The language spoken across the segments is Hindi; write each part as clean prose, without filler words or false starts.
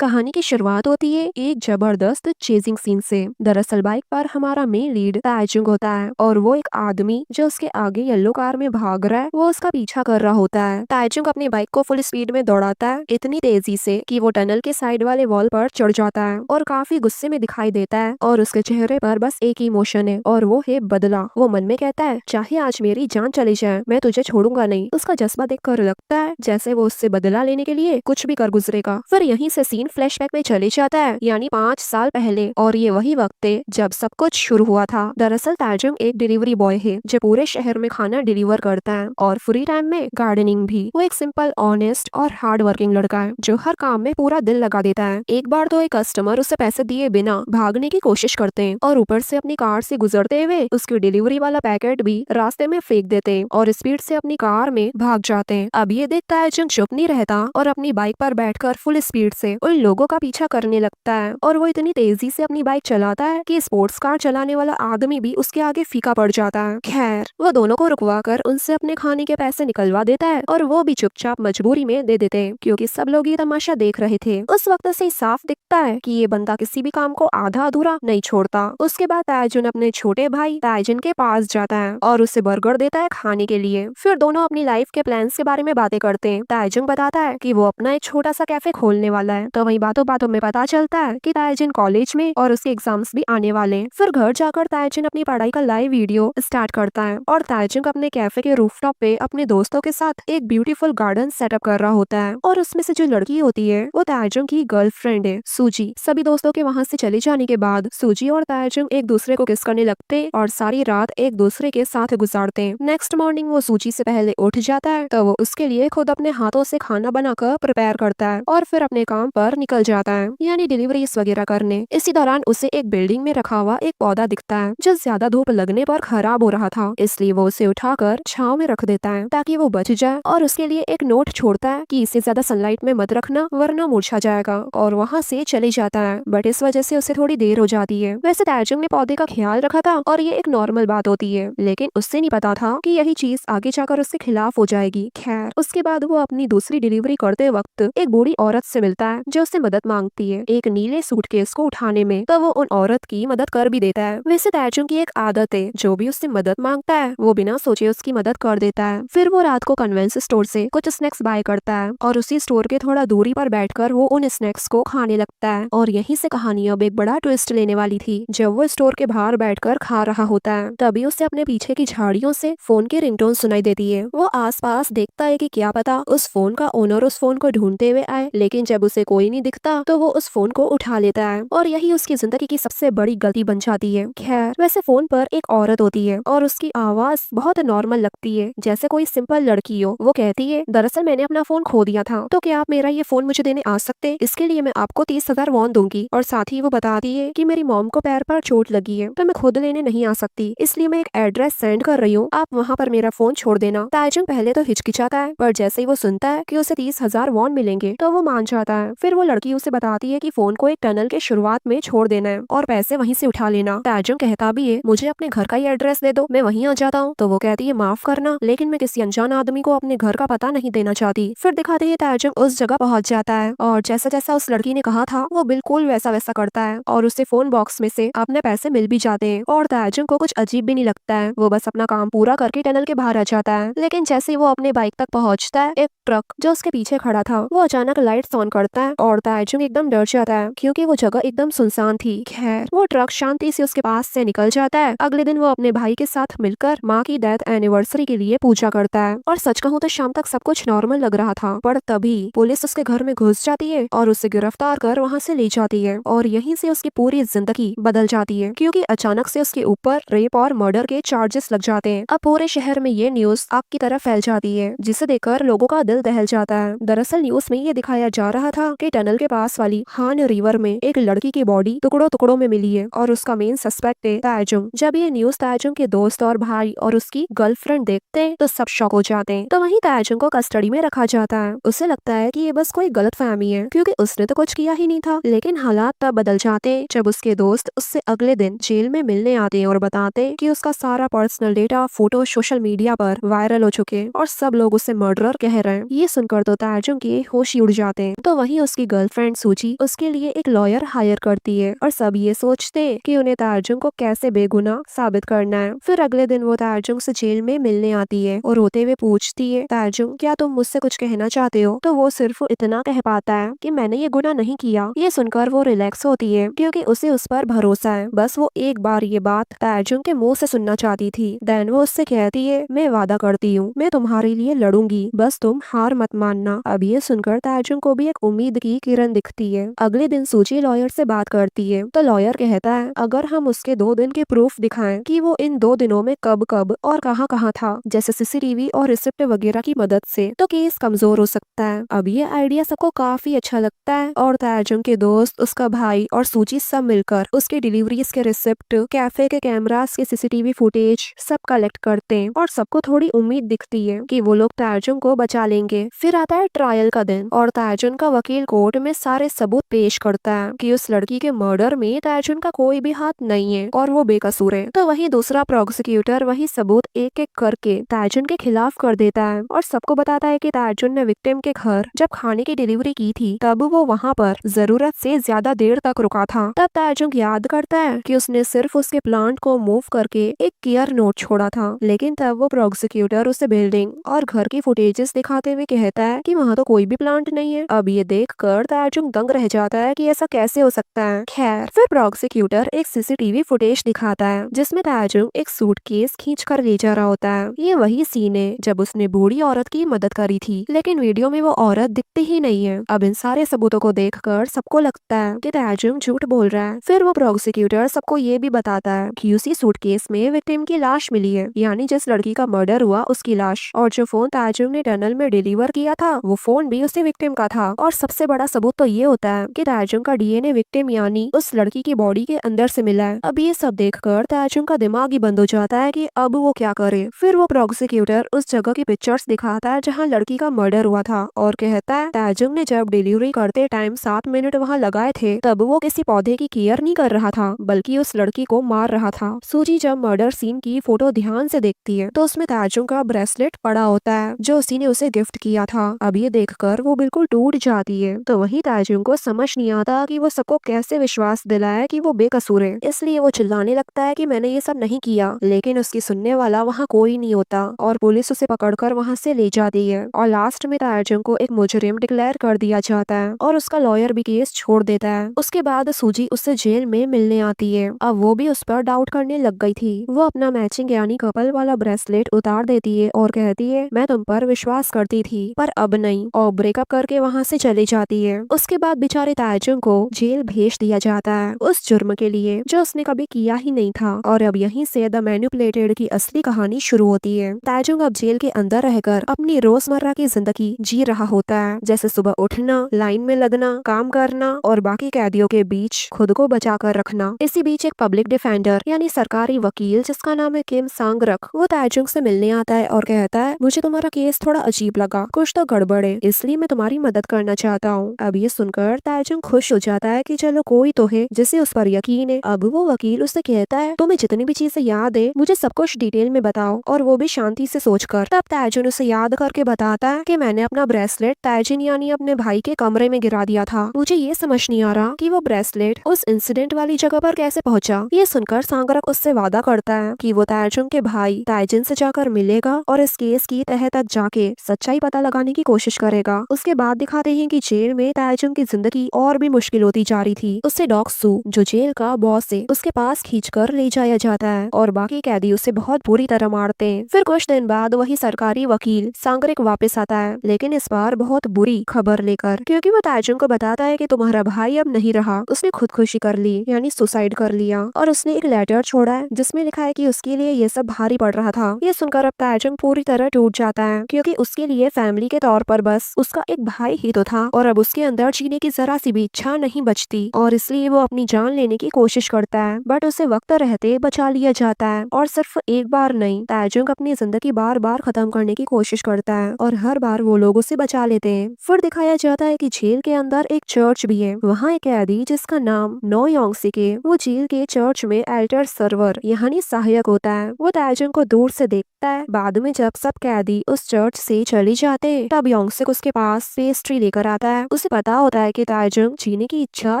कहानी की शुरुआत होती है एक जबरदस्त चेजिंग सीन से। दरअसल बाइक पर हमारा मेन लीड ताइजुंग होता है और वो एक आदमी जो उसके आगे येलो कार में भाग रहा है वो उसका पीछा कर रहा होता है। ताइजुंग अपनी बाइक को फुल स्पीड में दौड़ाता है, इतनी तेजी से कि वो टनल के साइड वाले वॉल पर चढ़ जाता है और काफी गुस्से में दिखाई देता है और उसके चेहरे पर बस एक ही इमोशन है और वो है बदला। वो मन में कहता है चाहे आज मेरी जान चली जाए मैं तुझे छोड़ूंगा नहीं। उसका जज्बा देखकर लगता है जैसे वो उससे बदला लेने के लिए कुछ भी कर गुजरेगा। फिर यहीं से सीन फ्लैशबैक में चले जाता है, यानी 5 साल पहले, और ये वही वक्त है जब सब कुछ शुरू हुआ था। दरअसल ताजुंग एक डिलीवरी बॉय है जो पूरे शहर में खाना डिलीवर करता है और फ्री टाइम में गार्डनिंग भी। वो एक सिंपल, ऑनेस्ट और हार्ड वर्किंग लड़का है जो हर काम में पूरा दिल लगा देता है। एक बार तो एक कस्टमर उसे पैसे दिए बिना भागने की कोशिश करते हैं और ऊपर से अपनी कार से गुजरते हुए उसकी डिलीवरी वाला पैकेट भी रास्ते में फेंक देते हैं और स्पीड से अपनी कार में भाग जाते हैं। अब ये देखता है ताजुंग चुप नहीं रहता और अपनी बाइक पर बैठकर फुल स्पीड से उन लोगों का पीछा करने लगता है और वो इतनी तेजी से अपनी बाइक चलाता है कि स्पोर्ट्स कार चलाने वाला आदमी भी उसके आगे फीका पड़ जाता है। खैर, वो दोनों को रुकवा कर उनसे अपने खाने के पैसे निकलवा देता है और वो भी चुपचाप मजबूरी में दे देते हैं क्योंकि सब लोग ये तमाशा देख रहे थे। उस वक्त से साफ दिखता है कि ये बंदा किसी भी काम को आधा अधूरा नहीं छोड़ता। उसके बाद ताइजुन अपने छोटे भाई ताइजुन के पास जाता है और उसे बर्गर देता है खाने के लिए। फिर दोनों अपनी लाइफ के प्लान्स के बारे में बातें करते हैं। ताइजुन बताता है कि वो अपना एक छोटा सा कैफे खोलने वाला है, तो वहीं बातों बातों में पता चलता है कि ताइजुन कॉलेज में और उसके एग्जाम्स भी आने वाले हैं। फिर घर जाकर ताइजुन अपनी पढ़ाई का लाइव वीडियो स्टार्ट करता है और ताइजुन अपने कैफे के रूफटॉप पे अपने दोस्तों के साथ एक ब्यूटीफुल गार्डन सेटअप कर रहा होता है और उसमें से जो लड़की होती है वो ताइजुन की गर्लफ्रेंड है, सूजी। सभी दोस्तों के वहाँ से चले जाने के बाद सूजी और ताइजुन एक दूसरे को किस करने लगते और सारी रात एक दूसरे के साथ गुजारते हैं। नेक्स्ट मॉर्निंग वो सूजी से पहले उठ जाता है तो वो उसके लिए खुद अपने हाथों से खाना बनाकर प्रिपेयर करता है और फिर अपने काम पर निकल जाता है, यानी डिलीवरीज वगैरह करने। इसी दौरान उसे एक बिल्डिंग में रखा हुआ एक पौधा दिखता है जो ज्यादा धूप लगने पर खराब हो रहा था, इसलिए वो उसे उठाकर छांव में रख देता है ताकि वो बच जाए और उसके लिए एक नोट छोड़ता है कि इसे ज्यादा सनलाइट में मत रखना वरना मुरझा जाएगा, और वहाँ से चले जाता है। बट इस वजह से उसे थोड़ी देर हो जाती है। वैसे ताइजुंग ने पौधे का ख्याल रखा था और ये एक नॉर्मल बात होती है, लेकिन उससे नहीं पता था कि यही चीज आगे जाकर उसके खिलाफ हो जाएगी। खैर, उसके बाद वो अपनी दूसरी डिलीवरी करते वक्त एक बूढ़ी औरत से मिलता है जो उससे मदद मांगती है एक नीले सूटकेस को उठाने में, तो वो उन औरत की मदद कर भी देता है। वैसे ताइजुंग की एक आदत है, जो भी उससे मदद मांगता है वो बिना सोचे उसकी मदद कर देता है। फिर वो रात को कन्वेंस स्टोर से कुछ स्नैक्स बाय करता है और उसी स्टोर के थोड़ा दूरी पर बैठकर वो उन स्नैक्स को खाने लगता है और यहीं से कहानी अब एक बड़ा ट्विस्ट लेने वाली थी। जब वो स्टोर के बाहर बैठकर खा रहा होता है तभी उसे अपने पीछे की झाड़ियों से फोन की रिंगटोन सुनाई देती है। वो आसपास देखता है कि क्या पता उस फोन का ओनर उस फोन को ढूंढते हुए आए, लेकिन जब उसे कोई नहीं दिखता तो वो उस फोन को उठा लेता है और यही उसकी जिंदगी की सबसे बड़ी गलती बन जाती है। खैर, वैसे फोन पर एक औरत होती है और उसकी आवाज बहुत नॉर्मल लगती है, जैसे कोई सिंपल लड़की हो। वो कहती है, दरअसल मैंने अपना फोन खो दिया था, तो क्या आप मेरा ये फोन मुझे देने आ सकते? इसके लिए मैं आपको 30,000 वॉन दूंगी। और साथ ही वो बताती है कि मेरी मॉम को पैर पर चोट लगी है तो मैं खुद लेने नहीं आ सकती, इसलिए मैं एक एड्रेस सेंड कर रही हूँ, आप वहाँ पर मेरा फोन छोड़ देना। ताइजुंग पहले तो हिचकिचाता है, पर जैसे ही वो सुनता है कि उसे 30,000 वॉन मिलेंगे तो वो मान जाता है। फिर वो लड़की उसे बताती है कि फोन को एक टनल के शुरुआत में छोड़ देना है और पैसे वहीं से उठा लेना। ताइजुंग कहता भी है, मुझे अपने घर का ही एड्रेस दे दो, मैं वहीं आ जाता हूँ। तो वो कहती है, माफ करना, लेकिन मैं किसी अनजान आदमी को अपने घर का पता नहीं देना चाहती। फिर दिखाते हैं ताइजुंग उस जगह पहुंच जाता है और जैसा जैसा उस लड़की ने कहा था वो बिल्कुल वैसा वैसा करता है और उसे फोन बॉक्स में से अपने पैसे मिल भी जाते हैं और ताइजुंग को कुछ अजीब भी नहीं लगता है। वो बस अपना काम पूरा करके टनल के बाहर आ जाता है, लेकिन जैसे ही वो अपने बाइक तक पहुंचता है एक ट्रक जो उसके पीछे खड़ा था वो अचानक लाइट्स ऑन करता है और ताइजुंग एकदम डर जाता है क्योंकि वो जगह एकदम सुनसान थी। खैर, वो ट्रक शांति से उसके पास से निकल जाता है। अगले दिन वो अपने भाई के साथ मिलकर माँ की डेथ एनिवर्सरी के लिए पूजा करता है और सच कहूँ तो शाम तक सब कुछ नॉर्मल लग रहा था, पर तभी पुलिस उसके घर में घुस जाती है और उसे गिरफ्तार कर वहाँ से ले जाती है और यहीं से उसकी पूरी जिंदगी बदल जाती है क्योंकि अचानक से उसके ऊपर रेप और मर्डर के चार्जेस लग जाते हैं। अब पूरे शहर में ये न्यूज आग की तरह फैल जाती है जिसे देखकर लोगों का दिल दहल जाता है। दरअसल न्यूज में ये दिखाया जा रहा था कि टनल के पास वाली हान रिवर में एक लड़की की बॉडी टुकड़ों टुकड़ों में मिली है और उसका मेन सस्पेक्ट है ताइजुंग। जब ये न्यूज ताइजुंग के दोस्त और भाई और उसकी गर्लफ्रेंड देखते हैं तो सब शॉक हो जाते हैं। तो वहीं ताइजुंग को कस्टडी में रखा जाता है। उसे लगता है कि ये बस कोई गलतफहमी है क्योंकि उसने तो कुछ किया ही नहीं था, लेकिन हालात तब बदल जाते हैं जब उसके दोस्त उससे अगले दिन जेल में मिलने आते हैं और बताते हैं कि उसका सारा personal data, photo social media पर वायरल हो चुके हैं और सब लोग उसे मर्डरर कह रहे हैं। ये सुनकर तो ताइजुंग के होश ही उड़ जाते हैं। तो वहीं उसकी गर्लफ्रेंड सूची उसके लिए एक लॉयर हायर करती है और सब ये सोचते हैं कि उन्हें ताजुंग को कैसे बेगुनाह साबित करना है। फिर अगले दिन वो ताजुंग से जेल में मिलने आती है और रोते हुए पूछती है, ताजुंग क्या तुम मुझसे कुछ कहना चाहते हो? तो वो सिर्फ इतना कह पाता है कि मैंने ये गुनाह नहीं किया। ये सुनकर वो रिलैक्स होती है क्योंकि उसे उस पर भरोसा है। बस वो एक बार ये बात ताजुंग के मुंह से सुनना चाहती थी। देन वो उससे कहती है, मैं वादा करती हूँ मैं तुम्हारे लिए लड़ूंगी, बस तुम हार मत मानना। अब ये सुनकर ताजुंग को भी एक उम्मीद की किरण दिखती है। अगले दिन सूची लॉयर से बात करती है तो लॉयर कहता है, अगर हम उसके 2 दिन के प्रूफ दिखाएं कि वो इन 2 दिनों में कब कब और कहाँ था, जैसे सीसीटीवी और रिसिप्ट वगैरह की मदद से, तो केस कमजोर हो सकता है। अब ये आइडिया सबको काफी अच्छा लगता है और ताजुंग के दोस्त, उसका भाई और सूची सब मिलकर उसके डिलीवरीज के रिसिप्ट, कैफे के कैमरास के सीसीटीवी फुटेज सब कलेक्ट करते हैं और सबको थोड़ी उम्मीद दिखती है कि वो लोग ताजुंग को बचा लेंगे। फिर आता है ट्रायल का दिन और ताजुंग का वकील कोर्ट में सारे सबूत पेश करता है कि उस लड़की के मर्डर में ताजुंग का कोई भी हाथ नहीं है और वो बेकसूर है। तो वही दूसरा प्रोसिक्यूटर वही सबूत एक एक करके ताजुंग के खिलाफ कर देता है और सबको बताता है कि ताजुंग ने विक्टिम के घर जब खाने की डिलीवरी की थी तब वो वहाँ पर जरूरत से ज्यादा देर तक रुका था। तब ताजुंग याद करता है कि उसने सिर्फ उसके प्लांट को मूव करके एक केयर नोट छोड़ा था, लेकिन तब वो प्रोसिक्यूटर उसे बिल्डिंग और घर की फुटेजेस दिखाते हुए कहता है कि वहाँ तो कोई भी प्लांट नहीं है। अब ये देखकर ताजुंग दंग रह जाता है कि ऐसा कैसे हो सकता है। खैर फिर प्रोसिक्यूटर एक सीसीटीवी फुटेज दिखाता है जिसमें ताजुंग एक सूटकेस खींच कर ले जा रहा होता है। ये वही सीन है जब उसने बूढ़ी औरत की मदद करी थी, लेकिन वीडियो में वो औरत दिखती ही नहीं है। अब इन सारे सबूतों को देखकर सबको लगता है कि ताजुंग झूठ बोल रहा है। फिर वो प्रोसिक्यूटर सबको ये भी बताता है कि उसी सूटकेस में विक्टिम की लाश मिली है, यानी जिस लड़की का मर्डर हुआ उसकी लाश, और जो फोन ताजुंग ने टनल में डिलीवर किया था वो फोन भी उसी विक्टिम का था। और सबसे बड़ा सबूत तो ये होता है कि ताजुंग का डीएनए विक्टिम यानी उस लड़की की बॉडी के अंदर से मिला है। अब ये सब देखकर ताजुंग का दिमाग ही बंद हो जाता है कि अब वो क्या करे। फिर वो प्रोसिक्यूटर उस जगह की पिक्चर्स दिखाता है जहाँ लड़की का मर्डर हुआ था और कहता है ताजुंग ने जब डिलीवरी करते टाइम 7 मिनट वहाँ लगाए थे तब वो किसी पौधे की केयर नहीं कर रहा था बल्कि उस लड़की को मार रहा था। सूजी जब मर्डर सीन की फोटो ध्यान से देखती है तो उसमें ताजुंग का ब्रेसलेट पड़ा होता है जो उसी ने उसे गिफ्ट किया था। अब ये देखकर वो बिल्कुल टूट जाती है। तो वही ताजुंग को समझ नहीं आता कि वो सबको कैसे विश्वास दिलाए कि वो बेकसूर है, इसलिए वो चिल्लाने लगता है कि मैंने ये सब नहीं किया, लेकिन उसकी सुनने वाला वहाँ कोई नहीं होता और पुलिस उसे पकड़कर वहाँ से ले जाती है और लास्ट में ताजुंग को एक मुजरिम डिक्लेयर कर दिया जाता है और उसका लॉयर भी केस छोड़ देता है। उसके बाद सूजी उससे जेल में मिलने आती है। अब वो भी उस पर डाउट करने लग गई थी। वो अपना मैचिंग यानी कपल वाला ब्रेसलेट उतार देती है और कहती है, मैं तुम पर विश्वास करती थी पर अब नहीं, और ब्रेकअप करके वहाँ से चली जाती है। उसके बाद बेचारे ताजुंग को जेल भेज दिया जाता है उस जुर्म के लिए जो उसने कभी किया ही नहीं था। और अब यहीं से द मैनिपुलेटेड की असली कहानी शुरू होती है। ताजुंग अब जेल के अंदर रहकर अपनी रोजमर्रा की जिंदगी जी रहा होता है, जैसे सुबह उठना, लाइन में लगना, काम करना और बाकी कैदियों के बीच खुद को बचा कर रखना। इसी बीच एक पब्लिक डिफेंडर यानी सरकारी वकील जिसका नाम है किम सांगरक, वो ताजुंग से मिलने आता है और कहता है, मुझे तुम्हारा केस थोड़ा अजीब लगा, कुछ तो गड़बड़ है, इसलिए मैं तुम्हारी मदद करना चाहता हूँ। अब ये सुनकर ताजुंग खुश हो जाता है कि चलो कोई तो है जिसे उस पर यकीन है। अब वो वकील उससे कहता है, तुम्हें जितनी भी चीजें याद है मुझे सब कुछ डिटेल में बताओ, और वो भी शांति से सोचकर। तब ताजुंग उसे याद करके बताता है कि मैंने अपना ब्रेसलेट ताजिन यानी अपने भाई के कमरे में गिरा दिया था। मुझे ये समझ नहीं आ रहा कि वो ब्रेसलेट उस इंसिडेंट वाली जगह पर कैसे पहुंचा। ये सुनकर सांगरक उससे वादा करता है कि वो ताजुंग के भाई ताजिन से जाकर मिलेगा और इस केस की तह तक जाके सच्चाई पता लगाने की कोशिश करेगा। उसके बाद दिखाते हैं कि जेल में ताजुंग की जिंदगी और भी मुश्किल होती जा रही थी। उससे डॉग सू जो जेल का बॉस है उसके पास खींचकर ले जाया जाता है और बाकी कैदी उसे बहुत बुरी तरह मारते हैं। फिर कुछ दिन बाद वही सरकारी वकील सांगरक वापस आता है, लेकिन इस बार बहुत बुरी खबर लेकर, क्योंकि वो ताजुंग को बताता है कि तुम्हारा भाई अब नहीं रहा, उसने खुदकुशी कर ली यानी सुसाइड कर लिया, और उसने एक लेटर छोड़ा है जिसमें लिखा है कि उसके लिए ये सब भारी पड़ रहा था। ये सुनकर अब ताजुंग पूरी तरह टूट जाता है क्योंकि उसके लिए फैमिली के तौर पर बस उसका एक भाई ही तो था और अब उसके अंदर जीने की जरा सी भी इच्छा नहीं बचती, और इसलिए वो अपनी जान लेने की कोशिश करता है, बट उसे वक्त रहते बचा लिया जाता है। और सिर्फ एक बार नहीं, ताजुंग अपनी जिंदगी बार बार खत्म करने की कोशिश करता है और हर बार वो लोग उसे बचा लेते हैं। फिर दिखाया जाता है कि जेल के अंदर एक चर्च भी है। वहाँ एक कैदी जिसका नाम नो योंगसिक है, वो जेल के चर्च में एल्टर सर्वर यानी सहायक होता है। वो ताजुंग को दूर से देखता है। बाद में जब सब कैदी उस चर्च से चले जाते हैं तब योंगसिक उसके पास पेस्ट्री लेकर आता है। उसे पता होता है कि ताइजुंग जीने की इच्छा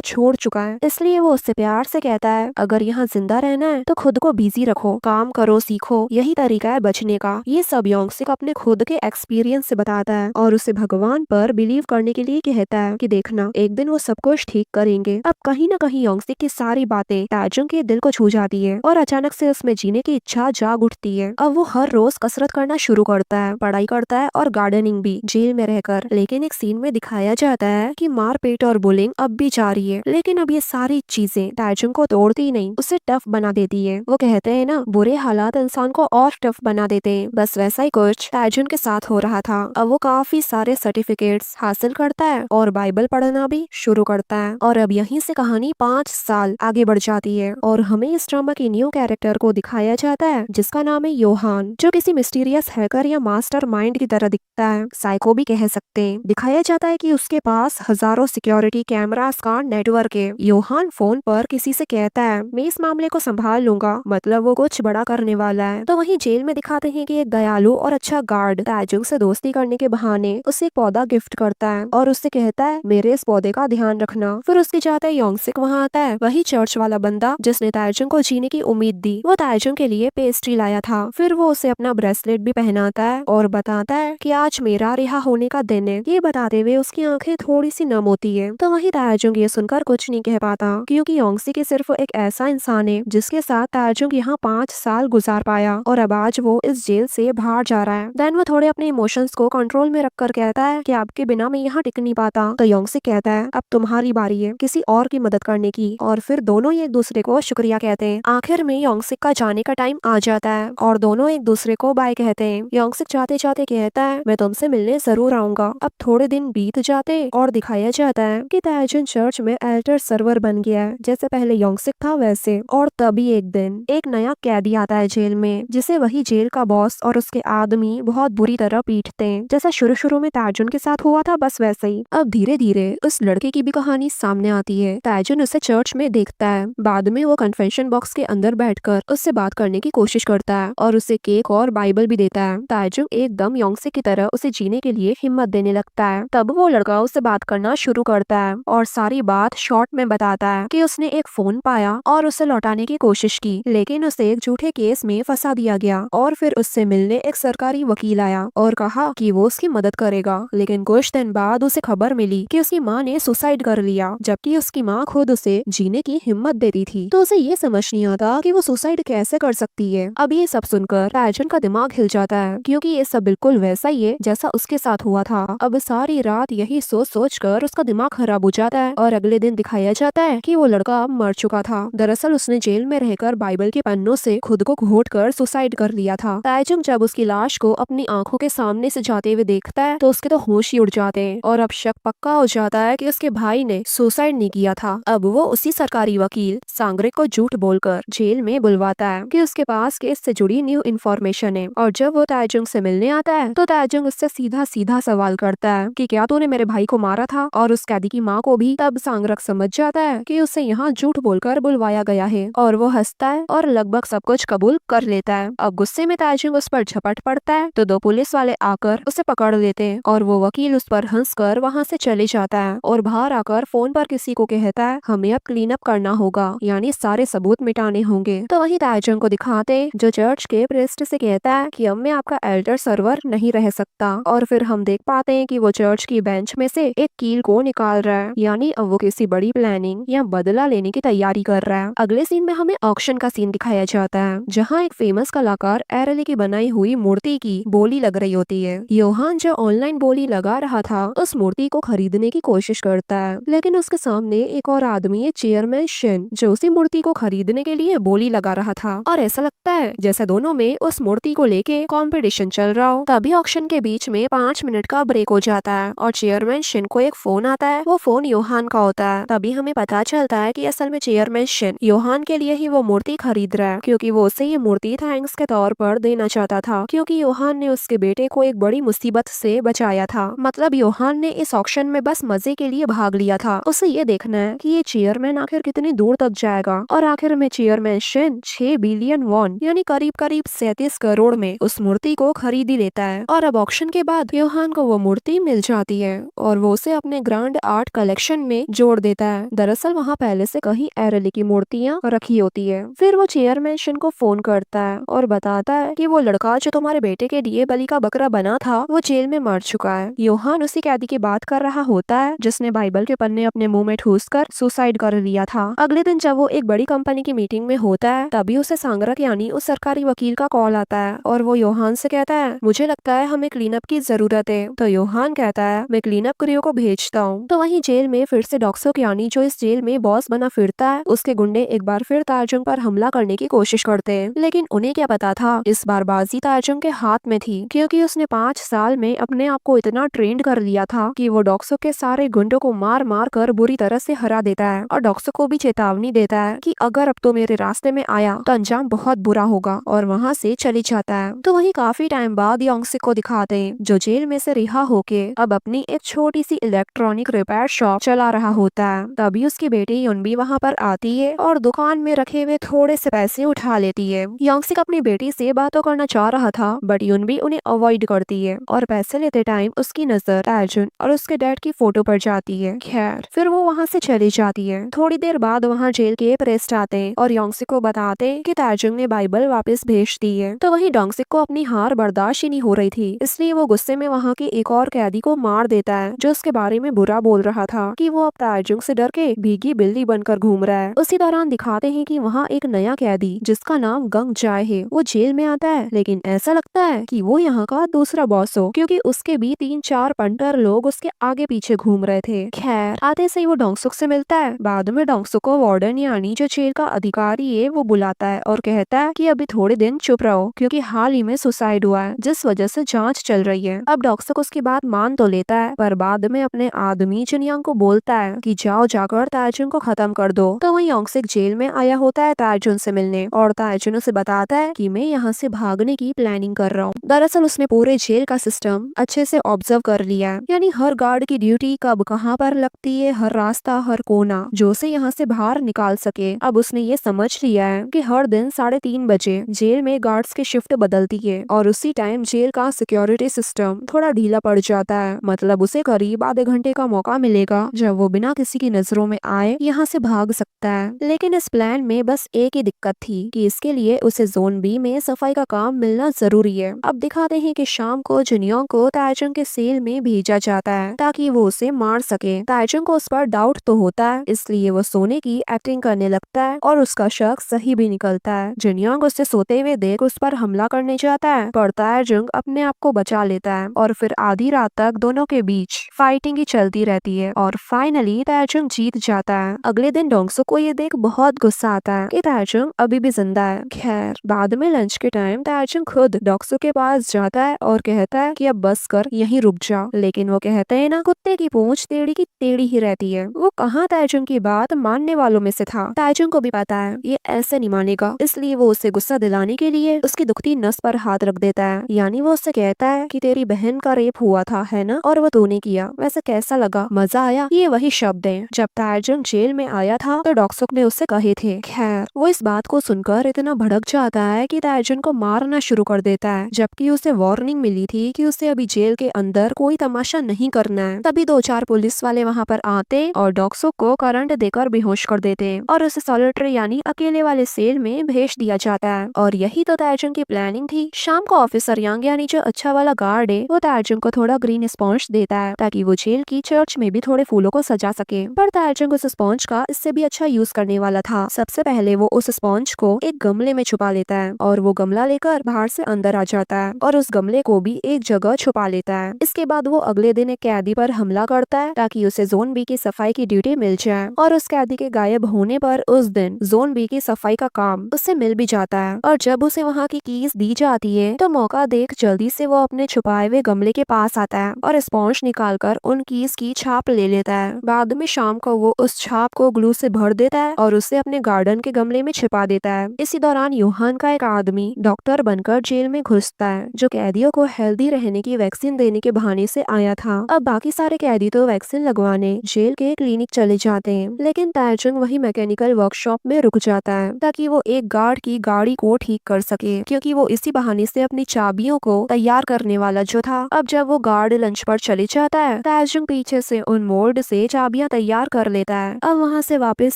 छोड़ चुका है, इसलिए वो उससे प्यार से कहता है अगर यहाँ जिंदा रहना है तो खुद को बिजी रखो, काम करो, सीखो, यही तरीका है बचने का। ये सब योंगसिक अपने खुद के एक्सपीरियंस से बताता है और उसे भगवान पर बिलीव करने के लिए कहता है कि देखना एक दिन वो सब कुछ ठीक करेंगे। अब कहीं न कहीं योंगसिक की सारी बातें ताइजुंग के दिल को छू जाती है और अचानक से उसमें जीने की इच्छा जाग उठती है। अब वो हर रोज कसरत करना शुरू करता है, पढ़ाई करता है और गार्डनिंग भी, जेल में रहकर। लेकिन एक सीन में दिखाया जाता है कि मारपीट और बुलिंग अब भी जारी है, लेकिन अब ये सारी चीजें ताइजुंग को तोड़ती नहीं, उसे टफ बना देती है। वो कहते हैं ना, बुरे हालात इंसान को और टफ बना देते हैं, बस वैसा ही कुछ ताइजुंग के साथ हो रहा था। अब वो काफी सारे सर्टिफिकेट्स हासिल करता है और बाइबल पढ़ना भी शुरू करता है। और अब यहीं से कहानी 5 साल आगे बढ़ जाती है और हमें इस ड्रामा के न्यू कैरेक्टर को दिखाया जाता है जिसका नाम है योहान, जो किसी मिस्टीरियस हैकर या मास्टर माइंड की तरह दिखता है, साइको भी कह सकते हैं। दिखाया जाता है कि उसके पास हजारों सिक्योरिटी कैमरास का नेटवर्क है। योहान फोन पर किसी से कहता है मैं इस मामले को संभाल लूंगा, मतलब वो कुछ बड़ा करने वाला है। तो वहीं जेल में दिखाते हैं कि एक दयालु और अच्छा गार्ड ताइजुंग से दोस्ती करने के बहाने उसे एक पौधा गिफ्ट करता है और उससे कहता है मेरे इस पौधे का ध्यान रखना। फिर उसके जाते योंगसिक वहाँ आता है, वही चर्च वाला बंदा जिसने ताइजुंग को जीने की उम्मीद दी। वो ताइजुंग के लिए पेस्ट्री लाया था। फिर वो उसे अपना ब्रेसलेट भी पहनाता है और बताता है कि आज मेरा रिहा होने का दिन है। ये बताते हुए उसकी आंखें थोड़ी सी नम होती है। तो वही ताइजुंग ये सुनकर कुछ नहीं कह पाता क्योंकि योंगसिक सिर्फ एक ऐसा इंसान है जिसके साथ ताइजुंग यहाँ 5 साल गुजार पाया और अब आज वो इस जेल से बाहर जा रहा है। देन वो थोड़े अपने इमोशंस को कंट्रोल में रखकर कहता है कि आपके बिना मैं यहाँ टिक नहीं पाता। तो योंगसिक कहता है अब तुम्हारी बारी है किसी और की मदद करने की, और फिर दोनों एक दूसरे को शुक्रिया कहते हैं। आखिर में योंगसिक का जाने का टाइम आ जाता है और दोनों एक दूसरे को बाय कहते हैं। योंगसिक जाते जाते कहता है मैं तुमसे मिलने जरूर आऊंगा। अब थोड़े दिन बीत जाते और दिखाया जाता है कि ताइजुंग चर्च में एल्टर सर्वर बन गया है, जैसे पहले योंगसिक था वैसे। और तभी एक दिन एक नया कैदी आता है जेल में, जिसे वही जेल का बॉस और उसके आदमी बहुत बुरी तरह पीटते हैं, जैसा शुरू शुरू में ताइजुंग के साथ हुआ था, बस वैसे ही। अब धीरे धीरे उस लड़के की भी कहानी सामने आती है। ताइजुंग उसे चर्च में देखता है। बाद में वो कन्फेशन बॉक्स के अंदर बैठकर उससे बात करने की कोशिश करता है और उसे केक और बाइबल भी देता है। ताइजुंग एकदम योंगसिक की तरह उसे जीने के लिए हिम्मत देने लगता है। तब वो लड़का उससे बात करना शुरू करता है और सारी बात शॉर्ट में बताता है कि उसने एक फोन पाया और उसे लौटाने की कोशिश की, लेकिन उसे एक झूठे केस में फंसा दिया गया। और फिर उससे मिलने एक सरकारी वकील आया और कहा कि वो उसकी मदद करेगा। लेकिन कुछ दिन बाद उसे खबर मिली कि उसकी माँ ने सुसाइड कर लिया, जबकि उसकी माँ खुद उसे जीने की हिम्मत देती थी। तो उसे ये समझ नहीं आता कि वो सुसाइड कैसे कर सकती है। अब ये सब सुनकर ताइजुंग का दिमाग हिल जाता है क्योंकि ये सब बिल्कुल वैसा ही है जैसा उसके साथ हुआ था। अब सारी रात यही सोच सोच कर उसका दिमाग खराब हो जाता है और अगले दिन दिखाया जाता है कि वो लड़का मर चुका था। दरअसल उसने जेल में रहकर बाइबल के पन्नों से खुद को घोट कर सुसाइड कर लिया था। ताइजुंग जब उसकी लाश को अपनी आंखों के सामने से जाते हुए देखता है तो उसके तो होश ही उड़ जाते हैं और अब शक पक्का हो जाता है कि उसके भाई ने सुसाइड नहीं किया था। अब वो उसी सरकारी वकील सांगरे को झूठ बोलकर जेल में बुलवाता है कि उसके पास केस से जुड़ी न्यू इन्फॉर्मेशन है। और जब वो ताइजुंग से मिलने आता है तो ताइजुंग उससे सीधा सीधा सवाल करता है कि क्या तूने मेरे भाई को मारा था और उस कैदी की माँ को भी। तब सांगरक समझ जाता है कि उसे यहाँ झूठ बोलकर बुलवाया गया है और वो हंसता है और लगभग सब कुछ कबूल कर लेता है। अब गुस्से में ताइजुंग उस पर झपट पड़ता है तो 2 पुलिस वाले आकर उसे पकड़ लेते हैं और वो वकील उस पर हंसकर वहाँ से चले जाता है और बाहर आकर फोन पर किसी को कहता है हमें अब क्लीन अप करना होगा, यानी सारे सबूत मिटाने होंगे। तो वही ताइजुंग को दिखाते जो चर्च के प्रेस्ट से कहता है कि अब मैं आपका एल्डर सर्वर नहीं रह सकता। और फिर हम देख पाते हैं कि वो चर्च की बेंच में से एक कील को निकाल रहा है, यानी अब वो किसी बड़ी प्लानिंग या बदला लेने की तैयारी कर रहा है। अगले सीन में हमें ऑक्शन का सीन दिखाया जाता है जहाँ एक फेमस कलाकार एरली की बनाई हुई मूर्ति की बोली लग रही होती है। योहान जो ऑनलाइन बोली लगा रहा था उस मूर्ति को खरीदने की कोशिश करता है, लेकिन उसके सामने एक और आदमी है, चेयरमैन शिन, जो उसी मूर्ति को खरीदने के लिए बोली लगा रहा था। और ऐसा लगता है जैसे दोनों में उस मूर्ति को लेके कंपटीशन चल रहा हो। तभी ऑक्शन के बीच में 5 मिनट का ब्रेक हो जाता है और चेयरमैन शिन को एक फोन आता है। वो फोन योहान का होता है। तभी हमें पता चलता है कि असल में चेयरमैन शिन योहान के लिए ही वो मूर्ति खरीद रहा है, क्योंकि वो उसे ये मूर्ति थैंक्स के तौर पर देना चाहता था, क्योंकि योहान ने उसके बेटे को एक बड़ी मुसीबत से बचाया था। मतलब योहान ने इस ऑक्शन में बस मजे के लिए भाग लिया था। उसे ये देखना है कि ये चेयरमैन आखिर कितनी दूर तक जाएगा। और आखिर में चेयरमैन शिन 6 बिलियन वॉन यानी करीब करीब 37 करोड़ में उस मूर्ति को खरीद ही लेता है। और अब ऑक्शन के बाद योहान को वो मूर्ति मिल जाती है और वो उसे अपने ग्रैंड आर्ट कलेक्शन में जोड़ देता है। दरअसल वहाँ पहले से कहीं एरली की मूर्तियाँ रखी होती है। फिर वो चेयरमैन शिन को फोन करता है और बताता है कि वो लड़का जो तुम्हारे बेटे के लिए बलि का बकरा बना था वो जेल में मर चुका है। योहान उसी कैदी की बात कर रहा होता है जिसने बाइबल के पन्ने अपने मुंह में ठूस कर सुसाइड कर लिया था। अगले दिन जब वो एक बड़ी कंपनी की मीटिंग में होता है तभी उसे सांगरक यानी उस सरकारी वकील का कॉल आता है और वो योहान से कहता है मुझे लगता है हमें क्लीनअप की जरूरत है। तो योहान कहता है मैं क्लीनअप क्रियो को भेजता हूँ। तो वहीं जेल में फिर से डॉक्सोक यानी जो इस जेल में बॉस बना फिरता है उसके गुंडे एक बार फिर ताजुंग पर हमला करने की कोशिश करते हैं। लेकिन उन्हें क्या पता था इस बार बाजी ताजुंग के हाथ में थी, क्योंकि उसने 5 साल में अपने आप को इतना ट्रेंड कर लिया था कि वो डॉक्सोक के सारे गुंडों को मार मार कर बुरी तरह से हरा देता है और डॉक्सोक को भी चेतावनी देता है कि अगर अब तो मेरे रास्ते में आया तो अंजाम बहुत बुरा होगा, और वहाँ से चली जाता है। तो वही काफी टाइम बाद योंगसिक को दिखाते हैं जो जेल में से रिहा होके अब अपनी एक छोटी सी इलेक्ट्रॉनिक रिपेयर शॉप चला रहा होता है। तभी उसकी बेटी युनबी वहाँ पर आती है और दुकान में रखे हुए थोड़े से पैसे उठा लेती है। योंगसिक अपनी बेटी से बातों करना चाह रहा था बट युनबी उन्हें अवॉइड करती है और पैसे लेते टाइम उसकी नजर ताजुन और उसके डैड की फोटो पर जाती है। खैर फिर वो वहाँ से चली जाती है। थोड़ी देर बाद वहाँ जेल के प्रेस्ट आते हैं और योंगसिक को बताते हैं कि ताजुंग ने बाइबल वापस भेज दी है। तो वही डोंगसिक को अपनी हार बर्दाश्त ही नहीं हो रही थी, इसलिए वो गुस्से में वहाँ के एक और कैदी को मार देता है जो उसके बारे में बुरा बोल रहा था कि वो अब ताजुंग से डर के भीगी बिल्ली बनकर घूम रहा है। उसी दौरान दिखाते हैं कि वहाँ एक नया कैदी जिसका नाम गंग जाय है वो जेल में आता है, लेकिन ऐसा लगता है कि वो यहाँ का दूसरा बॉस हो, क्योंकि उसके भी 3-4 पंटर लोग उसके आगे पीछे घूम रहे थे। खैर आते से ही वो डोंगसुक से मिलता है। बाद में डोंगसुक को वार्डन यानी जो जेल का अधिकारी है वो बुलाता है और कहता है कि अभी थोड़े दिन चुप रहो क्योंकि हाल ही में सुसाइड हुआ है जिस वजह से जांच चल रही है। अब डोंगसुक उसकी बात मान तो लेता है पर बाद में अपने आदमी जुनियांग को बोलता है कि जाओ जाकर ताजुन को खत्म कर दो। तो वही योंगसिक जेल में आया होता है ताजुन से मिलने और ताजुन उसे बताता है कि मैं यहाँ से भागने की प्लानिंग कर रहा हूँ। दरअसल उसने पूरे जेल का सिस्टम अच्छे से ऑब्जर्व कर लिया है, यानी हर गार्ड की ड्यूटी कब कहाँ पर लगती है, हर रास्ता हर कोना जो उसे यहाँ से बाहर निकाल सके। अब उसने ये समझ लिया है कि हर दिन 3:30 बजे जेल में गार्ड्स की शिफ्ट बदलती है और उसी टाइम जेल का सिक्योरिटी सिस्टम थोड़ा ढीला पड़ जाता है। मतलब उसे करीब आधे घंटे का मौका मिलेगा जब वो बिना किसी की नजरों में आए यहाँ से भाग सकता है। लेकिन इस प्लान में बस एक ही दिक्कत थी कि इसके लिए उसे जोन बी में सफाई का काम मिलना जरूरी है। अब दिखाते हैं कि शाम को जुनियोंग को ताजुंग के सेल में भेजा जाता है ताकि वो उसे मार सके। ताजुंग को उस पर डाउट तो होता है, इसलिए वो सोने की एक्टिंग करने लगता है और उसका शक सही भी निकलता है। जुनियोंग उससे सोते हुए देख उस पर हमला करने जाता है पर ताजुंग अपने आप को बचा लेता है और फिर आधी रात तक दोनों के बीच फाइटिंग ही चलती रहती है और फाइनली ताजुंग जीत जाता है। अगले दिन डोंगसुक को ये देख बहुत गुस्सा आता है कि ताजुंग अभी भी जिंदा है। खैर बाद में लंच के टाइम ताजुंग खुद डोंगसुक के पास जाता है और कहता है कि अब बस कर यहीं रुक जा, लेकिन वो कहते हैं ना कुत्ते की पूंछ टेढ़ी की टेढ़ी ही रहती है। वो कहाँ ताजुंग की बात मानने वालों में से था। ताजुंग को भी पता है ये ऐसे नहीं मानेगा, इसलिए वो उसे गुस्सा दिलाने के लिए उसकी दुखती नस पर हाथ रख देता है। यानी वो उससे कहता है कि तेरी बहन का रेप हुआ था है ना, और वो तूने किया, वैसे कैसा लगा, मजा आया। ये वही शब्द है जब ताजुंग जेल में आया था तो डोंगसुक ने उससे कहे थे। खैर वो इस बात को सुनकर इतना भड़क जाता है कि ताजुंग को मारना शुरू कर देता है, जबकि उसे वार्निंग मिली थी कि उसे अभी जेल के अंदर कोई तमाशा नहीं करना है। तभी 2-4 पुलिस वाले वहाँ पर आते और डोंगसुक को करंट देकर बेहोश कर देते और उसे सॉलिटरी यानी अकेले वाले सेल में भेज दिया जाता है। और यही तो ताजुंग की प्लानिंग थी। शाम को ऑफिसर यांग यानी जो अच्छा वाला गार्ड है वो ताजुंग को थोड़ा ग्रीन स्पॉन्ज देता है ताकि वो जेल की चर्च में भी थोड़े फूलों को सजा सके। पर ताजुंग उस स्पॉन्ज का इससे भी अच्छा यूज करने वाला था। सबसे पहले वो उस स्पॉन्ज को एक गमले में छुपा लेता है और वो गमला लेकर बाहर से अंदर आ जाता है और उस गमले को भी एक जगह छुपा लेता है। इसके बाद वो अगले दिन एक कैदी पर हमला करता है ताकि उसे जोन बी की सफाई की ड्यूटी मिल जाए और उस कैदी के गायब होने पर उस दिन जोन बी की सफाई का काम उससे मिल भी जाता है। और जब उसे वहाँ की कीज दी जाती है तो मौका देख जल्दी से वो अपने छुपाए हुए गमले के पास आता है और स्पॉन्ज निकालकर उन कीज की छाप ले लेता है। बाद में शाम को वो उस छाप को ग्लू से भर देता है और उसे अपने गार्डन के गमले में छिपा देता है। इसी दौरान यूहान का एक आदमी डॉक्टर बनकर जेल में घुसता है जो कैदियों को हेल्दी रहने की वैक्सीन देने के बहाने से आया था। अब बाकी सारे कैदी तो वैक्सीन लगवाने जेल के क्लिनिक चले जाते हैं, लेकिन ताजुंग वही मैकेनिकल वर्कशॉप में रुक जाता है ताकि वो एक गार्ड की गाड़ी को ठीक कर सके, क्योंकि वो इसी बहाने से अपनी चाबियों को तैयार करने वाला जो था। अब जब वो गार्ड लंच पर चले जाता है ताजुंग पीछे से उन मोल्ड से चाबियां तैयार कर लेता है। अब वहाँ से वापस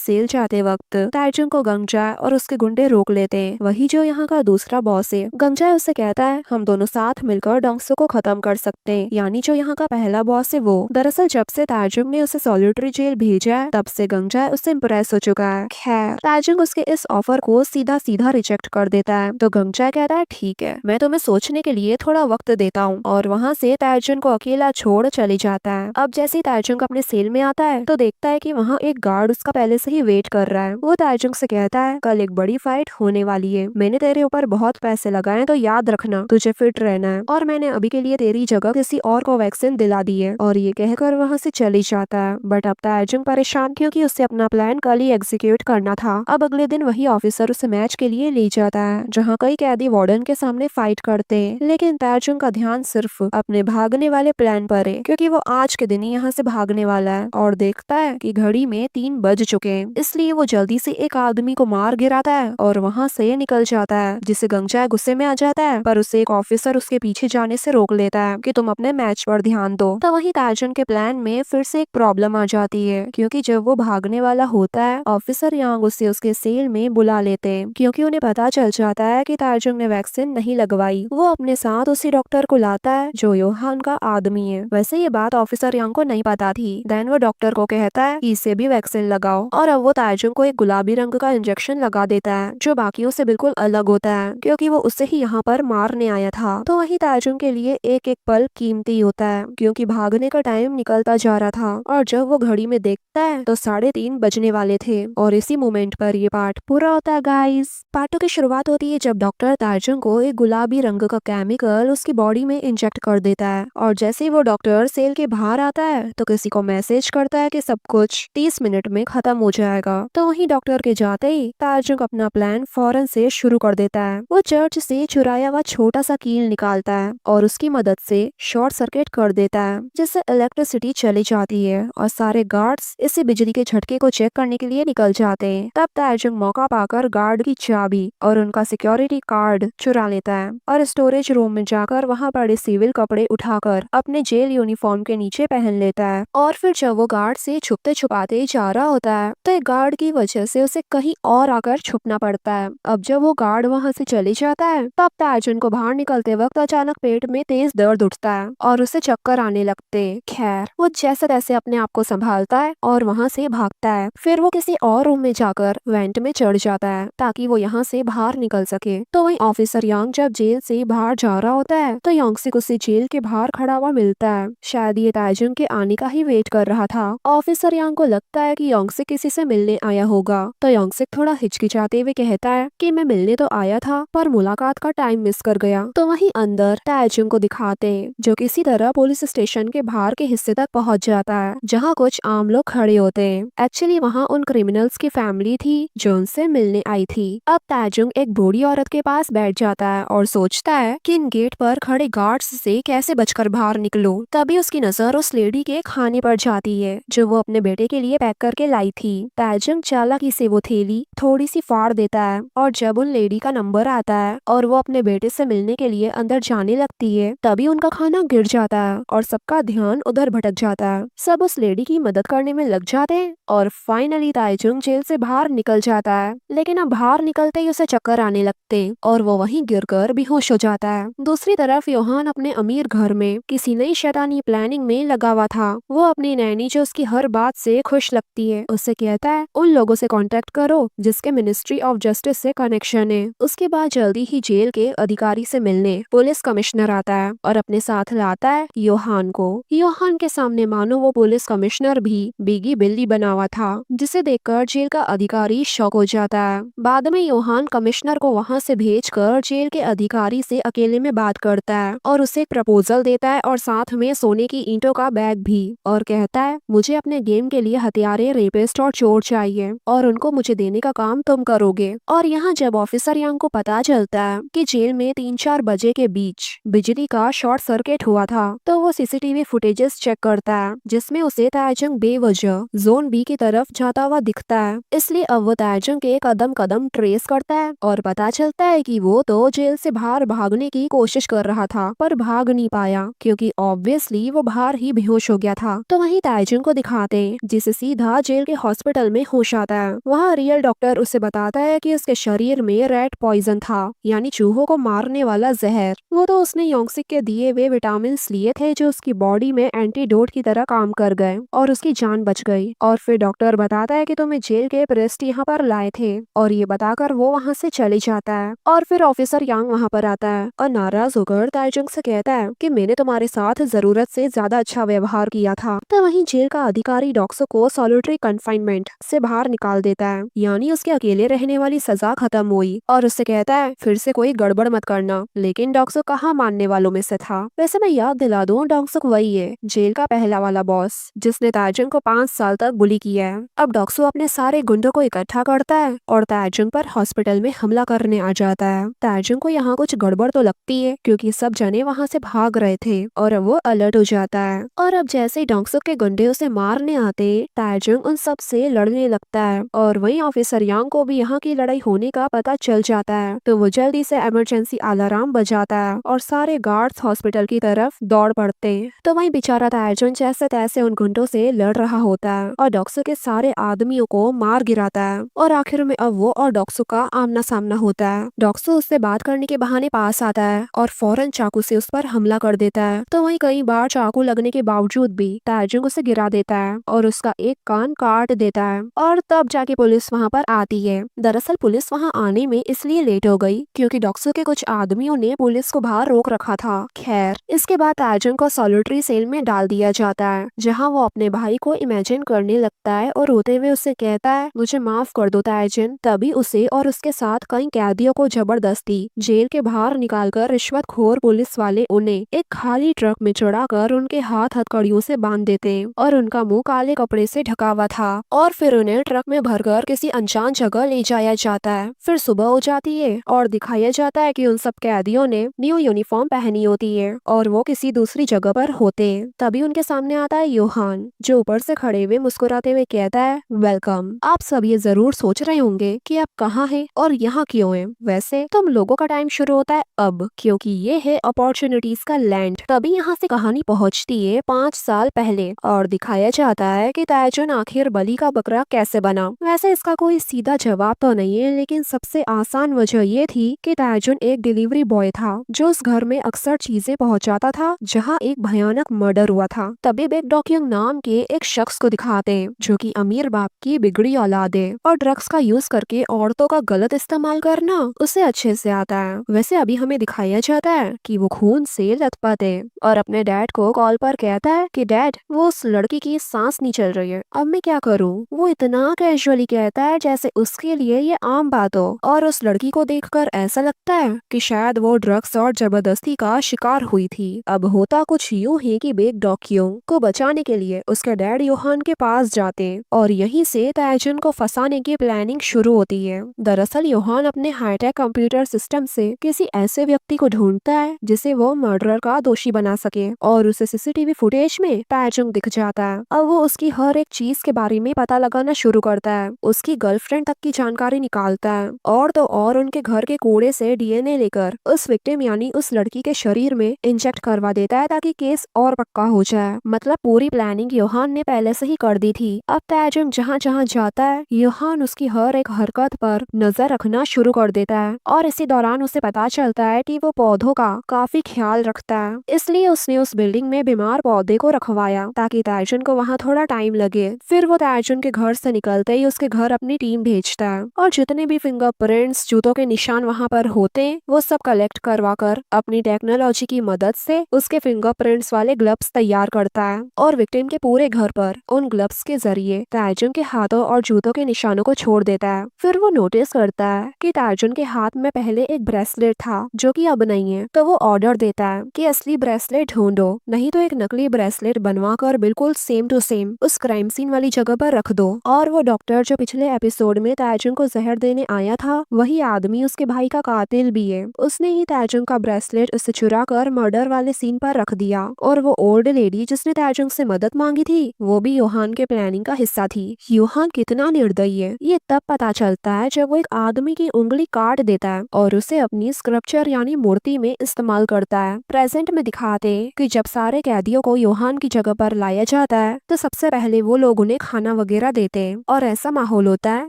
सेल जाते वक्त ताजुंग को गंगजा और उसके गुंडे रोक लेते हैं। वही जो यहाँ का दूसरा बॉस है। गंगजा उससे कहता है हम दोनों साथ मिलकर डोंगसो को खत्म कर सकते हैं, यानी जो यहाँ का पहला बॉस है वो। दरअसल जब से ताजुंग ने उसे सॉलिटरी जेल भेजा है तब से गंगजा उससे इम्प्रेस हो चुका है। खैर ताजुंग उसके इस ऑफर को सीधा सीधा रिजेक्ट कर देता है। तो गंगजा कहता है ठीक है, मैं तुम्हें सोचने के लिए थोड़ा वक्त देता हूँ, और वहाँ से ताजुंग को अकेला छोड़ चले जाता है। अब जैसे ही ताजुंग अपने सेल में आता है तो देखता है कि वहाँ एक गार्ड उसका पहले से ही वेट कर रहा है। वो ताजुंग से कहता है कल एक बड़ी फाइट होने वाली है, मैंने तेरे ऊपर बहुत पैसे लगाए तो याद रखना तुझे फिट रहना है, और मैंने अभी के लिए तेरी जगह किसी और को वैक्सीन दिला दी है। और ये कहकर वहाँ से चली जाता है। बट अब ताजुंग परेशान क्योंकि उसे अपना प्लान कल ही एग्जीक्यूट करना था। अब अगले दिन वही ऑफिसर उसे मैच के लिए ले जाता है जहाँ कई कैदी वार्डन के सामने फाइट करते हैं, लेकिन ताजुंग का ध्यान सिर्फ अपने भागने वाले प्लान पर है क्योंकि वो आज के दिन ही यहाँ से भागने वाला है। और देखता है कि घड़ी में 3 बज चुके हैं, इसलिए वो जल्दी से एक आदमी को मार गिराता है और वहाँ से निकल जाता है, जिससे गंगजा गुस्से में आ जाता है। पर उसे एक ऑफिसर उसके पीछे जाने से रोक लेता है कि तुम अपने मैच पर ध्यान दो। तो वही ताजुंग के प्लान में फिर से एक प्रॉब्लम आ जाती है क्योंकि जब वो भागने वाला होता है ऑफिसर यांग उसे उसके सेल में बुला लेते हैं क्योंकि उन्हें पता चल जाता है कि ताजुंग ने वैक्सीन नहीं लगवाई। वो अपने साथ उसी डॉक्टर को लाता है जो योहान का आदमी है। वैसे ये बात ऑफिसर यांग को नहीं पता थी। देन वो डॉक्टर को कहता है कि इसे भी वैक्सीन लगाओ, और अब वो ताजुंग को एक गुलाबी रंग का इंजेक्शन लगा देता है जो बाकियों से बिल्कुल अलग होता है क्योंकि वो उसे ही यहाँ पर मारने आया था। तो वही ताजुंग के लिए एक एक पल कीमती होता है क्योंकि भागने का टाइम निकलता जा रहा था, और जब वो घड़ी में देखता है तो 3:30 बजने वाले थे। और इसी मोमेंट पर ये पार्ट पूरा होता है गाइस। पार्ट 2 की शुरुआत होती है जब डॉक्टर ताजुंग को एक गुलाबी रंग का केमिकल उसकी बॉडी में इंजेक्ट कर देता है, और जैसे ही वो डॉक्टर सेल के बाहर आता है तो किसी को मैसेज करता है कि सब कुछ 30 मिनट में खत्म हो जाएगा। तो वही डॉक्टर के जाते ही ताजुंग अपना प्लान फौरन से शुरू कर देता है। वो चर्च से चुराया हुआ छोटा सा कील निकालता है और उसकी मदद से शॉर्ट सर्किट कर देता है जिससे इलेक्ट्रिसिटी चली जाती है, और सारे गार्ड्स इसी बिजली के झटके को चेक करने के लिए निकल जाते हैं। तब ताजुंग मौका पाकर गार्ड की चाबी और उनका सिक्योरिटी कार्ड चुरा लेता है और स्टोरेज रूम में जाकर वहाँ पड़े सिविल कपड़े उठाकर अपने जेल यूनिफॉर्म के नीचे पहन लेता है। और फिर जब वो गार्ड से छुपते छुपाते जा रहा होता है तो एक गार्ड की वजह से उसे कहीं और आकर छुपना पड़ता है। अब जब वो गार्ड वहाँ से चले जाता है तब ताजुंग को बाहर निकलते वक्त अचानक पेट में तेज दर्द उठता है और उसे चक्कर आने लगते। खैर वो जैसे तैसे अपने आप को संभालता है और वहाँ से भागता है। फिर वो किसी और रूम में जाकर वेंट में चढ़ जाता है ताकि वो यहाँ से बाहर निकल सके। तो वही ऑफिसर यांग जब जेल से बाहर जा रहा होता है तो यांगसिक उसे जेल के बाहर खड़ा हुआ मिलता है। शायद ये ताजुंग के आने का ही वेट कर रहा था। ऑफिसर यांग को लगता है कि यांगसिक किसी से मिलने आया होगा, तो यांगसिक थोड़ा हिचकिचाते हुए कहता है कि मैं मिलने तो आया था पर मुलाकात का टाइम मिस कर गया। तो वहीं अंदर ताजुंग को दिखाते हैं जो किसी तरह पुलिस स्टेशन के बाहर के हिस्से तक पहुंच जाता है जहां कुछ आम लोग खड़े होते हैं। एक्चुअली वहां उन क्रिमिनल्स की फैमिली थी जो उनसे मिलने आई थी। अब ताजुंग एक बूढ़ी औरत के पास बैठ जाता है और सोचता है कि इन गेट पर खड़े गार्ड्स से कैसे बचकर बाहर निकलूं। तभी उसकी नजर उस लेडी के खाने पर जाती है जो वो अपने बेटे के लिए पैक करके लाई थी। ताजुंग चालाकी से वो थैली थोड़ी सी फाड़ देता है, और जब उन लेडी का नंबर आता है और वो अपने बेटे से मिलने के लिए अंदर जाने लगती है तभी उनका खाना गिर जाता है और सबका ध्यान उधर भटक जाता है। सब उस लेडी की मदद करने में लग जाते हैं और फाइनली ताजुंग जेल से बाहर निकल जाता है। लेकिन अब बाहर निकलते ही उसे चक्कर आने लगते हैं और वो वहीं गिरकर बेहोश हो जाता है। दूसरी तरफ योहान अपने अमीर घर में किसी नई शैतानी प्लानिंग में लगा हुआ था। वो अपनी नैनी जो उसकी हर बात से खुश लगती है उससे कहता है उन लोगों से कांटेक्ट करो जिसके मिनिस्ट्री ऑफ जस्टिस से कनेक्शन है। उसके बाद जल्दी ही जेल के अधिकारी से मिलने पुलिस कमिश्नर आता है और अपने साथ लाता है योहान को। योहान के सामने मानो वो पुलिस कमिश्नर भी बिगी बिल्ली बना हुआ था, जिसे देखकर जेल का अधिकारी शॉक हो जाता है। बाद में योहान कमिश्नर को वहाँ से भेजकर जेल के अधिकारी से अकेले में बात करता है और उसे एक प्रपोजल देता है और साथ में सोने की ईंटों का बैग भी, और कहता है मुझे अपने गेम के लिए हथियारे, रेपिस्ट और चोर चाहिए और उनको मुझे देने का काम तुम करोगे। और यहाँ जब ऑफिसर यांग को पता चलता है कि जेल में 3-4 बजे के बीच बिजली का शॉर्ट सर्किट हुआ था तो वो सीसीटीवी फुटेजेस चेक करता है जिसमें उसे ताजुंग बेवजह जोन बी की तरफ जाता हुआ दिखता है। इसलिए अब वो ताजुंग के कदम कदम ट्रेस करता है और पता चलता है कि वो तो जेल से बाहर भागने की कोशिश कर रहा था पर भाग नहीं पाया क्योंकि ऑब्वियसली वो वो बाहर ही बेहोश हो गया था। तो वहीं ताइजुन को दिखाते जिसे सीधा जेल के हॉस्पिटल में होश आता है। वहाँ रियल डॉक्टर उसे बताता है कि उसके शरीर में रेड पॉइजन था, यानी चूहों को मारने वाला जहर। वो तो उसने योंगसिक के दिए हुए विटामिन लिए थे जो उसकी बॉडी में एंटीडोट की तरह काम कर गए और उसकी जान बच गई। और फिर डॉक्टर बताता है कि तुम्हें जेल के प्रेस्ट यहाँ पर लाए थे, और ये बताकर वो वहाँ से चले जाता है। और फिर ऑफिसर यांग वहाँ पर आता है और नाराज होकर ताइजुंग से कहता है कि मैंने तुम्हारे साथ जरूरत से ज्यादा अच्छा व्यवहार किया था। तो वहीं जेल का अधिकारी डॉक्सो को सॉलिटरी कन्फाइनमेंट से बाहर निकाल देता है, यानी उसके अकेले रहने वाली सजा खत्म हुई, और उससे कहता है फिर से कोई गड़बड़ मत करना। लेकिन डॉक्सो कहाँ मानने वालों में से था। वैसे मैं याद दिला दूं, डॉक्सो वही है, जेल का पहला वाला बॉस जिसने ताइजुंग को 5 साल तक बुली किया है। अब डॉक्सो अपने सारे गुंडों को इकट्ठा करता है और ताइजुंग पर हॉस्पिटल में हमला करने आ जाता है। ताइजुंग को यहाँ कुछ गड़बड़ तो लगती है क्योंकि सब जने वहाँ से भाग रहे थे, और अब वो अलर्ट हो जाता है। और अब जैसे ही डॉक्सो के गुंडे उसे मारने आते, ताइजुंग उन सब से लड़ने लगता है। और वहीं ऑफिसर यांग को भी यहाँ की लड़ाई होने का पता चल जाता है, तो वो जल्दी से इमरजेंसी अलार्म बजाता है और सारे गार्ड्स हॉस्पिटल की तरफ दौड़ पड़ते हैं। तो वहीं बेचारा ताइजुंग जैसे तैसे उन गुंडों से लड़ रहा होता है और डॉक्सो के सारे आदमियों को मार गिराता है। और आखिर में अब वो और डॉक्सो का आमना सामना होता है। डॉक्सो उससे बात करने के बहाने पास आता है और फौरन चाकू से उस पर हमला कर देता है। तो वहीं कई बार चाकू लगने के बावजूद भी ताइजुंग उसे गिरा देता है और उसका एक कान काट देता है। और तब जाके पुलिस वहाँ पर आती है। दरअसल पुलिस वहाँ आने में इसलिए लेट हो गई क्योंकि डॉक्सो के कुछ आदमियों ने पुलिस को बाहर रोक रखा था। खैर, इसके बाद ताइजुंग को सॉलिटरी सेल में डाल दिया जाता है, जहाँ वो अपने भाई को इमेजिन करने लगता है और रोते हुए उससे कहता है मुझे माफ कर दो ताइजुंग। तभी उसे और उसके साथ कई कैदियों को जबरदस्ती जेल के बाहर निकालकर रिश्वतखोर पुलिस वाले उन्हें एक खाली ट्रक में चढ़ाकर उनके हाथ हथकड़ियों से बांध देते और उनका मुंह काले कपड़े से ढका हुआ था, और फिर उन्हें ट्रक में भरकर किसी अनजान जगह ले जाया जाता है। फिर सुबह हो जाती है और दिखाया जाता है कि उन सब कैदियों ने न्यू यूनिफॉर्म पहनी होती है और वो किसी दूसरी जगह पर होते हैं। तभी उनके सामने आता है योहान, जो ऊपर से खड़े हुए मुस्कुराते हुए कहता है वेलकम। आप सब ये जरूर सोच रहे होंगे कि आप कहाँ हैं और यहाँ क्यों हैं। वैसे तुम लोगों का टाइम शुरू होता है अब, क्योंकि ये है अपॉर्चुनिटीज का लैंड। तभी यहाँ से कहानी पहुँचती है 5 साल पहले और दिखाया जाता है कि ताइजुंग आखिर बलि का बकरा कैसे बना। वैसे इसका कोई सीधा जवाब तो नहीं है, लेकिन सबसे आसान वजह ये थी कि ताइजुंग एक डिलीवरी बॉय था जो उस घर में अक्सर चीजें पहुँचाता था जहाँ एक भयानक मर्डर हुआ था। तभी बेक डॉक्यूंग नाम के एक शख्स को दिखाते हैं जो कि अमीर बाप की बिगड़ी औलाद है और ड्रग्स का यूज करके औरतों का गलत इस्तेमाल करना उसे अच्छे से आता है। वैसे अभी हमें दिखाया जाता है कि वो खून से लथपथ है और अपने डैड को कॉल पर कहता है कि डैड वो उस लड़की की सांस नहीं चल रही है, अब मैं क्या करूँ। वो इतना कैजुअली कहता है जैसे उसके लिए ये आम बात हो, और उस लड़की को देखकर ऐसा लगता है कि शायद वो ड्रग्स और जबरदस्ती का शिकार हुई थी। अब होता कुछ यूँ है कि बेक डॉक्यूंग को बचाने के लिए उसके डैड योहान के पास जाते हैं और यहीं से ताइजुंग को फंसाने की प्लानिंग शुरू होती है। दरअसल योहान अपने हाईटेक कंप्यूटर सिस्टम से किसी ऐसे व्यक्ति को ढूंढता है जिसे वो मर्डर का दोषी बना सके, और उसे सीसीटीवी फुटेज में ताइजुंग दिख जाता है। अब वो उसकी हर एक चीज के बारे में पता लगाना शुरू करता है, उसकी गर्लफ्रेंड तक की जानकारी निकालता है, और तो और उनके घर के कूड़े से डीएनए लेकर उस विक्टिम यानी उस लड़की के शरीर में इंजेक्ट करवा देता है ताकि केस और पक्का हो जाए। मतलब पूरी प्लानिंग योहान ने पहले से ही कर दी थी। अब ताइजुंग जहाँ जहाँ जाता है योहान उसकी हर एक हरकत पर नजर रखना शुरू कर देता है, और इसी दौरान उसे पता चलता है कि वो पौधों का काफी ख्याल रखता है, इसलिए उसने उस बिल्डिंग में बीमार पौधे को रखवाया ताकि ताइजुंग को वहाँ थोड़ा टाइम लगे। फिर वो ताइजुंग के घर से निकलते ही उसके घर अपनी टीम भेजता है और जितने भी फिंगरप्रिंट्स जूतों के निशान वहाँ पर होते हैं वो सब कलेक्ट करवा कर अपनी टेक्नोलॉजी की मदद से उसके फिंगरप्रिंट्स वाले ग्लव्स तैयार करता है और विक्टिम के पूरे घर पर उन ग्लव्स के जरिए ताइजुंग के हाथों और जूतों के निशानों को छोड़ देता है। फिर वो नोटिस करता है कि ताइजुंग के हाथ में पहले एक ब्रेसलेट था जो कि अब नहीं है, तो वो ऑर्डर देता है कि असली ब्रेसलेट ढूंढो, नहीं तो एक नकली ब्रेसलेट बनवा कर बिल्कुल सेम टू सेम उस क्राइम सीन वाली जगह पर रख दो। और वो डॉक्टर जो पिछले एपिसोड में ताइजुंग को जहर देने आया था वही आदमी उसके भाई का कातिल भी है। उसने ही ताइजुंग का ब्रेसलेट उससे चुरा कर मर्डर वाले सीन पर रख दिया, और वो ओल्ड लेडी जिसने ताइजुंग से मदद मांगी थी वो भी योहान के प्लानिंग का हिस्सा थी। योहान कितना निर्दयी है ये तब पता चलता है जब वो एक आदमी की उंगली काट देता है और उसे अपनी स्क्रप्चर यानी मूर्ति में इस्तेमाल करता है। प्रेजेंट में दिखाते हैं कि जब सारे सारे कैदियों को योहान की जगह पर लाया जाता है तो सबसे पहले वो लोग उन्हें खाना वगैरह देते हैं और ऐसा माहौल होता है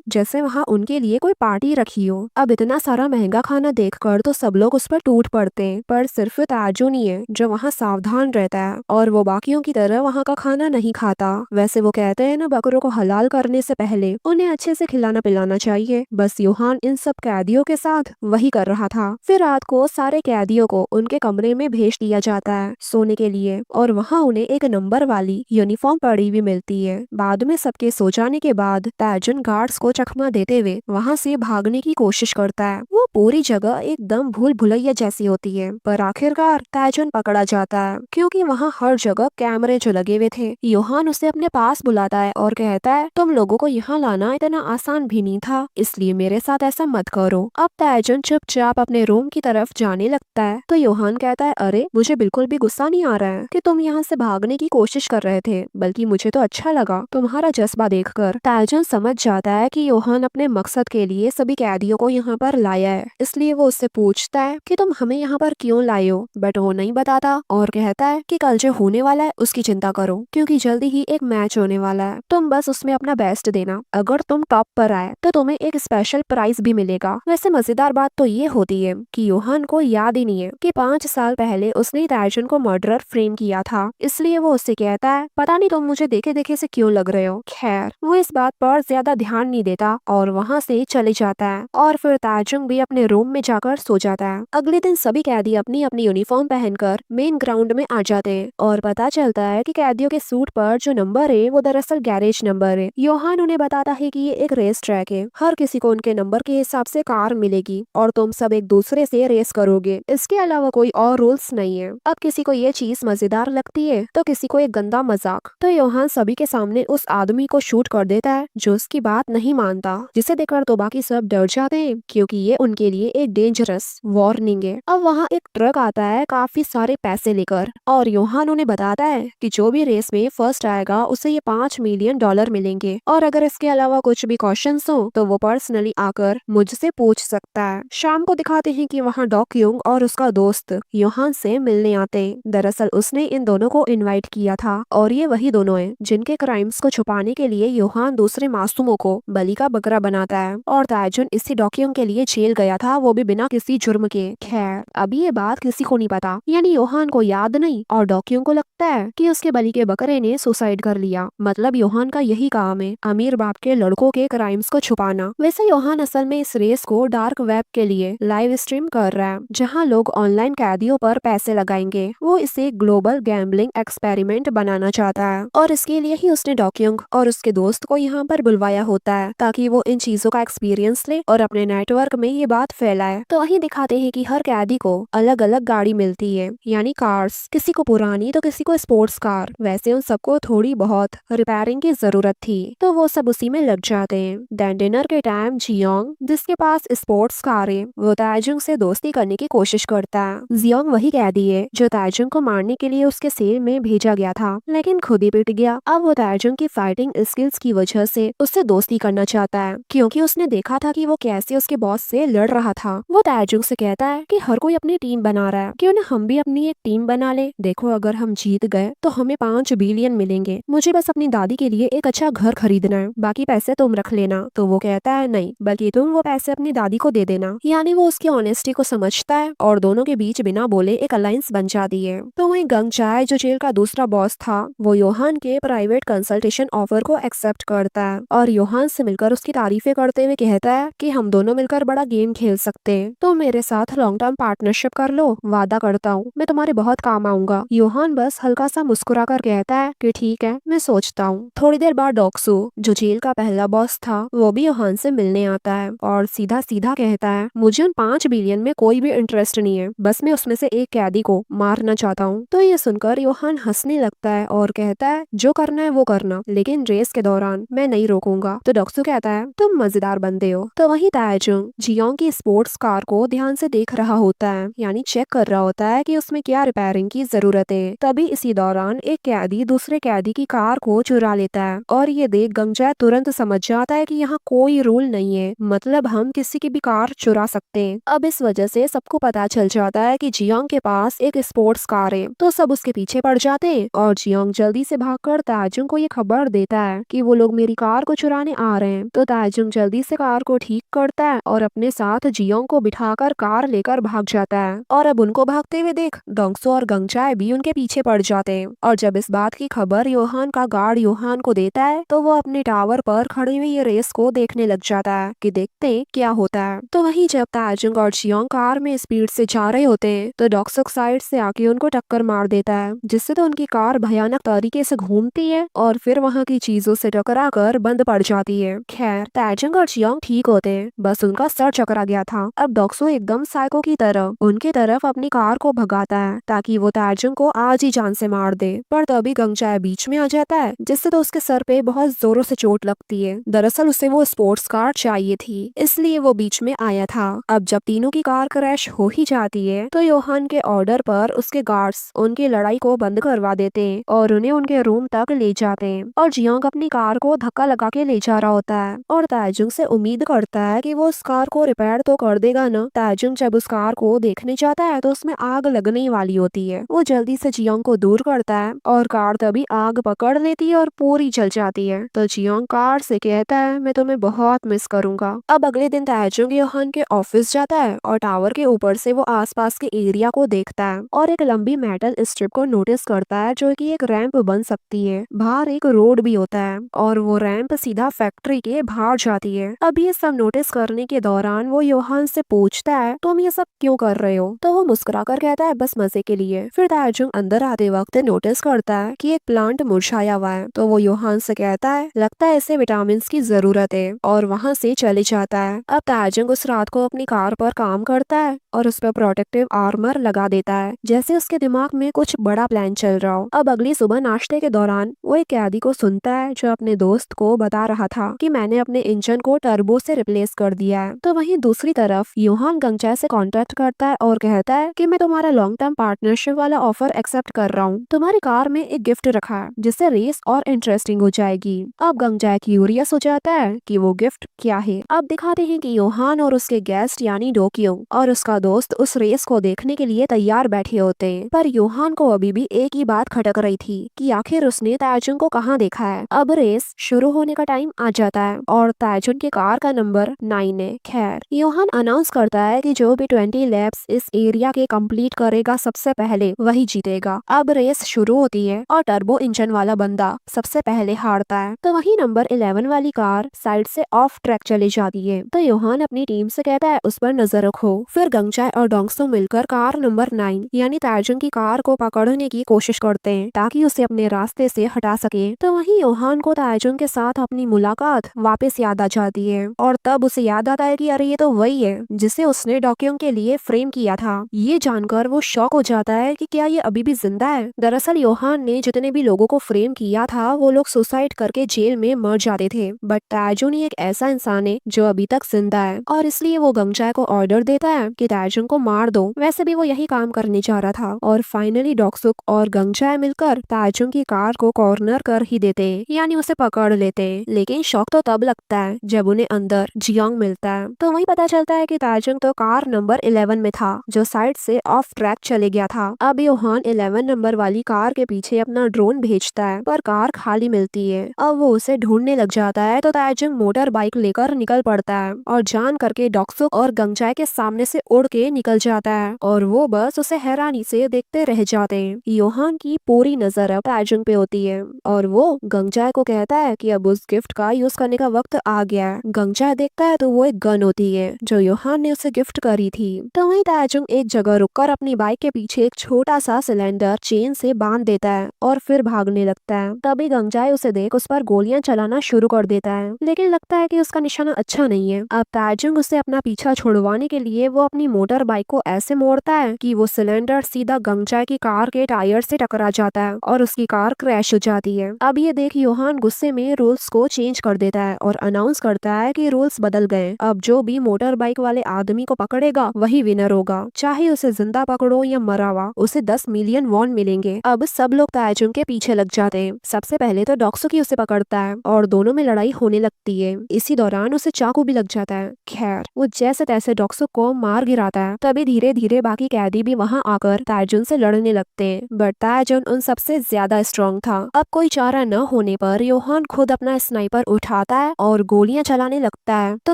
जैसे वहाँ उनके लिए कोई पार्टी रखी हो। अब इतना सारा महंगा खाना देखकर तो सब लोग उस पर टूट पड़ते हैं, पर सिर्फ ताजुन ही है जो वहाँ सावधान रहता है और वो बाकियों की तरह वहाँ का खाना नहीं खाता। वैसे वो कहते हैं ना, बकरों को हलाल करने से पहले उन्हें अच्छे से खिलाना पिलाना चाहिए। बस योहान इन सब कैदियों के साथ वही कर रहा था। फिर रात को सारे कैदियों को उनके कमरे में भेज दिया जाता है सोने के लिए और वहाँ उन्हें एक नंबर वाली यूनिफॉर्म पड़ी हुई मिलती है। बाद में सबके सो जाने के बाद ताजुन गार्ड्स को चकमा देते हुए वहाँ से भागने की कोशिश करता है। वो पूरी जगह एकदम भूल भुलैया जैसी होती है, पर आखिरकार ताजुन पकड़ा जाता है क्योंकि वहाँ हर जगह कैमरे जो लगे हुए थे। योहान उसे अपने पास बुलाता है और कहता है तुम लोगों को यहाँ लाना इतना आसान भी नहीं था, इसलिए मेरे साथ ऐसा मत करो। अब ताजुन चुपचाप अपने रूम की तरफ जाने लगता है तो योहान कहता है अरे मुझे बिल्कुल भी गुस्सा नहीं आ रहा है कि तुम यहाँ से भागने की कोशिश कर रहे थे, बल्कि मुझे तो अच्छा लगा तुम्हारा जज्बा देखकर। ताजुन समझ जाता है कि योहान अपने मकसद के लिए सभी कैदियों को यहाँ पर लाया है, इसलिए वो उससे पूछता है कि तुम हमें यहाँ पर क्यों लाए हो, बट वो नहीं बताता और कहता है कि कल जो होने वाला है उसकी चिंता करो क्योंकि जल्दी ही एक मैच होने वाला है, तुम बस उसमें अपना बेस्ट देना। अगर तुम टॉप पर आए तो तुम्हें एक स्पेशल प्राइज भी मिलेगा। वैसे मजेदार बात तो ये होती है कि योहान को याद ही नहीं है कि 5 साल पहले उसने ताजुन को मर्डरर फ्रेम किया था, इसलिए वो उससे कहता है पता नहीं तुम मुझे देखे देखे से क्यों लग रहे हो। खैर वो इस बात पर ज्यादा ध्यान नहीं देता और वहाँ से चले जाता है और फिर ताजुन भी अपने रूम में जाकर सो जाता है। अगले दिन सभी कैदी अपनी अपनी यूनिफॉर्म पहनकर मेन ग्राउंड में आ जाते हैं और पता चलता है कि कैदियों के सूट पर जो नंबर है वो दरअसल गैरेज नंबर है। योहान उन्हें बताता है कि ये एक रेस ट्रैक है, हर किसी को उनके नंबर के हिसाब से कार मिलेगी और तुम सब एक दूसरे से रेस करोगे, इसके अलावा कोई और रूल्स नहीं है। अब किसी को ये चीज मजेदार लगती है तो किसी को एक गंदा मजाक, तो योहान सभी के सामने उस आदमी को शूट कर देता है जो उसकी बात नहीं मानता, जिसे देखकर तो बाकी सब डर जाते हैं क्योंकि ये उनके लिए एक डेंजरस वार्निंग है। अब वहाँ एक ट्रक आता है काफी सारे पैसे लेकर और योहान उन्हें बताता है कि जो भी रेस में फर्स्ट आएगा उसे ये $5 मिलियन मिलेंगे और अगर इसके अलावा कुछ भी क्वेश्चंस हो तो वो पर्सनली आकर मुझसे पूछ सकता है। शाम को दिखाते हैं कि वहाँ डॉक युंग और उसका दोस्त योहान से मिलने आते हैं। दरअसल उसने इन दोनों को इनवाइट किया था और ये वही दोनों हैं जिनके क्राइम्स को छुपाने के लिए योहान दूसरे मासूमों को बलि का बकरा बनाता है और ताजुन इसी डॉक युंग के लिए जेल गया था, वो भी बिना किसी जुर्म के। खैर अभी ये बात किसी को नहीं पता, यानी योहान को याद नहीं और डॉक युंग को लगता है कि उसके बलि के बकरे ने सुसाइड कर लिया। मतलब योहान का यही काम है, अमीर बाप के लड़कों के क्राइम्स को छुपाना। वैसे योहान असल में इस रेस को डार्क वेब के लिए लाइव स्ट्रीम कर रहा है जहाँ लोग ऑनलाइन कैदियों पर पैसे लगाएंगे। वो इसे ग्लोबल गैम्बलिंग एक्सपेरिमेंट बनाना चाहता है और इसके लिए ही उसने डॉक युंग और उसके दोस्त को यहाँ पर बुलवाया होता है ताकि वो इन चीजों का एक्सपीरियंस ले और अपने नेटवर्क में ये बात फैलाए। तो वही दिखाते हैं कि हर कैदी को अलग अलग गाड़ी मिलती है, यानी कार्स, किसी को पुरानी तो किसी को स्पोर्ट्स कार। वैसे उन सबको थोड़ी बहुत रिपेयरिंग की जरूरत थी तो वो सब उसी में लग जाते हैं। देन डिनर के टाइम जियोंग जिसके पास स्पोर्ट्स कार है वो ताजुन से दोस्ती करने की कोशिश करता है। जियोंग वही कैदी है जो ताजुन को मारने के लिए उसके सेल में भेजा गया था लेकिन खुद ही पिट गया। अब वो ताजुन की फाइटिंग स्किल्स की वजह से उससे दोस्ती करना चाहता है क्योंकि उसने देखा था कि वो कैसे उसके बॉस से लड़ रहा था। वो ताजुन से कहता है कि हर कोई अपनी टीम बना रहा है, क्यों ना हम भी अपनी एक टीम बना ले। देखो अगर हम जीत गए तो हमें 5 बिलियन मिलेंगे, मुझे बस अपनी दादी के लिए एक अच्छा घर खरीदना है, बाकी पैसे तुम रख लेना। तो वो कहता है नहीं, बल्कि तुम वो पैसे अपनी दादी को दे देना। यानी वो उसकी ऑनेस्टी को समझता है और दोनों के बीच बिना बोले एक अलायंस बन जाती है। तो वही गंग चाय जो जेल का दूसरा बॉस था वो योहान के प्राइवेट कंसल्टेशन ऑफर को एक्सेप्ट करता है और योहान से मिलकर उसकी तारीफें करते हुए कहता है कि हम दोनों मिलकर बड़ा गेम खेल सकते हैं, तो मेरे साथ लॉन्ग टर्म पार्टनरशिप कर लो, वादा करता हूँ मैं तुम्हारे बहुत काम आऊंगा। योहान बस हल्का सा मुस्कुरा कर कहता है कि ठीक है मैं सोचता हूँ। थोड़ी देर बाद डॉक्सू जो जेल का पहला बॉस था वो भी योहान से मिलने आता है और सीधा सीधा कहता है मुझे उन 5 बिलियन में कोई भी इंटरेस्ट नहीं है, बस मैं उसमें से एक कैदी को मारना चाहता हूँ। तो ये सुनकर योहान हंसने लगता है और कहता है जो करना है वो करना, लेकिन रेस के दौरान मैं नहीं रोकूंगा। तो डॉक्सू कहता है तुम मजेदार बंदे हो। तो वही ताजुन जियोंग की स्पोर्ट्स कार को ध्यान से देख रहा होता है, यानी चेक कर रहा होता है कि उसमें क्या रिपेयरिंग की जरूरत है। तभी इसी दौरान एक कैदी दूसरे कैदी की कार को चुरा लेता है और ये देख गंगजाय तुरंत समझ जाता है कि यहाँ कोई रूल नहीं है, मतलब हम किसी की भी कार चुरा सकते हैं। अब इस वजह से सबको पता चल जाता है कि जियोंग के पास एक स्पोर्ट्स कार है, तो सब उसके पीछे पड़ जाते और जियोंग जल्दी से भागकर ताजुंग को ये खबर देता है कि वो लोग मेरी कार को चुराने आ रहे हैं। तो ताजुंग जल्दी से कार को ठीक करता है और अपने साथ जियोंग को बिठाकर कार लेकर भाग जाता है। और अब उनको भागते हुए देख डोंगसो और गंगचाय भी उनके पीछे पड़ जाते हैं। और जब इस बात की खबर योहान का गार्ड योहान को देता है तो वो अपने टावर पर खड़े हुए ये रेस को देखने लग जाता है कि देखते हैं क्या होता है। तो वहीं जब ताजुंग और जियोंग कार में स्पीड से जा रहे होते हैं तो डोंगसो साइड से आके उनको टक्कर मार देता है, जिससे तो उनकी कार भयानक तरीके से घूमती है और फिर वहाँ की चीजों से टकरा कर बंद पड़ जाती है। खैर ताजुंग और जियोंग ठीक होते हैं, बस उनका सर चकरा गया था। अब डोंगसो एकदम साइको की तरह उनके तरफ अपनी कार को भगाता है ताकि वो ताजुंग को आज ही जान से मार दे, पर तभी गंगचाय बीच में आ जाता है, जिससे तो उसके सर पे बहुत जोरों से चोट लगती है। दरअसल उसे वो स्पोर्ट्स कार चाहिए थी, इसलिए वो बीच में आया था। अब जब तीनों की कार क्रैश हो ही जाती है तो योहान के ऑर्डर पर उसके गार्ड्स उनकी लड़ाई को बंद करवा देते हैं और उन्हें उनके रूम तक ले जाते हैं। और जियोंग अपनी कार को धक्का लगा के ले जा रहा होता है और ताजुंग से उम्मीद करता है कि वो उस कार को रिपेयर तो कर देगा ना। ताजुंग जब उस कार को देखने जाता है तो उसमें आग लगने वाली होती है। वो जल्दी से जियोंग को दूर करता है और कार तभी आग पकड़ लेती है और पूरी जल जाती है। तो जियोंग कार से कहता है मैं तुम्हें बहुत मिस करूंगा। अब अगले दिन ताजुंग योहान के ऑफिस जाता है और टावर के ऊपर से वो आसपास के एरिया को देखता है और एक लंबी मेटल स्ट्रिप को नोटिस करता है जो कि एक रैंप बन सकती है। बाहर एक रोड भी होता है और वो रैंप सीधा फैक्ट्री के बाहर जाती है। अब ये सब नोटिस करने के दौरान वो योहान से पूछता है तुम ये सब क्यों कर रहे हो? तो वो मुस्कुराकर कहता है बस मजे के लिए। फिर ताजुंग अंदर आते वक्त नोटिस करता है कि एक प्लांट मुरझाया हुआ है, तो वो योहान से कहता है लगता है इसे विटामिन की जरूरत है और वहाँ से चले जाता है। अब ताजुंग उस रात को अपनी कार पर काम करता है और उस पर प्रोटेक्टिव आर्मर लगा देता है, जैसे उसके दिमाग में कुछ बड़ा प्लान चल रहा हो। अब अगली सुबह नाश्ते के दौरान वो एक कैदी को सुनता है जो अपने दोस्त को बता रहा था कि मैंने अपने इंजन को टर्बो से रिप्लेस कर दिया है। तो वहीं दूसरी तरफ योहान गंगचाय से कांटेक्ट करता है और कहता है कि मैं तुम्हारा लॉन्ग टर्म पार्टनरशिप वाला ऑफर एक्सेप्ट कर रहा हूँ। तुम्हारी कार में एक गिफ्ट रखा है जिससे रेस और इंटरेस्टिंग हो जाएगी। अब गंगचाय क्यूरियस हो जाता है कि वो गिफ्ट क्या है। अब दिखाते हैं कि योहान और उसके गेस्ट यानी डोक्यो और उसका दोस्त उस रेस को देखने के लिए तैयार बैठे होते हैं, पर योहान को अभी भी एक ही बात खटक रही थी कि आखिर उसने ताजुंग को कहाँ देखा है। अब रेस शुरू होने का टाइम आ जाता है और ताजुंग के कार का नंबर 9 है। खैर योहान अनाउंस करता है कि जो भी 20 लैप्स इस एरिया के कंप्लीट करेगा सबसे पहले वही जीतेगा। अब रेस शुरू होती है और टर्बो इंजन वाला बंदा सबसे पहले हारता है। तो वही नंबर 11 वाली कार साइड से ऑफ ट्रैक चली जाती है। तो योहान अपनी टीम से कहता है उस पर नजर रखो। फिर गंगचाय और डोंगसो मिलकर कार नंबर 9 यानी ताजुंग की कार को पकड़ने की कोशिश करते हैं ताकि उसे अपने रास्ते से हटा सके। तो वहीं योहान को ताजुंग के साथ अपनी मुलाकात वापस याद आ जाती है और तब उसे याद आता है कि अरे ये तो वही है जिसे उसने डोक्योंग के लिए फ्रेम किया था। ये जानकर वो शॉक हो जाता है कि क्या ये अभी भी जिंदा है। दरअसल योहान ने जितने भी लोगों को फ्रेम किया था वो लोग सुसाइड करके जेल में मर जाते थे, बट ताजुंग एक ऐसा इंसान है जो अभी तक जिंदा है और इसलिए वो गंगचाय को ऑर्डर देता है कि ताजुंग को मार दो। वैसे भी वो यही काम करने जा रहा था और फाइनली डोक्सुक और गंगचाय मिलकर ताजुंग की कार को कॉर्नर कर ही देते हैं, यानी उसे पकड़ लेते हैं। लेकिन शौक तो तब लगता है जब उन्हें अंदर जियोंग मिलता है, तो वही पता चलता है कि ताजुंग तो कार नंबर 11 में था जो साइड से ऑफ ट्रैक चले गया था। अब योहान 11 नंबर वाली कार के पीछे अपना ड्रोन भेजता है पर कार खाली मिलती है। अब वो उसे ढूंढने लग जाता है तो ताजुंग मोटर बाइक लेकर निकल पड़ता है और जान करके डोक्सुक और गंगचाय के सामने से उड़ के निकल जाता है और वो बस उसे हैरानी से देखते रह जाते हैं। योहान की पूरी नजर अब ताजुंग पे होती है और वो गंगचाय को कहता है कि अब उस गिफ्ट का यूज करने का वक्त आ गया है। गंगचाय देखता है तो वो एक गन होती है जो योहान ने उसे गिफ्ट करी थी। तो वहीं ताजुंग एक जगह रुककर अपनी बाइक के पीछे एक छोटा सा सिलेंडर चेन से बांध देता है और फिर भागने लगता है। तभी गंगचाय उसे देख उस पर गोलियां चलाना शुरू कर देता है, लेकिन लगता है कि उसका निशाना अच्छा नहीं है। अब ताजुंग उसे अपना पीछा छुड़वाने के लिए वो अपनी मोटर बाइक को ऐसे मोड़ता है कि वो सिलेंडर सीधा गंगचाय की कार के टायर से टकरा जाता है और उसकी कार क्रैश हो जाती है। अब ये देख योहान गुस्से में रूल्स को चेंज कर देता है और अनाउंस करता है कि रूल्स बदल गए। अब जो भी मोटर बाइक वाले आदमी को पकड़ेगा वही विनर होगा, चाहे उसे जिंदा पकड़ो या मरा हुआ, उसे 10 मिलियन वॉन मिलेंगे। अब सब लोग ताजुंग के पीछे लग जाते हैं। सबसे पहले तो डोक्सुकी उसे पकड़ता है और दोनों में लड़ाई होने लगती है। इसी दौरान उसे चाकू भी लग जाता है। खैर वो जैसे तैसे डोक्सुक को मार गिराता है। तभी धीरे धीरे बाकी कैदी भी वहाँ आकर ताजुंग से लड़ने पिघलने लगते, बट ताजुन उन सबसे ज्यादा स्ट्रॉन्ग था। अब कोई चारा न होने पर योहान खुद अपना स्नाइपर उठाता है और गोलियां चलाने लगता है। तो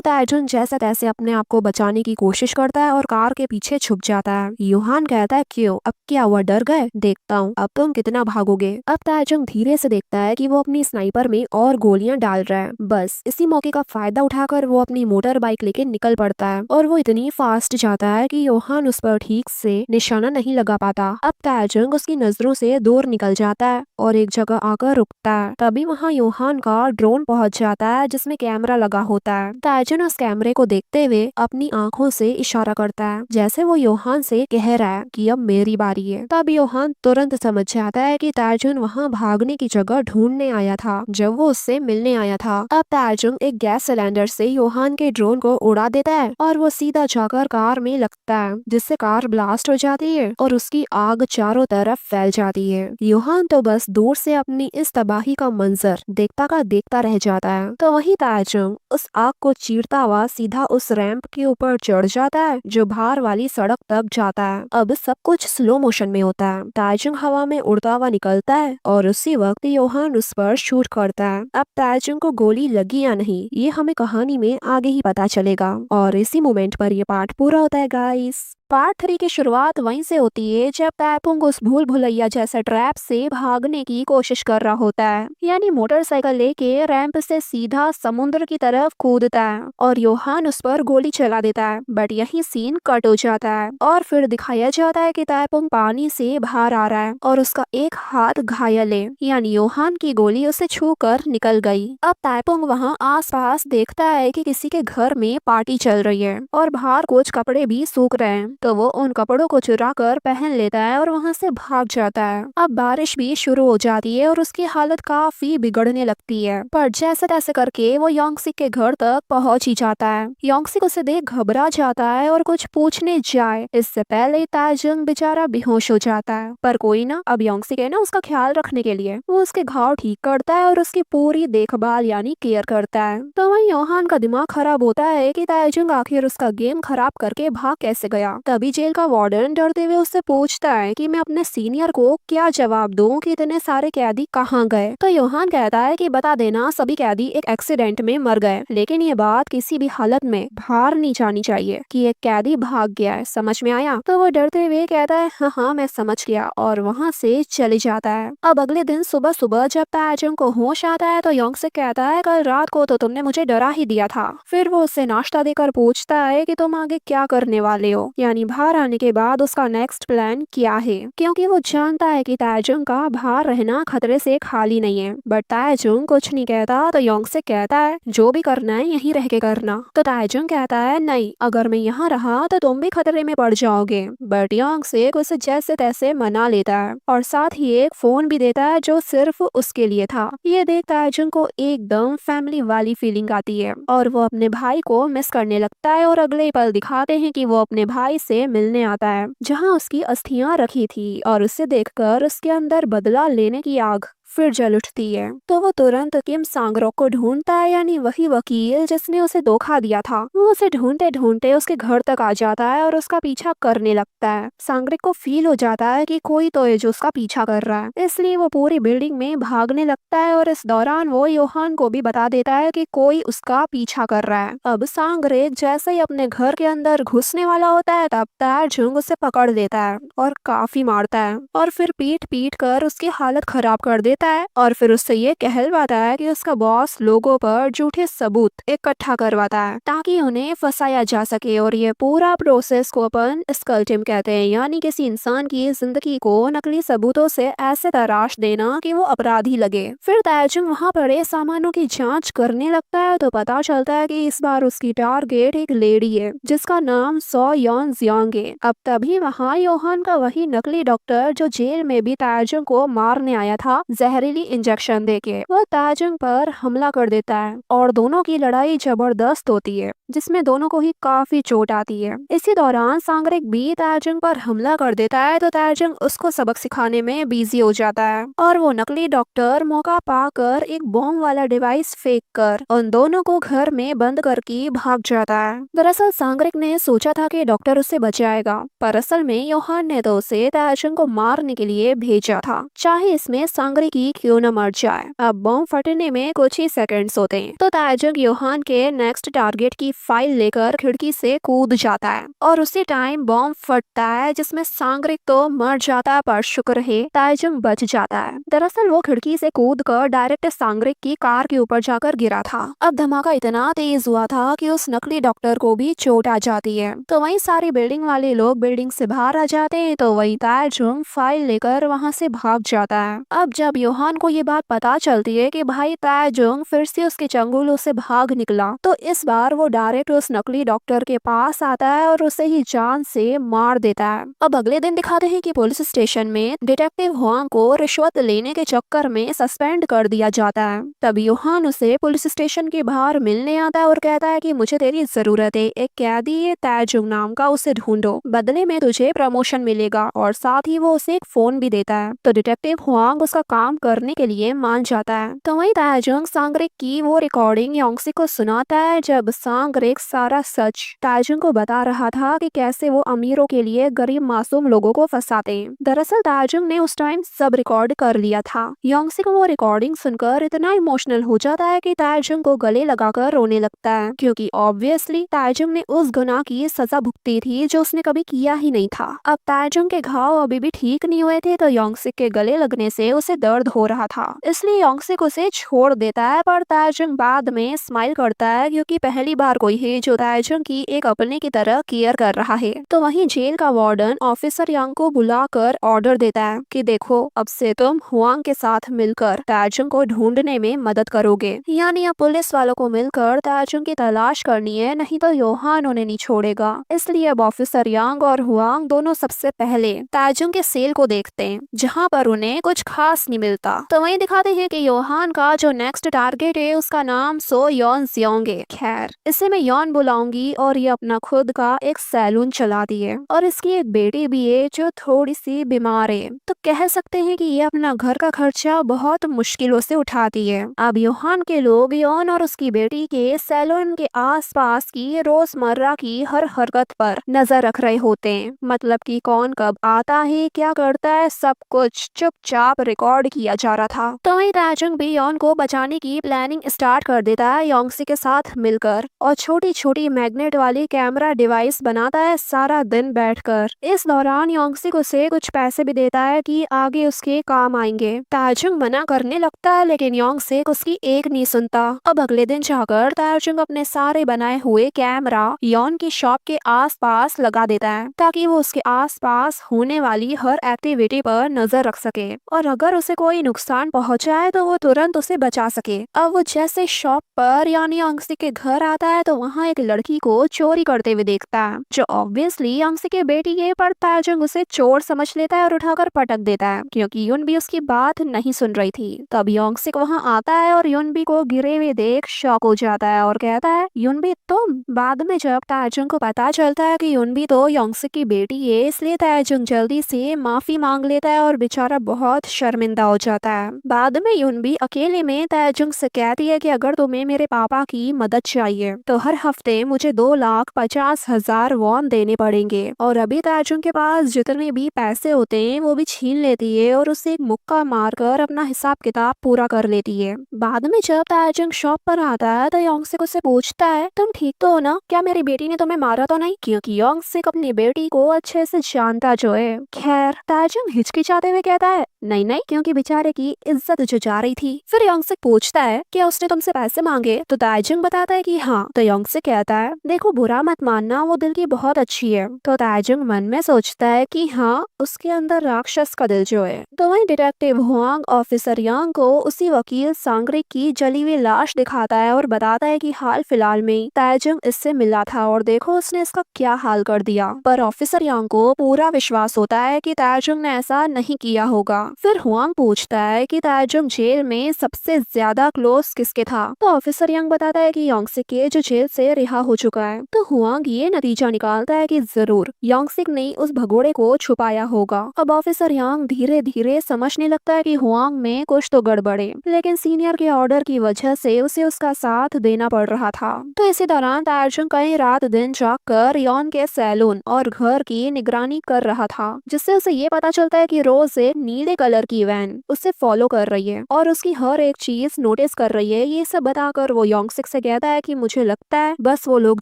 ताजुन जैसे तैसे अपने आप को बचाने की कोशिश करता है और कार के पीछे छुप जाता है। योहान कहता है, क्यों, अब क्या हुआ, डर गए? देखता हूँ अब तुम कितना भागोगे। अब ताजुन धीरे से देखता है कि वो अपनी स्नाइपर में और गोलियां डाल रहा है। बस इसी मौके का फायदा उठाकर वो अपनी मोटर बाइक लेके निकल पड़ता है और वो इतनी फास्ट जाता है कि योहान उस पर ठीक से निशाना नहीं लगा पाता। अब ताजुन उसकी नजरों से दूर निकल जाता है और एक जगह आकर रुकता है। तभी वहाँ योहान का ड्रोन पहुंच जाता है जिसमें कैमरा लगा होता है। ताजुन उस कैमरे को देखते हुए अपनी आंखों से इशारा करता है, जैसे वो योहान से कह रहा है कि अब मेरी बारी है। तब योहान तुरंत समझ जाता है कि ताजुन वहाँ भागने की जगह ढूंढने आया था जब वो उससे मिलने आया था। अब ताजुन एक गैस सिलेंडर से योहान के ड्रोन को उड़ा देता है और वो सीधा जाकर कार में लगता है, जिससे कार ब्लास्ट हो जाती है और उसकी आग चारों तरफ फैल जाती है। योहान तो बस दूर से अपनी इस तबाही का मंजर देखता का देखता रह जाता है। तो वही ताजुन उस आग को चीरता हुआ सीधा उस रैंप के ऊपर चढ़ जाता है जो बाहर वाली सड़क तक जाता है। अब सब कुछ स्लो मोशन में होता है। ताजुन हवा में उड़ता हुआ निकलता है और उसी वक्त योहान उस पर शूट करता है। अब ताजुन को गोली लगी या नहीं ये हमें कहानी में आगे ही पता चलेगा और इसी मोमेंट पर ये पार्ट पूरा होता है गाइस। पार्ट 3 की शुरुआत वहीं से होती है जब तापुंग उस भूल भुलैया जैसा ट्रैप से भागने की कोशिश कर रहा होता है, यानी मोटरसाइकिल लेके रैंप से सीधा समुद्र की तरफ कूदता है और योहान उस पर गोली चला देता है। बट यही सीन कट हो जाता है और फिर दिखाया जाता है कि तापुंग पानी से बाहर आ रहा है और उसका एक हाथ घायल है, यानी योहान की गोली उसे छू कर निकल गई। अब तापुंग वहाँ आस पास देखता है कि किसी के घर में पार्टी चल रही है और बाहर कुछ कपड़े भी सूख रहे हैं, तो वो उन कपड़ों को चुरा कर पहन लेता है और वहाँ से भाग जाता है। अब बारिश भी शुरू हो जाती है और उसकी हालत काफी बिगड़ने लगती है, पर जैसे तैसे करके वो योंगसिक के घर तक पहुँच ही जाता है। योंगसिक उसे देख घबरा जाता है और कुछ पूछने जाए इससे पहले ताजुन बेचारा बेहोश हो जाता है। पर कोई ना, अब योंगसिक है ना उसका ख्याल रखने के लिए वो उसके घाव ठीक करता है और उसकी पूरी देखभाल यानी केयर करता है। तो वहीं योहान का दिमाग खराब होता है कि ताजुन आखिर उसका गेम खराब करके भाग कैसे गया। तभी जेल का वार्डन डरते हुए उससे पूछता है कि मैं अपने सीनियर को क्या जवाब दूं कि इतने सारे कैदी कहाँ गए। तो योहान कहता है कि बता देना सभी कैदी एक एक्सीडेंट में मर गए, लेकिन ये बात किसी भी हालत में बाहर नहीं जानी चाहिए कि एक कैदी भाग गया है, समझ में आया? तो वो डरते हुए कहता है हाँ हाँ मैं समझ गया और वहाँ से चले जाता है। अब अगले दिन सुबह सुबह जब ताजुन को होश आता है तो योंगसिक कहता है कल रात को तो तुमने मुझे डरा ही दिया था। फिर वो उससे नाश्ता देकर पूछता है कि तुम आगे क्या करने वाले हो, यानी बाहर आने के बाद उसका नेक्स्ट प्लान क्या है, क्योंकि वो जानता है कि ताजुन का बाहर रहना खतरे से खाली नहीं है। बट ताजुन कुछ नहीं कहता तो योंगसिक कहता है जो भी करना है यहीं रह के करना। तो ताजुन कहता है नहीं, अगर मैं यहाँ रहा तो तुम भी खतरे में पड़ जाओगे। बट योंगसिक उसे जैसे तैसे मना लेता है और साथ ही एक फोन भी देता है जो सिर्फ उसके लिए था। ये देख ताजुन को एकदम फैमिली वाली फीलिंग आती है और वो अपने भाई को मिस करने लगता है और अगले पल दिखाते हैं कि वो अपने भाई से मिलने आता है जहाँ उसकी अस्थियां रखी थी और उसे देखकर उसके अंदर बदला लेने की आग फिर जल उठती है। तो वो तुरंत किम सांगरोक को ढूंढता है, यानी वही वकील जिसने उसे धोखा दिया था। वो उसे ढूंढते ढूंढते उसके घर तक आ जाता है और उसका पीछा करने लगता है। सांगरिक को फील हो जाता है कि कोई तो है जो उसका पीछा कर रहा है, इसलिए वो पूरी बिल्डिंग में भागने लगता है और इस दौरान वो योहान को भी बता देता है कि कोई उसका पीछा कर रहा है। अब सांगरिक जैसे ही अपने घर के अंदर घुसने वाला होता है तब ताजुंग उसे पकड़ लेता है और काफी मारता है और फिर पीट पीट कर उसकी हालत खराब कर देता है और फिर उससे ये कहलवाता है कि उसका बॉस लोगों पर झूठे सबूत इकट्ठा करवाता है ताकि उन्हें फंसाया जा सके। और ये पूरा प्रोसेस को अपन स्कल्टिम कहते हैं, यानी किसी इंसान की जिंदगी को नकली सबूतों से ऐसे तराश देना कि वो अपराधी लगे। फिर ताजुंग वहाँ पड़े सामानों की जांच करने लगता है तो पता चलता है कि इस बार उसकी टारगेट एक लेडी है जिसका नाम सो योन जियांग है। अब तभी वहाँ योहान का वही नकली डॉक्टर जो जेल में भी ताजुंग को मारने आया था जहरीली इंजेक्शन देके वो ताजुंग पर हमला कर देता है और दोनों की लड़ाई जबरदस्त होती है। जिसमें दोनों को ही काफी चोट आती है। इसी दौरान सांगरिक भी ताजुंग पर हमला कर देता है तो ताजुंग उसको सबक सिखाने में बिजी हो जाता है और वो नकली डॉक्टर मौका पाकर एक बॉम्ब वाला डिवाइस फेंक कर उन दोनों को घर में बंद करके भाग जाता है। दरअसल सांगरिक ने सोचा था कि डॉक्टर उसे बचाएगा, पर असल में योहान ने तो उसे ताजुंग को मारने के लिए भेजा था, चाहे इसमें सांगरिक ही क्यों न मर जाए। अब बॉम्ब फटने में कुछ ही सेकंड्स होते हैं तो ताजुंग योहान के नेक्स्ट टारगेट की फाइल लेकर खिड़की से कूद जाता है और उसी टाइम बॉम्ब फटता है जिसमें सांगरिक तो मर जाता है, पर शुक्र है ताजुंग बच जाता है। दरअसल वो खिड़की से कूद कर डायरेक्ट सांगरिक की कार के ऊपर जाकर गिरा था। अब धमाका इतना तेज हुआ था कि उस नकली डॉक्टर को भी चोट आ जाती है, तो वहीं सारी बिल्डिंग वाले लोग बिल्डिंग से बाहर आ जाते हैं तो वही ताजुंग फाइल लेकर वहां से भाग जाता है। अब जब योहान को ये बात पता चलती है कि भाई ताजुंग फिर से उसके चंगुलों से भाग निकला, तो इस बार वो डायरेक्ट उस नकली डॉक्टर के पास आता है और उसे ही जान से मार देता है। अब अगले दिन दिखाते हैं कि पुलिस स्टेशन में डिटेक्टिव हुआंग को रिश्वत लेने के चक्कर में सस्पेंड कर दिया जाता है। तब योहान उसे पुलिस स्टेशन के बाहर मिलने आता है और कहता है कि मुझे तेरी जरूरत है, एक कैदी है ताजुंग नाम का, उसे ढूंढो, बदले में तुझे प्रमोशन मिलेगा और साथ ही वो उसे एक फोन भी देता है। तो डिटेक्टिव हुआंग उसका काम करने के लिए मान जाता है। तो वही ताजुंग सांगरिक की वो रिकॉर्डिंग योंगसी को सुनाता है जब सांगरिक सारा सच ताजुंग को बता रहा था कि कैसे वो अमीरों के लिए गरीब मासूम लोगों को फंसाते हैं। दरअसल ताजुंग ने उस टाइम सब रिकॉर्ड कर लिया था। योंगसी को वो रिकॉर्डिंग सुनकर इतना इमोशनल हो जाता है कि ताजुंग को गले लगाकर रोने लगता है, क्योंकि ऑब्वियसली ताजुंग ने उस गुनाह की सजा भुगती थी जो उसने कभी किया ही नहीं था। अब ताजुंग के घाव अभी भी ठीक नहीं हुए थे तो योंगसी के गले लगने से उसे दर्द हो रहा था, इसलिए योंगसी उसे छोड़ देता है। पर ताजुंग बाद में स्माइल करता है क्योंकि पहली बार कोई है जो ताजुंग की एक अपने की तरह केयर कर रहा है। तो वहीं जेल का वार्डन ऑफिसर यांग को बुलाकर ऑर्डर देता है कि देखो, अब से तुम हुआंग के साथ मिलकर ताजुंग को ढूंढने में मदद करोगे, यानी अब पुलिस वालों को मिलकर ताजुंग की तलाश करनी है, नहीं तो योहान उन्हें नहीं छोड़ेगा। इसलिए अब ऑफिसर यांग और हुआंग दोनों सबसे पहले ताजुंग के सेल को देखते हैं, जहाँ पर उन्हें कुछ खास नहीं मिलता। तो वहीं दिखाते हैं कि योहान का जो नेक्स्ट टारगेट है उसका नाम सो योन जियोंग है। खैर, इसे मैं योन बुलाऊंगी और ये अपना खुद का एक सैलून चलाती है और इसकी एक बेटी भी है जो थोड़ी सी बीमार है। तो कह सकते हैं कि ये अपना घर का खर्चा बहुत मुश्किलों से उठाती है। अब योहान के लोग योन और उसकी बेटी के सैलून के आसपास की रोजमर्रा की हर हरकत पर नजर रख रहे होते हैं, मतलब कि कौन कब आता है, क्या करता है, सब कुछ चुपचाप रिकॉर्ड किया जा रहा था। तो वहीं ताजुंग भी योन को बचाने की प्लानिंग स्टार्ट कर देता है योंगसी के साथ मिलकर और छोटी छोटी मैग्नेट वाली कैमरा डिवाइस बनाता है सारा दिन बैठकर। इस दौरान योंगसी को से कुछ पैसे भी देता है कि आगे उसके काम आएंगे। ताजुंग मना करने लगता है लेकिन योंगसी उसकी एक नहीं सुनता। अब अगले दिन जाकर ताजुंग अपने सारे बनाए हुए कैमरा योन की शॉप के आसपास लगा देता है ताकि वो उसके आसपास होने वाली हर एक्टिविटी पर नजर रख सके और अगर उसे कोई नुकसान पहुंचाए तो वो तुरंत उसे बचा सके। अब वो जैसे शॉप पर यानी योंगसी के घर आता है तो वहाँ एक लड़की को चोरी करते हुए देखता है जो ऑब्वियसली योंगसी के बेटी है, पर ताजुंग उसे चोर समझ लेता है और उठाकर पटक देता है क्योंकि युन भी उसकी बात नहीं सुन रही थी। तब योंगसी वहाँ आता है और युनबी को गिरे हुए देख शॉक हो जाता है और कहता है, युनबी तुम? बाद में जब ताजुंग को पता चलता है कि युनबी तो योंगसी की बेटी है, इसलिए ताजुंग जल्दी से माफी मांग लेता है और बेचारा बहुत शर्मिंदा हो जाता है। बाद में युनबी अकेले में ताजुंग से कहती है कि अगर तुम्हें मेरे पापा की मदद चाहिए तो हर हफ्ते मुझे 2,50,000 वॉन देने पड़ेंगे। और अभी ताजुंग के पास जितने भी पैसे होते हैं वो भी छीन लेती है और उसे एक मुक्का मारकर अपना हिसाब किताब पूरा कर लेती है। बाद में जब ताजुंग शॉप पर आता है तो योंगसिक उससे पूछता है, तुम ठीक तो हो ना? क्या मेरी बेटी ने तुम्हें मारा तो नहीं? क्योंकि योंगसिक अपनी बेटी को अच्छे से जानता जो है। खैर, ताजुंग हिचकिचाते हुए कहता है, नहीं नहीं, क्योंकि बेचारे की इज्जत जो जा रही थी। फिर योंगसिक पूछता है, क्या उसने तुमसे पैसे मांगे? तो ताजुंग बताता है कि हाँ। तो योंगसिक कहता है, देखो बुरा मत मानना, वो दिल की बहुत अच्छी है। तो ताजुंग मन में सोचता है कि हाँ, उसके अंदर राक्षस का दिल जो है। तो वहीं डिटेक्टिव हुआंग ऑफिसर यांग को उसी वकील सांगरिक की जली हुई लाश दिखाता है और बताता है कि हाल फिलहाल में ताजुंग इससे मिला था और देखो उसने इसका क्या हाल कर दिया। पर ऑफिसर यांग को पूरा विश्वास होता है कि ताजुंग ने ऐसा नहीं किया होगा फिर हुआंग पूछता है कि ताजुंग जेल में सबसे ज्यादा क्लोज किसके था। तो ऑफिसर यांग बताता है कि योंगसिक के जो जेल से रिहा हो चुका है। तो हुआंग ये नतीजा निकालता है कि जरूर योंगसिक ने उस भगोड़े को छुपाया होगा। अब ऑफिसर यांग धीरे धीरे समझने लगता है कि हुआंग में कुछ तो गड़बड़ है, लेकिन सीनियर के ऑर्डर की वजह से उसे उसका साथ देना पड़ रहा था। तो इसी दौरान ताजुंग कई रात दिन जागकर योन के सैलून और घर की निगरानी कर रहा था, जिससे उसे ये पता चलता है कि रोज एक नीले कलर की वैन उसे फॉलो कर रही है और उसकी हर एक चीज नोटिस कर रही है। ये सब बताकर वो योंगसिक से कहता है कि मुझे लगता है बस वो लोग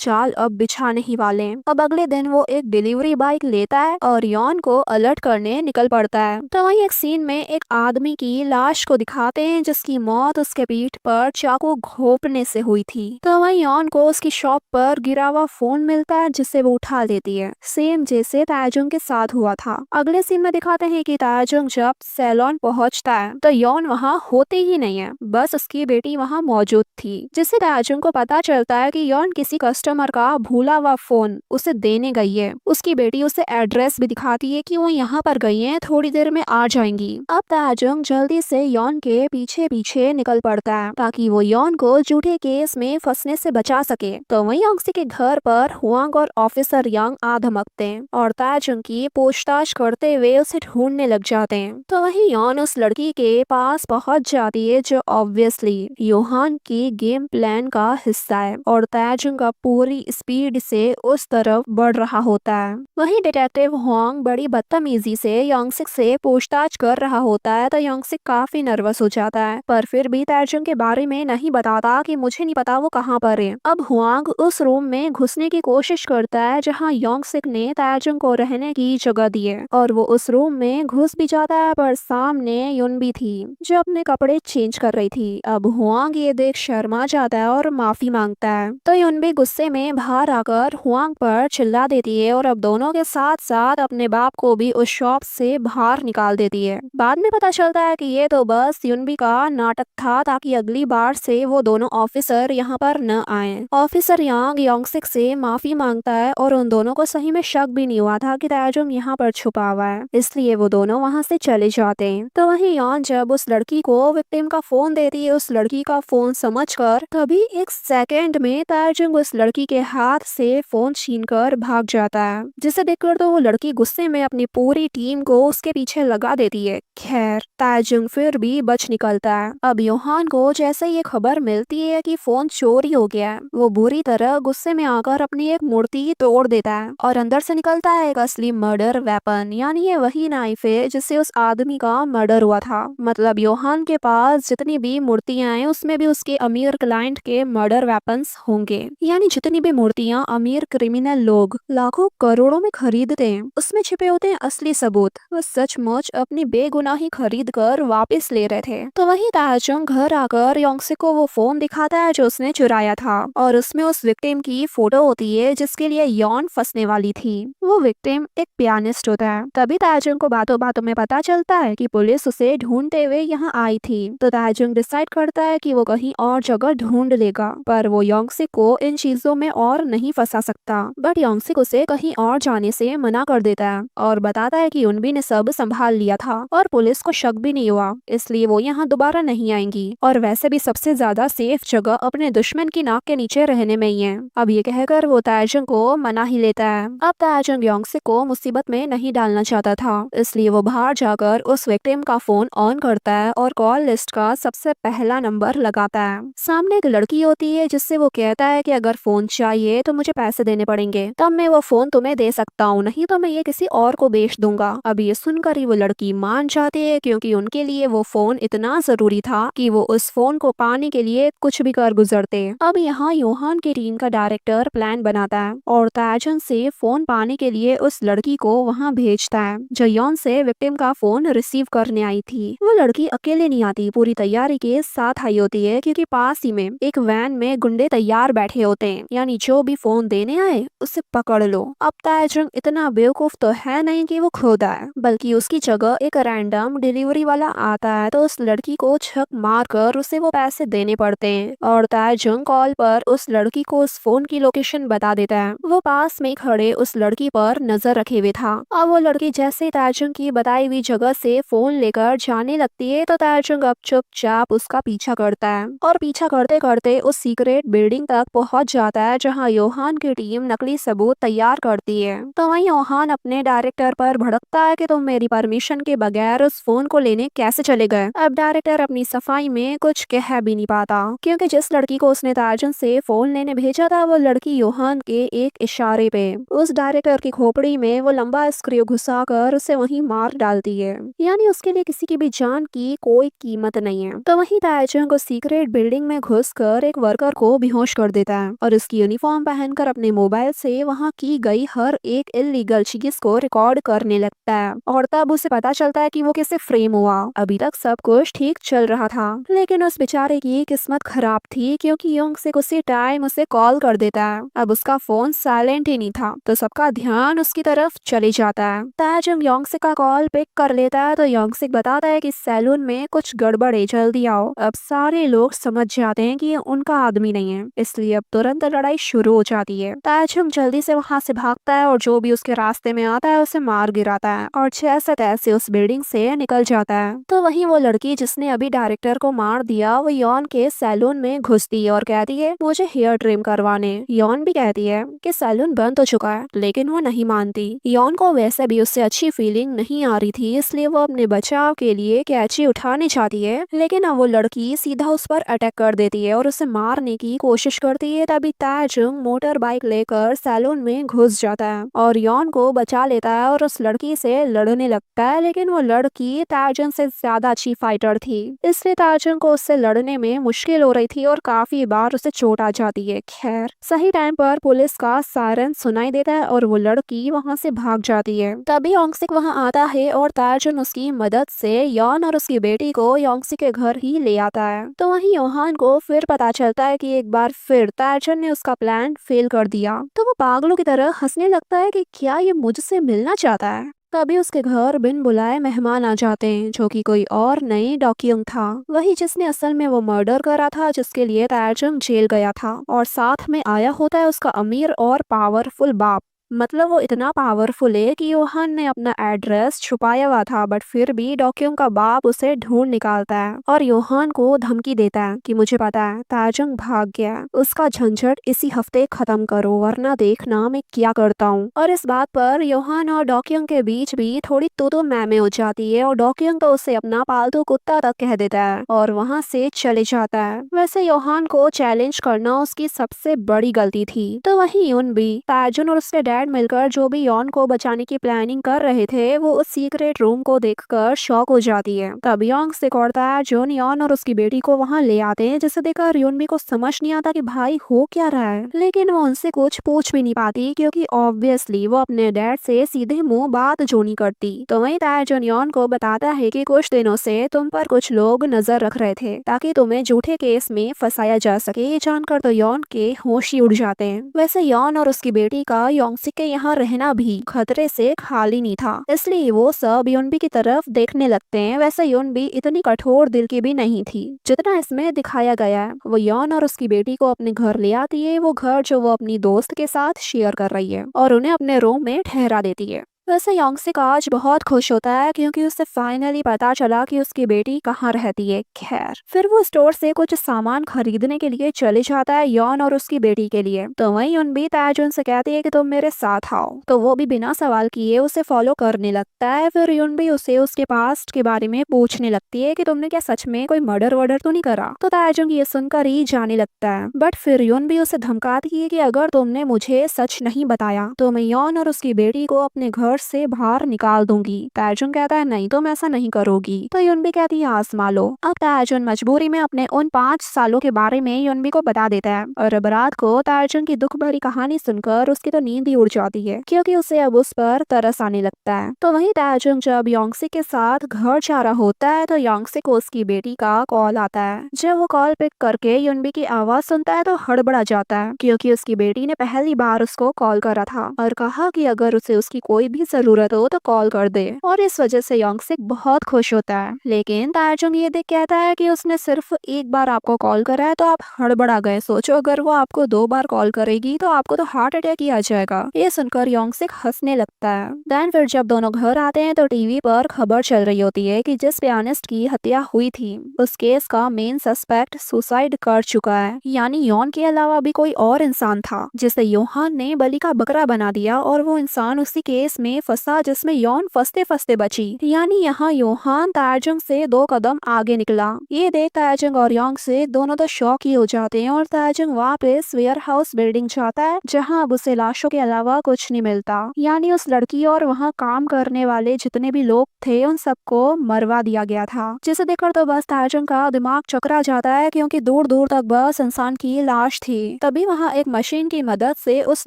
जाल अब बिछाने ही वाले हैं। अब अगले दिन वो एक डिलीवरी बाइक लेता है और योन को अलर्ट करने निकल पड़ता है। तो वही एक सीन में एक आदमी की लाश को दिखाते हैं जिसकी मौत उसके पीठ पर चाकू घोंपने से हुई थी। तो वही योन को उसकी शॉप पर गिरा हुआ फोन मिलता है जिसे वो उठा लेती है, सेम जैसे ताजुंग के साथ हुआ था। अगले सीन में दिखाते हैं कि ताजुंग जब सैलून पहुंचता है तो योन वहां होते ही नहीं है, बस उसकी बेटी वहां मौजूद थी, जिससे ताजुंग को पता चलता है कि योन किसी कस्टमर का भूला हुआ फोन उसे देने गई है। उसकी बेटी उसे एड्रेस भी दिखाती है कि वो यहाँ पर गई है, थोड़ी देर में आ जाएंगी। अब ताजुंग जल्दी से योन के पीछे पीछे निकल पड़ता है ताकि वो योन को झूठे केस में फंसने से बचा सके। तो वहीं योंगसी के घर पर हुआंग और ऑफिसर यांग आ धमकते हैं और ताजुंग की पूछताछ करते हुए उसे ढूंढने लग जाते हैं। तो वहीं योन उस लड़की के पास पहुंच जाती है जो ऑब्वियसली योहान की गेम प्लान का हिस्सा है और ताजुंग का पूरी स्पीड से उस तरफ बढ़ रहा होता है। वहीं डिटेक्टिव हुआंग बड़ी बदतमीजी से योंगसिक से पूछताछ कर रहा होता है। तो योंगसिक काफी नर्वस हो जाता है, पर फिर भी ताजुंग के बारे में नहीं बताता कि मुझे नहीं पता वो कहाँ पर है। अब हुआंग उस रूम में घुसने की कोशिश करता है जहाँ योंगसिक ने ताजुंग को रहने की जगह दी है और वो उस रूम में घुस भी जाता है, पर सामने युनबी थी जो अपने कपड़े चेंज कर रही थी। अब हुआंग ये देख शर्मा जाता है और माफी मांगता है। तो युनबी गुस्से में बाहर आकर हुआंग पर चिल्ला देती है और अब दोनों के साथ साथ अपने बाप को भी उस शॉप से बाहर निकाल देती है। बाद में पता चलता है कि ये तो बस युनबी का नाटक था ताकि अगली बार से वो दोनों ऑफिसर यहाँ पर न आए। ऑफिसर यांग योंगसिक से माफी मांगता है और उन दोनों को सही में शक भी नहीं हुआ था कि ताजुंग यहाँ पर छुपा हुआ है, इसलिए वो दोनों वहाँ से चले जाते हैं। तो वहीं योन जब उस लड़की को विक्टिम का फोन देती है, उस लड़की का फोन समझकर तभी एक सेकंड में ताजुंग उस लड़की के हाथ से फोन छीनकर भाग जाता है, जिसे देखकर तो वो लड़की गुस्से में अपनी पूरी टीम को उसके पीछे लगा देती है। खैर ताजुंग फिर भी बच निकलता है। अब योहान को जैसे ये खबर मिलती है कि फोन चोरी हो गया है, वो बुरी तरह गुस्से में आकर अपनी एक मूर्ति तोड़ देता है और अंदर से निकलता है एक असली मर्डर वेपन, यानी ये वही नाइफ है जिससे उस आदमी का मर्डर हुआ था। मतलब योहान के पास जितनी भी मूर्तियां हैं उसमें भी उसके अमीर क्लाइंट के मर्डर वेपन्स होंगे, यानी जितनी भी मूर्तियां अमीर क्रिमिनल लोग लाखों करोड़ों में खरीदते हैं उसमें छिपे होते हैं असली सबूत। वो सचमुच अपनी बेगुनाही खरीद कर वापस ले रहे थे। तो वही ताजुंग घर आकर योंगसिक को वो फोन दिखाता है जो उसने चुराया था और उसमें उस विक्टिम की फोटो होती है जिसके लिए योन फंसने वाली थी। वो विक्टिम एक पियानिस्ट होता है। तभी ताजुंग को बातों बातों में पता चलता है कि पुलिस उसे ढूंढते हुए यहाँ आई थी। तो ताजुंग डिसाइड करता है कि वो कहीं और जगह ढूंढ लेगा, पर वो योंगसिक को इन चीजों में और नहीं फंसा सकता। बट योंगसिक उसे कहीं और जाने से मना कर देता है और बताता है कि युनबी ने सब संभाल लिया था और पुलिस को शक भी नहीं हुआ, इसलिए वो यहाँ दोबारा नहीं आएंगी और वैसे भी सबसे ज्यादा सेफ जगह अपने दुश्मन की नाक के नीचे रहने में ही है। अब ये कहकर वो ताजुंग को मना ही लेता है। अब ताजुंग योंगसिक को मुसीबत में नहीं डालना चाहता था, इसलिए वो बाहर जाकर उस विक्टिम का फोन ऑन करता है और कॉल लिस्ट का सबसे पहला नंबर लगाता है। सामने एक लड़की होती है जिससे वो कहता है कि अगर फोन चाहिए तो मुझे पैसे देने पड़ेंगे, तब मैं वो फोन तुम्हें दे सकता हूँ, नहीं तो मैं ये किसी और को बेच दूंगा। अब ये सुनकर ही वो लड़की मान जाती है क्योंकि उनके लिए वो फोन इतना जरूरी था कि वो उस फोन को पाने के लिए कुछ भी कर गुजरते। अब यहाँ योहान की टीम का डायरेक्टर प्लान बनाता है और ताजुंग से फोन पाने के लिए उस लड़की को वहाँ भेजता है जो योन से विक्टिम का फोन रिसीव करने आई थी। वो लड़की अकेले नहीं आती, पूरी तैयारी के साथ आई होती है क्योंकि पास ही में एक वैन में गुंडे तैयार बैठे होते हैं, यानी जो भी फोन देने आए उसे पकड़ लो। अब ताजुंग इतना बेवकूफ तो है नहीं कि वो खुद आए, बल्कि उसकी जगह एक रैंडम डिलीवरी वाला आता है तो उस लड़की को छक मार कर उसे वो पैसे देने पड़ते हैं और ताजुंग कॉल पर उस लड़की को उस फोन की लोकेशन बता देता है। वो पास में खड़े उस लड़की पर नजर रखे हुए था। अब वो लड़की जैसे ताजुंग की बताई हुई जगह से फोन लेकर जाने लगती है तो ताजुंग अब चुपचाप उसका पीछा करता है और पीछा करते करते उस सीक्रेट बिल्डिंग तक पहुंच जाता है जहां योहान की टीम नकली सबूत तैयार करती है। तो वहीं योहान अपने डायरेक्टर पर भड़कता है कि तुम मेरी परमिशन के बगैर उस फोन को लेने कैसे चले गए। अब डायरेक्टर अपनी सफाई में कुछ कह भी नहीं पाता क्योंकि जिस लड़की को उसने ताजुन से फोन लेने भेजा था वो लड़की योहान के एक इशारे पे उस डायरेक्टर की खोपड़ी में वो लंबा स्क्रू घुसाकर उसे वहीं मार डालती है। यानी उसके लिए किसी की भी जान की कोई कीमत नहीं है। तो वहीं ताजुंग को सीक्रेट बिल्डिंग में घुसकर एक वर्कर को बेहोश कर देता है और उसकी यूनिफॉर्म पहनकर अपने मोबाइल से वहां की गई हर एक इलीगल चीज को रिकॉर्ड करने लगता है और तब उसे पता चलता है कि वो कैसे फ्रेम हुआ। अभी तक सब कुछ ठीक चल रहा था लेकिन उस बेचारे की किस्मत खराब थी क्योंकि योंग से उसी टाइम उसे कॉल कर देता है। अब उसका फोन साइलेंट ही नहीं था तो सबका ध्यान उसकी तरफ चले जाता है। ताजुंग योंगसिक का कॉल पिक कर लेता है तो योंगसिक बताता है कि सैलून में कुछ गड़बड़ है, जल्दी आओ। अब सारे लोग समझ जाते हैं कि ये उनका आदमी नहीं है इसलिए अब तुरंत लड़ाई शुरू हो जाती है। ताजुंग जल्दी से वहां से भागता है और जो भी उसके रास्ते में आता है उसे मार गिराता है और जैसे तैसे उस बिल्डिंग से निकल जाता है। तो वहीं वो लड़की जिसने अभी डायरेक्टर को मार दिया वो यॉन के सैलून में घुसती है और कहती है मुझे हेयर ट्रिम करवाने। यॉन भी कहती है कि सैलून बंद हो चुका है लेकिन वो नहीं मानती। यॉन को वैसे भी उससे अच्छी फीलिंग नहीं आ रही थी इसलिए वो अपने बचाव के लिए कैंची उठाने चाहती है लेकिन अब वो लड़की सीधा उस पर अटैक कर देती है और उसे मारने की कोशिश करती है। तभी ताजुंग मोटर बाइक लेकर सैलून में घुस जाता है और यॉन को बचा लेता है और उस लड़की से लड़ने लगता है लेकिन वो लड़की ताजुंग से ज्यादा अच्छी फाइटर थी इसलिए ताजुंग को उससे लड़ने में मुश्किल हो रही थी और काफी बार उसे चोट आ जाती है। खैर सही टाइम पर पुलिस का सायरन सुनाई देता है और वो लड़की वहां से भाग जाती है। तभी योंगसिक वहां आता है और ताजुन उसकी मदद से यॉन और उसकी बेटी को योंगसिक के घर ही ले आता है। तो वहीं योहान को फिर पता चलता है कि एक बार फिर ताजुन ने उसका प्लान फेल कर दिया तो वो पागलों की तरह हंसने लगता है कि क्या ये मुझसे मिलना चाहता है। तभी उसके घर बिन बुलाए मेहमान आ जाते हैं जो कि कोई और नहीं डॉक्यूंग था, वही जिसने असल में वो मर्डर करा था जिसके लिए ताजुंग जेल गया था और साथ में आया होता है उसका अमीर और पावरफुल बाप। मतलब वो इतना पावरफुल है कि योहान ने अपना एड्रेस छुपाया हुआ था बट फिर भी डॉक्यूंग का बाप उसे ढूंढ निकालता है और योहान को धमकी देता है कि मुझे पता है ताजुंग भाग गया है, उसका झंझट इसी हफ्ते खत्म करो वरना देखना मैं क्या करता हूँ। और इस बात पर योहान और डॉक्यूंग के बीच भी थोड़ी तो मैमे हो जाती है और डॉक्यूंग तो उसे अपना पालतू कुत्ता तक कह देता है और वहाँ से चले जाता है। वैसे योहान को चैलेंज करना उसकी सबसे बड़ी गलती थी। तो वही यून भी ताजुन और उसके डैड मिलकर जो भी यॉन को बचाने की प्लानिंग कर रहे थे वो उस सीक्रेट रूम को देखकर शॉक हो जाती है। तब योंग से करता है जोन यॉन और उसकी बेटी को वहां ले आते हैं जिसे देखकर यूनबी को समझ नहीं आता कि भाई हो क्या रहा है लेकिन वो उनसे कुछ पूछ भी नहीं पाती क्योंकि ऑब्वियसली वो अपने डैड से सीधे मुंह बात जो नहीं करती। तो वहीं ताजुन यॉन को बताता है कि कुछ दिनों से तुम पर कुछ लोग नजर रख रहे थे ताकि तुम्हें झूठे केस में फंसाया जा सके। ये जानकर तो यॉन के होश ही उड़ जाते हैं। वैसे यॉन और उसकी बेटी का योंग के यहाँ रहना भी खतरे से खाली नहीं था इसलिए वो सब यूनबी की तरफ देखने लगते हैं। वैसे यूनबी इतनी कठोर दिल की भी नहीं थी जितना इसमें दिखाया गया है। वो यॉन और उसकी बेटी को अपने घर ले आती है, वो घर जो वो अपनी दोस्त के साथ शेयर कर रही है और उन्हें अपने रूम में ठहरा देती है। वैसे योंगसिक आज बहुत खुश होता है क्योंकि उसे फाइनली पता चला कि उसकी बेटी कहाँ रहती है। खैर फिर वो स्टोर से कुछ सामान खरीदने के लिए चले जाता है यॉन और उसकी बेटी के लिए। तो वहीं यूनबी ताजुन से कहती है कि तुम मेरे साथ आओ तो वो भी बिना सवाल किए उसे फॉलो करने लगता है। फिर यूनबी उसे उसके पास्ट के बारे में पूछने लगती है कि तुमने क्या सच में कोई मर्डर वर्डर तो नहीं करा। तो ताजुन ये सुनकर ही जाने लगता है बट फिर यूनबी उसे धमकाती है कि अगर तुमने मुझे सच नहीं बताया तो मैं यॉन और उसकी बेटी को अपने घर से बाहर निकाल दूंगी। ताजुन कहता है नहीं तुम ऐसा नहीं करोगी। तो यूनबी कहती है आजमा लो। अब ताजुन मजबूरी में अपने उन 5 सालों के बारे में यूनबी को बता देता है और अब रात को ताजुन की दुख भरी कहानी सुनकर उसकी तो नींद ही उड़ जाती है क्योंकि उसे अब उस पर तरस आने लगता है। तो वहीं ताजुन जब योंगसिक के साथ घर जा रहा होता है तो योंगसिक को उसकी बेटी का कॉल आता है। जब वो कॉल पिक करके यूनबी की आवाज सुनता है तो हड़बड़ा जाता है क्योंकि उसकी बेटी ने पहली बार उसको कॉल करा था और कहा कि अगर उसे उसकी कोई भी जरूरत हो तो कॉल कर दे। और इस वजह से योंगसिक बहुत खुश होता है। लेकिन ताजुंग ये देख कहता है कि उसने सिर्फ एक बार आपको कॉल करा है तो आप हड़बड़ा गए। सोचो अगर वो आपको 2 बार कॉल करेगी तो आपको तो हार्ट अटैक ही आ जाएगा। ये सुनकर योंगसिक हंसने लगता है। देन फिर जब दोनों घर आते हैं तो टीवी पर खबर चल रही होती है कि जिस पियानिस्ट की हत्या हुई थी उस केस का मेन सस्पेक्ट सुसाइड कर चुका है। यानी यौन के अलावा भी कोई और इंसान था जिसे योहान ने बलि का बकरा बना दिया और वो इंसान उसी केस में फंसा जिसमें यौन फंसते फंसते बची। यानी यहाँ योहान ताजुंग से 2 कदम आगे निकला। ये देख ताजुंग और योंगसिक दोनों तो शॉक ही हो जाते हैं और ताजुंग वापस वेयर हाउस बिल्डिंग जाता है जहाँ अब उसे लाशों के अलावा कुछ नहीं मिलता। यानी उस लड़की और वहाँ काम करने वाले जितने भी लोग थे उन सबको मरवा दिया गया था। जिसे देखकर तो बस ताजुंग का दिमाग चकरा जाता है क्योंकि दूर दूर तक बस इंसान की लाश थी। तभी वहाँ एक मशीन की मदद से उस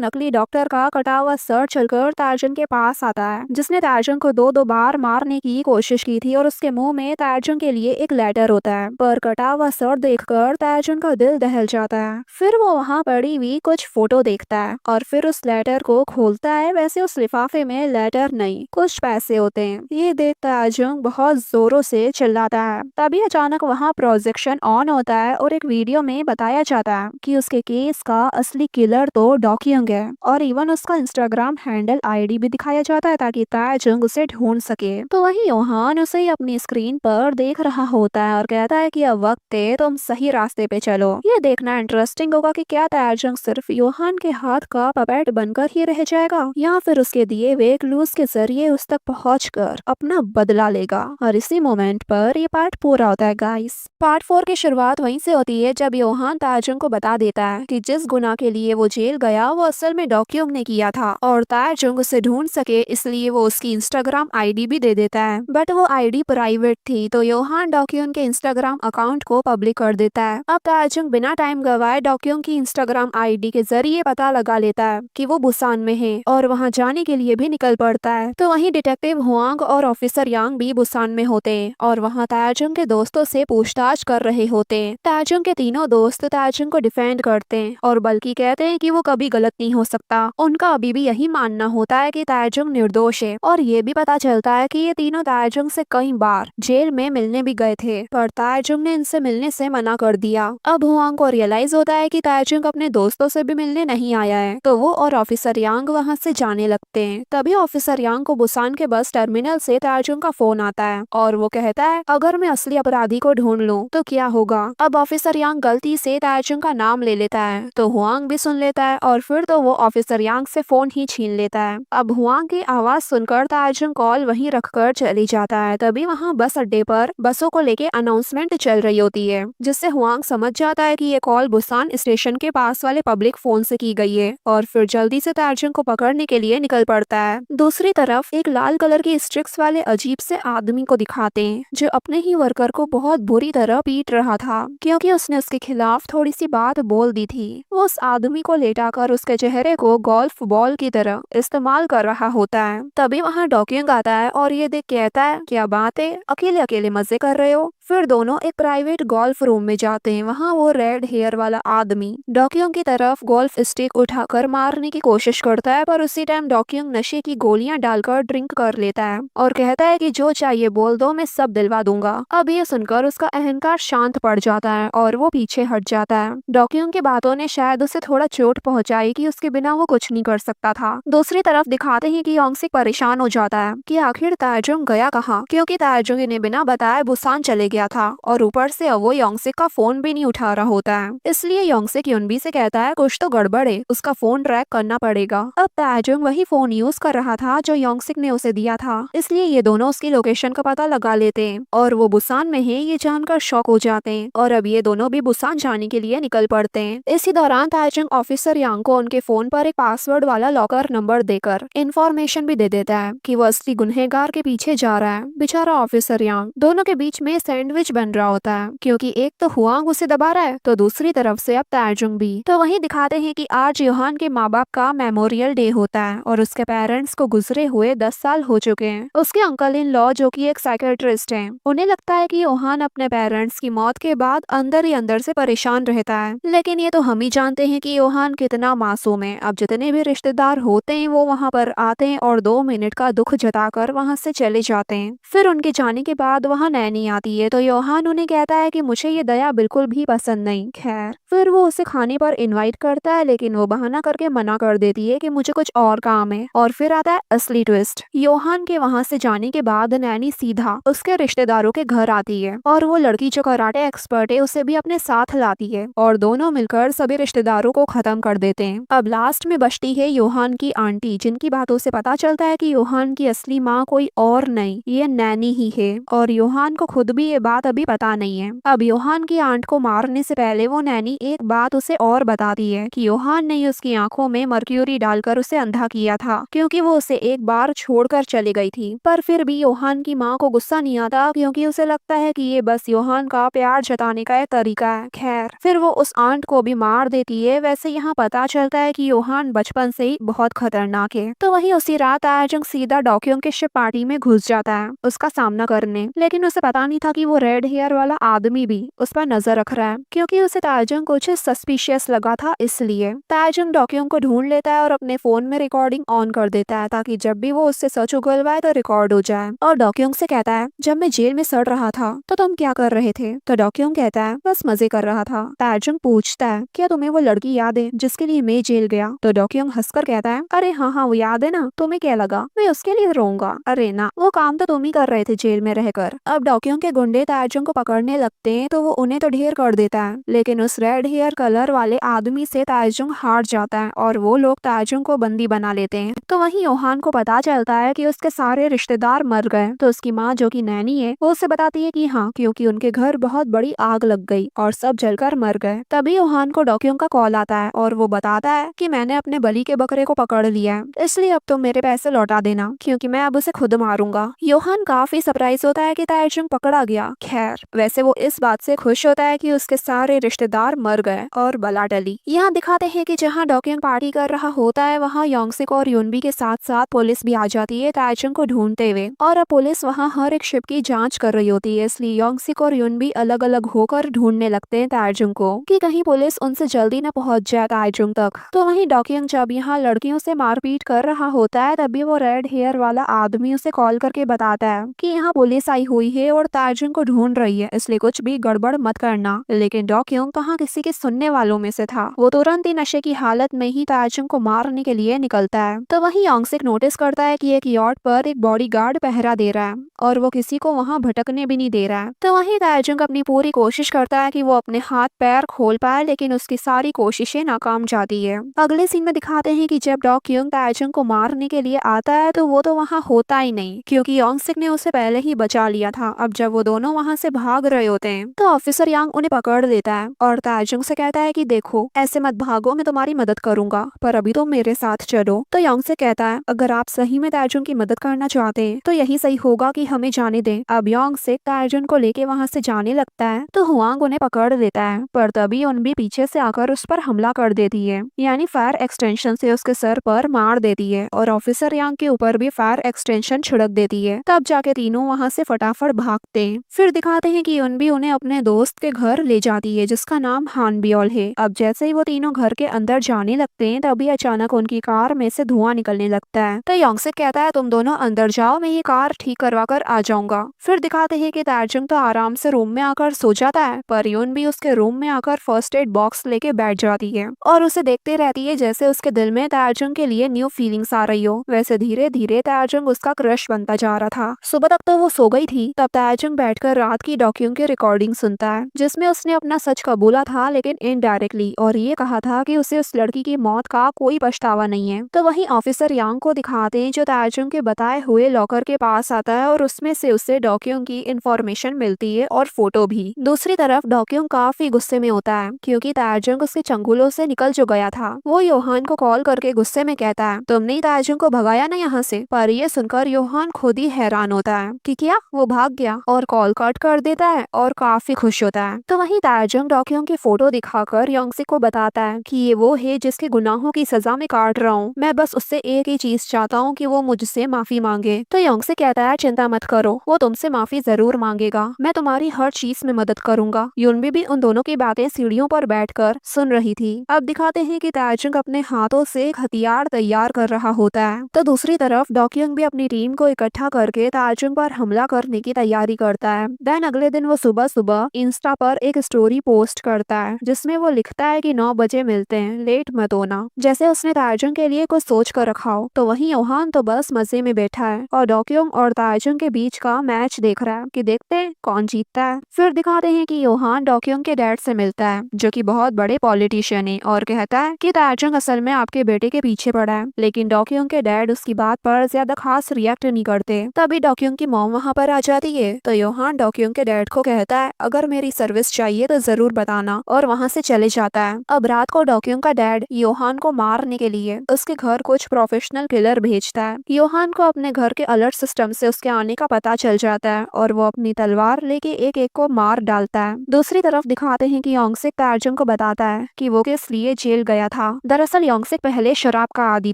नकली डॉक्टर का कटा हुआ सर चलकर ताजुंग के पास आता है जिसने ताजुंग को 2 बार मारने की कोशिश की थी और उसके मुंह में ताजुंग के लिए एक लेटर होता है। पर कटा हुआ सर देखकर ताजुंग का दिल दहल जाता है। फिर वो वहाँ पड़ी हुई कुछ फोटो देखता है और फिर उस लेटर को खोलता है। वैसे उस लिफाफे में लेटर नहीं कुछ पैसे होते हैं। ये देख ताजुंग बहुत जोरों से चिल्लाता है। तभी अचानक वहाँ प्रोजेक्शन ऑन होता है और एक वीडियो में बताया जाता है कि उसके केस का असली किलर तो डॉक्यूंग है और इवन उसका इंस्टाग्राम हैंडल आईडी भी दिखाया जाता है ताकि ताजुंग उसे ढूंढ सके। तो वही योहान उसे अपनी स्क्रीन पर देख रहा होता है और कहता है कि अब वक्त है तुम सही रास्ते पे चलो। ये देखना इंटरेस्टिंग होगा कि क्या ताजुंग सिर्फ योहान के हाथ का पपेट बनकर ही रह जाएगा या फिर उसके दिए हुए क्लूज के जरिए उस तक पहुंचकर अपना बदला लेगा। और इसी मोमेंट पर ये पार्ट पूरा होता है गाइस। पार्ट 4 की शुरुआत वहीं से होती है जब योहान ताजुंग को बता देता है कि जिस गुनाह के लिए वो जेल गया वो असल में डॉक्यूंग ने किया था और ताजुंग उसे ढूंढ सके इसलिए वो उसकी इंस्टाग्राम आईडी भी दे देता है। बट वो आईडी प्राइवेट थी तो योहान डॉक्यूंग के इंस्टाग्राम अकाउंट को पब्लिक कर देता है। अब ताजुंग बिना टाइम गवाए डॉक्यूंग की इंस्टाग्राम आईडी के जरिए पता लगा लेता है कि वो बुसान में है और वहाँ जाने के लिए भी निकल पड़ता है। तो वहीं डिटेक्टिव हुआंग और ऑफिसर यांग भी बुसान में होते हैं और वहाँ ताजुंग के दोस्तों से पूछताछ कर रहे होते हैं। ताजुंग के तीनों दोस्त ताजुंग को डिफेंड करते हैं और बल्कि कहते हैं कि वो कभी गलत नहीं हो सकता। उनका अभी भी यही मानना होता है कि ताजुंग निर्दोष है और ये भी पता चलता है कि ये तीनों ताजुंग से कई बार जेल में मिलने भी गए थे पर ताजुंग ने इनसे मिलने से मना कर दिया। अब हुआंग को रियलाइज होता है कि ताजुंग अपने दोस्तों से भी मिलने नहीं आया है तो वो और ऑफिसर यांग वहाँ से जाने लगते हैं। तभी ऑफिसर यांग को बुसान के बस टर्मिनल से ताजुंग का फोन आता है और वो कहता है अगर मैं असली अपराधी को ढूंढ लूं तो क्या होगा। अब ऑफिसर यांग गलती से ताजुंग का नाम ले लेता है तो हुआंग भी सुन लेता है और फिर तो वो ऑफिसर यांग से फोन ही छीन लेता है। अब हुआंग की आवाज सुनकर ताजुंग कॉल वहीं रखकर चली जाता है। तभी वहाँ बस अड्डे पर बसों को लेके अनाउंसमेंट चल रही होती है जिससे हुआंग समझ जाता है कि ये कॉल बुसान स्टेशन के पास वाले पब्लिक फोन से की गई है और फिर जल्दी से ताजुंग को पकड़ने के लिए निकल पड़ता है। दूसरी तरफ एक लाल कलर के स्ट्रिक्स वाले अजीब से आदमी को दिखाते हैं जो अपने ही वर्कर को बहुत बुरी तरह पीट रहा था क्योंकि उसने उसके खिलाफ थोड़ी सी बात बोल दी थी। वो उस आदमी को लेटाकर उसके चेहरे को गोल्फ बॉल की तरह इस्तेमाल कर रहा होता है। तभी वहाँ डॉक्यूंग आता है और ये देख कहता है क्या बात है अकेले अकेले मजे कर रहे हो। फिर दोनों एक प्राइवेट गोल्फ रूम में जाते हैं। वहाँ वो रेड हेयर वाला आदमी डॉक्यूंग की तरफ गोल्फ स्टिक उठाकर मारने की कोशिश करता है पर उसी टाइम डॉक्यूंग नशे की गोलियां डालकर ड्रिंक कर लेता है और कहता है कि जो चाहिए बोल दो मैं सब दिलवा दूंगा। अब ये सुनकर उसका अहंकार शांत पड़ जाता है और वो पीछे हट जाता है। डॉक्यूंग की बातों ने शायद उसे थोड़ा चोट पहुंचाई कि उसके बिना वो कुछ नहीं कर सकता था। दूसरी तरफ दिखाते ही कि योंगसिक परेशान हो जाता है कि आखिर ताजुंग गया कहाँ क्योंकि ताजुंग ने बिना बताए बुसान चले गया था और ऊपर से अब वो योंगसिक का फोन भी नहीं उठा रहा होता है। इसलिए योंगसिक युनबी से कहता है कुछ तो गड़बड़ है उसका फोन ट्रैक करना पड़ेगा। अब ताजुंग वही फोन यूज कर रहा था जो योंगसिक ने उसे दिया था इसलिए ये दोनों उसकी लोकेशन का पता लगा लेते हैं और वो बुसान में है ये जानकर शॉक हो जाते हैं और अब ये दोनों भी बुसान जाने के लिए निकल पड़ते हैं। इसी दौरान ताजुंग ऑफिसर यांग को उनके फोन पर एक पासवर्ड वाला लॉकर नंबर देकर इंफॉर्मेशन भी दे देता है कि वो असली गुनहगार के पीछे जा रहा है। बेचारा ऑफिसर यांग दोनों के बीच में सैंडविच बन रहा होता है, क्योंकि एक तो हुआंग उसे दबा रहा है तो दूसरी तरफ से अब ताजुंग भी। तो वहीं दिखाते हैं कि आज योहान के माँ बाप का मेमोरियल डे होता है और उसके पेरेंट्स को गुजरे हुए 10 साल हो चुके हैं। उसके अंकल इन लॉ जो कि एक साइकेट्रिस्ट हैं, उन्हें लगता है कि योहान अपने पेरेंट्स की मौत के बाद अंदर ही अंदर से परेशान रहता है, लेकिन ये तो हम ही जानते हैं कि योहान कितना मासूम है। अब जितने भी रिश्तेदार होते हैं वो वहाँ पर आते हैं और 2 मिनट का दुख जताकर वहाँ से चले जाते हैं। फिर उनके जाने के बाद वहाँ नैनी आती है तो योहान उन्हें कहता है कि मुझे ये दया बिल्कुल भी पसंद नहीं। खैर फिर वो उसे खाने पर इनवाइट करता है, लेकिन वो बहाना करके मना कर देती है कि मुझे कुछ और काम है। और फिर आता है असली ट्विस्ट। योहान के वहाँ से जाने के बाद नैनी सीधा उसके रिश्तेदारों के घर आती है और वो लड़की जो कराटे एक्सपर्ट है उसे भी अपने साथ लाती है और दोनों मिलकर सभी रिश्तेदारों को खत्म कर देते हैं। अब लास्ट में बचती है योहान की आंटी, जिनकी बातों से पता चलता है कि योहान की असली माँ कोई और नहीं, ये नैनी ही है और योहान को खुद भी ये बात अभी पता नहीं है। अब योहान की आंट को मारने से पहले वो नैनी एक बात उसे और बताती है कि योहान ने उसकी आंखों में मर्क्यूरी डालकर उसे अंधा किया था, क्योंकि वो उसे एक बार छोड़कर चली गई थी। पर फिर भी योहान की माँ को गुस्सा नहीं आता, क्योंकि उसे लगता है कि ये बस योहान का प्यार जताने का एक तरीका है। खैर फिर वो उस आंट को भी मार देती है। वैसे यहाँ पता चलता है कि योहान बचपन से ही बहुत खतरनाक है। तो वहीं उसी रात ताजुंग सीधा डॉक्यूम के शिप पार्टी में घुस जाता है उसका सामना करने, लेकिन उसे पता नहीं था कि वो रेड हेयर वाला आदमी भी उस पर नजर रख रहा है, क्योंकि उसे ताजुंग कुछ सस्पिशियस लगा था। इसलिए ताजुंग डॉक्यूम को ढूंढ लेता है और अपने फोन में रिकॉर्डिंग ऑन कर देता है ताकि जब भी वो उससे सच उगलवाए तो रिकॉर्ड हो जाए। और डॉक्यूम से कहता है, जब मैं जेल में सड़ रहा था तो तुम क्या कर रहे थे? तो डॉक्यूम कहता है, बस मजे कर रहा था। ताजुंग पूछता है, क्या तुम्हें वो लड़की याद है जिसके लिए मैं जेल गया? तो डॉक्यूम हंसकर कहता है, अरे हाँ हाँ वो याद है ना, तुम्हें क्या लगा मैं उसके लिए रोऊंगा? अरे ना, वो काम तो तुम ही कर रहे थे जेल में रहकर। अब डॉक्यूम के गुंडे ताजुंग को पकड़ने लगते हैं तो वो उन्हें तो ढेर कर देता है, लेकिन उस रेड हेयर कलर वाले आदमी से ताजुंग हार जाता है और वो लोग ताजुंग को बंदी बना लेते हैं। तो वहीं योहान को पता चलता है कि उसके सारे रिश्तेदार मर गए। तो उसकी माँ जो कि नैनी है वो उसे बताती है कि हाँ, क्योंकि उनके घर बहुत बड़ी आग लग गई और सब जलकर मर गए। तभी योहान को डॉक्यूम का कॉल आता है और वो बताता है कि मैंने अपने बलि के बकरे को पकड़ लिया है, इसलिए अब तुम मेरे पैसे लौटा देना, क्योंकि मैं अब उसे खुद मारूंगा। योहान काफी सरप्राइज होता है कि ताजुंग पकड़ा गया। खैर वैसे वो इस बात से खुश होता है कि उसके सारे रिश्तेदार मर गए और बला टली। यहाँ दिखाते हैं कि जहाँ डॉक्यूम पार्टी कर रहा होता है वहाँ योंगसिक और युनबी के साथ साथ पुलिस भी आ जाती है ताजुंग को ढूंढते हुए। और अब पुलिस वहाँ हर एक शिप की जांच कर रही होती है, इसलिए योंगसिक और युनबी अलग अलग होकर ढूंढने लगते हैं ताजुंग को कि कहीं पुलिस उनसे जल्दी न पहुंच जाए ताजुंग तक। तो वहीं डॉक्यूम जब यहाँ लड़कियों से मारपीट कर रहा होता है तभी वो रेड हेयर वाला आदमी उसे कॉल करके बताता है कि यहाँ पुलिस आई हुई है और ताजुंग को ढूंढ रही है, इसलिए कुछ भी गड़बड़ मत करना। लेकिन डॉक्यूम कहाँ किसी के सुनने वालों में से था, वो तुरंत ही नशे की हालत में ही ताजुंग को मारने के लिए निकलता है। तो वहीं योंगसिक नोटिस करता है कि एक यॉट पर एक बॉडीगार्ड पहरा दे रहा है और वो किसी को वहाँ भटकने भी नहीं दे रहा है। तो वहीं ताजुंग अपनी पूरी कोशिश करता है कि वो अपने हाथ पैर खोल पाए, लेकिन उसकी सारी कोशिशें नाकाम जाती है। अगले सीन में दिखाते हैं कि जब डॉक्यूम ताजुंग को मारने के लिए आता है तो वो तो वहाँ होता ही नहीं, क्योंकि योंगसिक ने उसे पहले ही बचा लिया था। अब जब वो दोनों वहाँ से भाग रहे होते हैं तो ऑफिसर यांग उन्हें पकड़ लेता है और ताजुंग से कहता है कि देखो ऐसे मत भागो, मैं तुम्हारी मदद करूंगा, पर अभी तो मेरे साथ चलो। तो यांग से कहता है, अगर आप सही में ताजुंग की मदद करना चाहते हैं तो यही सही होगा कि हमें जाने दें। अब यांग से ताजुंग को लेके वहाँ से जाने लगता है तो हुआंग उन्हें पकड़ लेता है, पर तभी उनभी पीछे से आकर उस पर हमला कर देती है, यानी फायर एक्सटेंशन से उसके सर पर मार देती है और ऑफिसर यांग के ऊपर भी फायर एक्सटेंशन छिड़क देती है। तब जाके तीनों वहाँ से फटाफट भागते हैं। फिर दिखाते हैं कि उनभी उन्हें अपने दोस्त के घर ले जाती है जिसका नाम हानबियोल है। अब जैसे ही वो तीनों घर के अंदर जाने लगते हैं तभी अचानक उनकी कार में से धुआं निकलने लगता है। तो योंगसिक कहता है, तुम दोनों अंदर जाओ, मैं ये कार ठीक करवा कर आ जाऊंगा। फिर दिखाते हैं कि ताजुंग तो आराम से रूम में आकर सो जाता है, पर यून भी उसके रूम में आकर फर्स्ट एड बॉक्स लेके बैठ जाती है और उसे देखते रहती है जैसे उसके दिल में ताजुंग के लिए न्यू फीलिंग्स आ रही हो। वैसे धीरे धीरे ताजुंग उसका क्रश बनता जा रहा था। सुबह तक तो वो सो गई थी, तब ताजुंग बैठकर रात की डॉक्यूम की रिकॉर्डिंग सुनता है जिसमें उसने अपना सच कबूला था, लेकिन इनडायरेक्टली, और ये कहा था कि उसे उस लड़की की मौत का कोई पछतावा नहीं है। तो वहीं ऑफिसर यांग को दिखाते हैं जो ताजुंग के बताए हुए लॉकर के पास आता है और उसमें से उसे डॉक्यूम की इंफॉर्मेशन मिलती है और फोटो भी। दूसरी तरफ डॉक्यूम काफी गुस्से में होता है क्योंकि ताजुंग उसके चंगुलों से निकल जो गया था। वो योहान को कॉल करके गुस्से में कहता है, तुमने ही ताजुंग को भगाया ना यहाँ से। पर ये सुनकर योहान खुद ही हैरान होता है कि क्या वो भाग गया, और कॉल कट कर देता है और काफी खुश होता है। तो वहीं ताजुंग डॉक्यूम की फोटो दिखाकर योंगसिक को बताता है कि ये वो है जिसके गुनाहों की सजा मैं काट रहा हूँ। मैं बस उससे एक ही चीज चाहता हूँ कि वो मुझसे माफी मांगे। तो योंगसिक कहता है चिंता मत करो, वो तुमसे माफी जरूर मांगेगा, मैं तुम्हारी हर चीज में मदद करूंगा। युनबी भी उन दोनों की बातें सीढ़ियों पर बैठकर सुन रही थी। अब दिखाते हैं कि ताजुंग अपने हाथों से एक हथियार तैयार कर रहा होता है। तो दूसरी तरफ डॉक्यूंग भी अपनी टीम को इकट्ठा करके ताजुंग पर हमला करने की तैयारी करता है। देन अगले दिन वो सुबह सुबह इंस्टा पर एक स्टोरी पोस्ट करता है जिसमें वो लिखता है कि 9 बजे मिलते हैं, लेट मत होना, जैसे उसने ताजुंग के लिए कुछ सोच कर रखा हो। तो वहीं योहान तो बस मजे में बैठा है और डॉक्यूंग और ताजुंग के बीच का मैच देख रहा है कि देखते हैं कौन जीतता है। फिर दिखाते हैं कि योहान डॉक्यूंग के डैड से मिलता है जो कि बहुत बड़े पॉलिटिशियन है और कहता है कि ताजुंग असल में आपके बेटे के पीछे पड़ा है। लेकिन डॉक्यूंग के डैड उसकी बात पर ज्यादा खास रिएक्ट नहीं करते। तभी डॉक्यूंग की मॉम वहाँ पर आ जाती है। तो योहान डॉक्यूंग के डैड को कहता है अगर मेरी सर्विस चाहिए तो जरूर बताना, और वहाँ से चले जाता है। अब रात को डॉक्यूंग का डैड योहान को मारने के लिए उसके घर कुछ प्रोफेशनल किलर भेजता है। योहान को अपने घर के अलर्ट सिस्टम से उसके आने का पता चल जाता है और वो अपनी तलवार लेके एक एक को मार डालता है। दूसरी तरफ दिखाते हैं कि योंगसिक ताजुंग को बताता है कि वो किस लिए जेल गया था। दरअसल योंगसिक पहले शराब का आदी